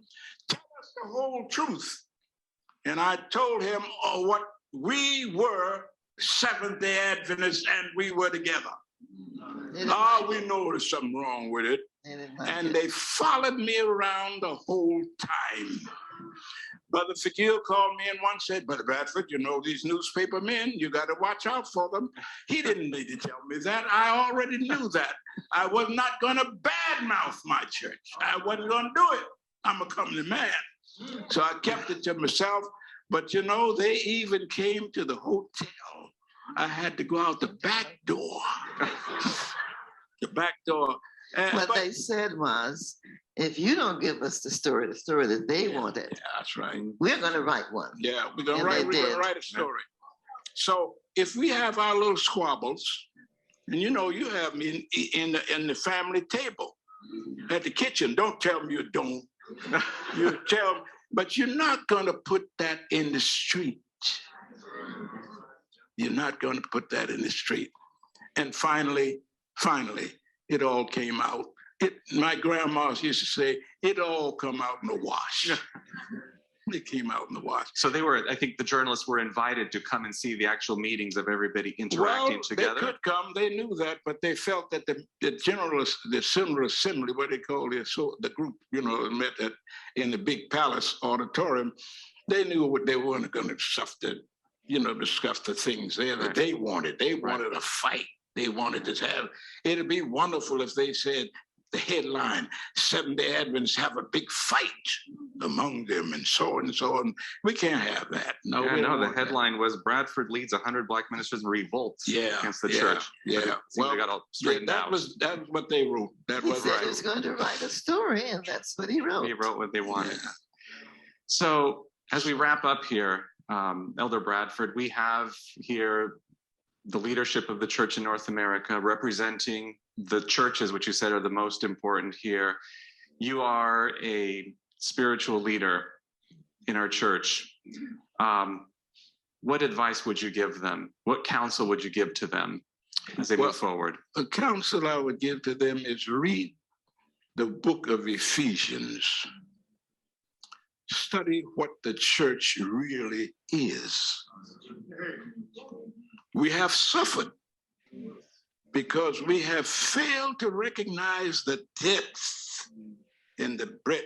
Tell us the whole truth. And I told him what we were Seventh-day Adventists and we were together. We know there's something wrong with it. And they followed me around the whole time. Brother Figure called me and once said, Brother Bradford, you know these newspaper men, you got to watch out for them. He didn't need to tell me that. I already knew that. I was not going to badmouth my church. I wasn't going to do it. I'm a comely man. So I kept it to myself. But you know, they even came to the hotel. I had to go out the back door. The back door. What they said was, if you don't give us the story that they wanted, that's right. We're going to write one. Yeah, we're going to write a story. So if we have our little squabbles, and you know, you have me in the family table at the kitchen. Don't tell me you don't. You tell me, but you're not going to put that in the street. You're not going to put that in the street. And finally, it all came out. My grandma used to say, it all come out in the wash. It came out in the wash. So they were, I think the journalists were invited to come and see the actual meetings of everybody interacting together. They could come, they knew that, but they felt that the General Assembly, what they call the group, met in the big palace auditorium, they knew what they weren't going to discuss the things there that they wanted. They wanted a fight. They wanted to have, it'd be wonderful if they said, the headline, Seventh-day Adventists have a big fight among them and so on and so on. We can't have that. No, the headline was Bradford leads 100 Black ministers in revolt against the church. Yeah. Well, got all straightened out. That was what they wrote. That He was said right. he was going to write a story, and that's what he wrote. He wrote what they wanted. So as we wrap up here, Elder Bradford, we have here the leadership of the church in North America representing the churches, which you said are the most important here. You are a spiritual leader in our church. What advice would you give them? What counsel would you give to them as they move forward? The counsel I would give to them is read the book of Ephesians. Study what the church really is. We have suffered because we have failed to recognize the depth and the breadth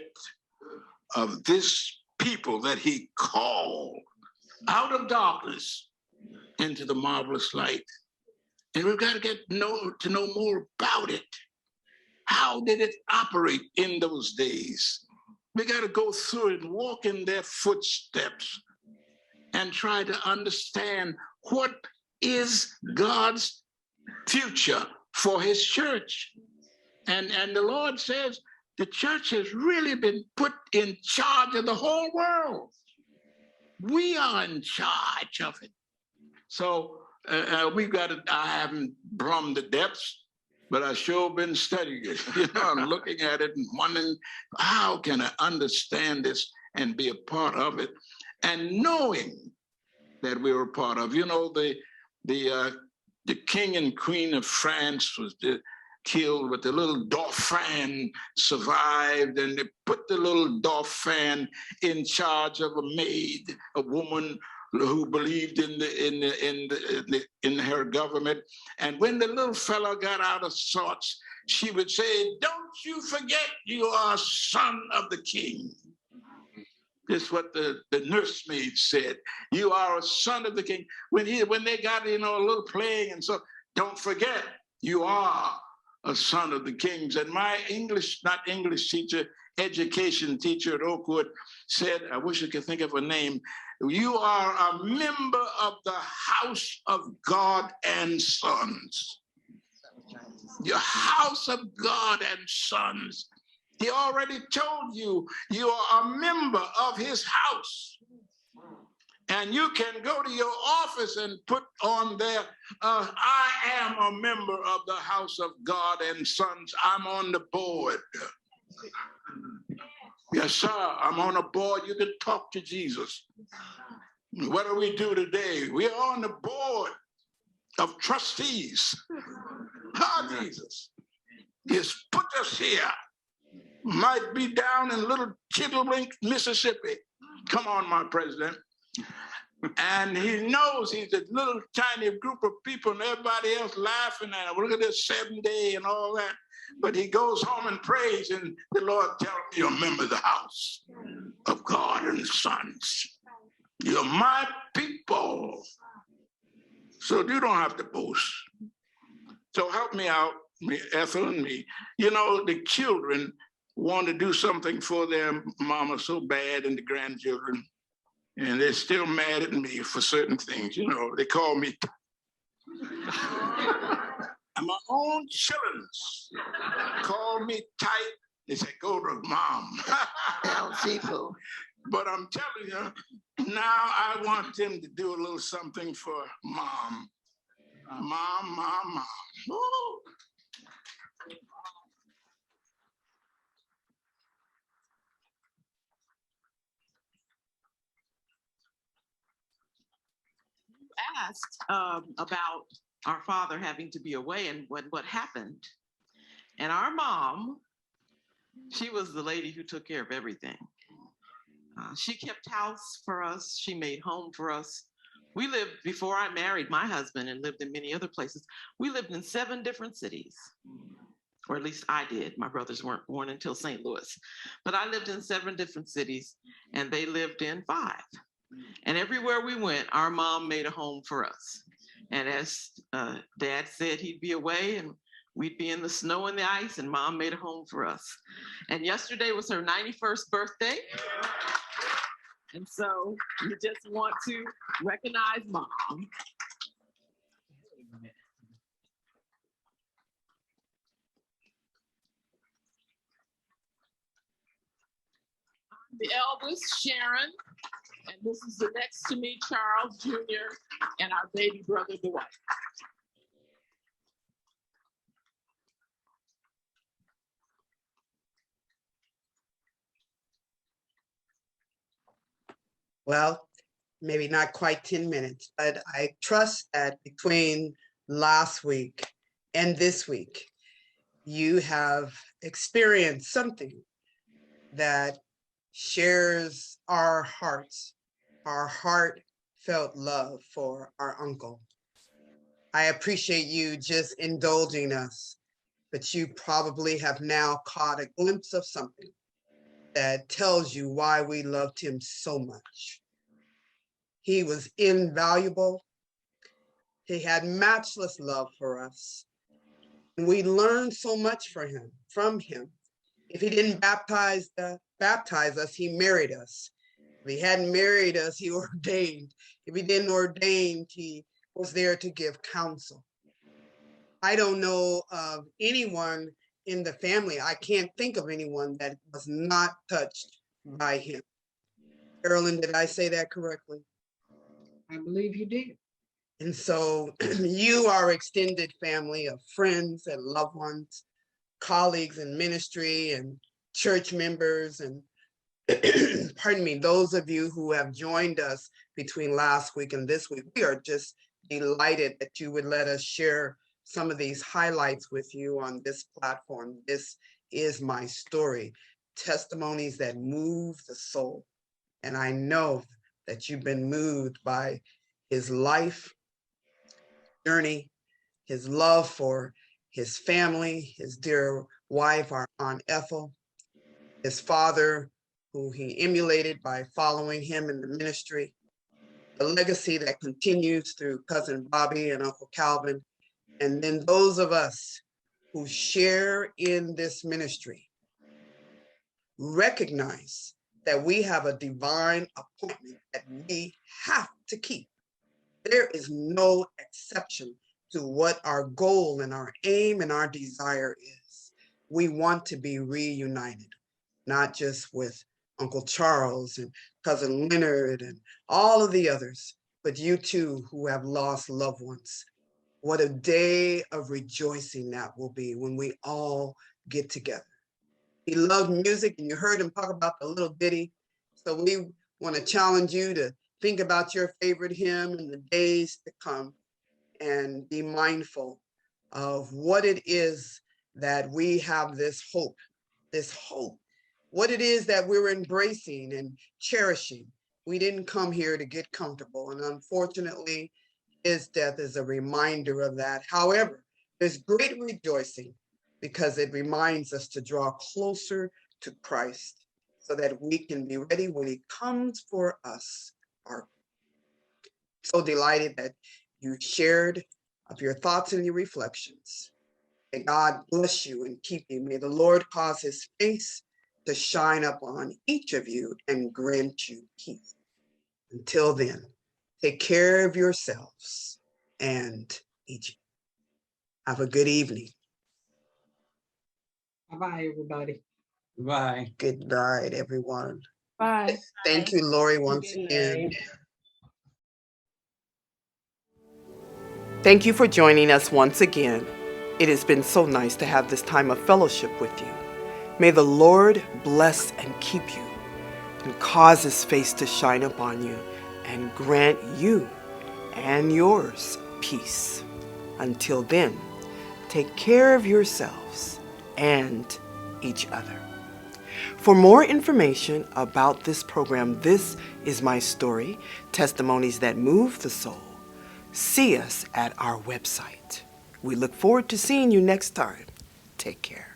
of this people that he called out of darkness into the marvelous light. And we've got to get to know more about it. How did it operate in those days? We got to go through it and walk in their footsteps and try to understand what is God's future for his church. And the Lord says the church has really been put in charge of the whole world. We are in charge of it. So we've got to, I haven't plumbed the depths, but I've sure been studying it, I'm looking at it and wondering, how can I understand this and be a part of it? And knowing that we were a part of, the king and queen of France was killed, but the little Dauphin survived, and they put the little Dauphin in charge of a maid, a woman who believed in her government. And when the little fellow got out of sorts, she would say, "Don't you forget you are a son of the king." This is what the nursemaid said. You are a son of the king. When they got, a little playing and so, don't forget, you are a son of the kings. And my education teacher at Oakwood said, I wish I could think of a name, you are a member of the house of God and sons. Your house of God and sons. He already told you, you are a member of his house. And you can go to your office and put on there, I am a member of the house of God and sons. I'm on the board. Yes, sir, I'm on a board. You can talk to Jesus. What do we do today? We are on the board of trustees. How Jesus has put us here. Might be down in little Chitterlink, Mississippi. Come on, my president. And he knows he's a little tiny group of people and everybody else laughing at him. Look at this 7-day and all that. But he goes home and prays, and the Lord tells him, you're a member of the house of God and sons. You're my people. So you don't have to boast. So help me out, Ethel and me. The children want to do something for their mama so bad, and the grandchildren, and they're still mad at me for certain things. They call me, and my own children call me tight. They say, go to mom. But I'm telling you, now I want them to do a little something for mom. Mom. Woo. Asked about our father having to be away and what happened. And our mom, she was the lady who took care of everything. She kept house for us. She made home for us. We lived, before I married my husband and lived in many other places, we lived in 7 different cities. Or at least I did. My brothers weren't born until St. Louis. But I lived in 7 different cities and they lived in 5. And everywhere we went, our mom made a home for us. And as Dad said, he'd be away and we'd be in the snow and the ice, and Mom made a home for us. And yesterday was her 91st birthday. And so we just want to recognize Mom. I'm the eldest, Sharon, and this is the next to me, Charles Jr., and our baby brother, Dwight. Well, maybe not quite 10 minutes, but I trust that between last week and this week, you have experienced something that shares our hearts, our heartfelt love for our uncle. I appreciate you just indulging us, but you probably have now caught a glimpse of something that tells you why we loved him so much. He was invaluable. He had matchless love for us. And we learned so much from him. If he didn't baptize us, he married us. If he hadn't married us, he ordained. If he didn't ordain, he was there to give counsel. I don't know of anyone in the family, I can't think of anyone that was not touched by him. Carolyn, did I say that correctly? I believe you did. And so you are extended family of friends and loved ones, colleagues in ministry and church members, and pardon me, those of you who have joined us between last week and this week. We are just delighted that you would let us share some of these highlights with you on this platform. This is my story, testimonies that move the soul. And I know that you've been moved by his life journey, his love for his family, his dear wife, our Aunt Ethel, his father, who he emulated by following him in the ministry, the legacy that continues through Cousin Bobby and Uncle Calvin, and then those of us who share in this ministry recognize that we have a divine appointment that we have to keep. There is no exception to what our goal and our aim and our desire is. We want to be reunited, not just with Uncle Charles and Cousin Leonard and all of the others, but you too who have lost loved ones. What a day of rejoicing that will be when we all get together. He loved music, and you heard him talk about the little ditty. So we want to challenge you to think about your favorite hymn in the days to come and be mindful of what it is that we have this hope, what it is that we're embracing and cherishing. We didn't come here to get comfortable, and unfortunately, his death is a reminder of that. However, there's great rejoicing because it reminds us to draw closer to Christ so that we can be ready when he comes for us. So delighted that you shared of your thoughts and your reflections. May God bless you and keep you. May the Lord cause his face to shine upon each of you and grant you peace. Until then, take care of yourselves and each. Have a good evening. Bye-bye, everybody. Bye. Good night, everyone. Bye. Thank you, Lori, once again. Thank you for joining us once again. It has been so nice to have this time of fellowship with you. May the Lord bless and keep you and cause his face to shine upon you and grant you and yours peace. Until then, take care of yourselves and each other. For more information about this program, This Is My Story, Testimonies That Move the Soul, see us at our website. We look forward to seeing you next time. Take care.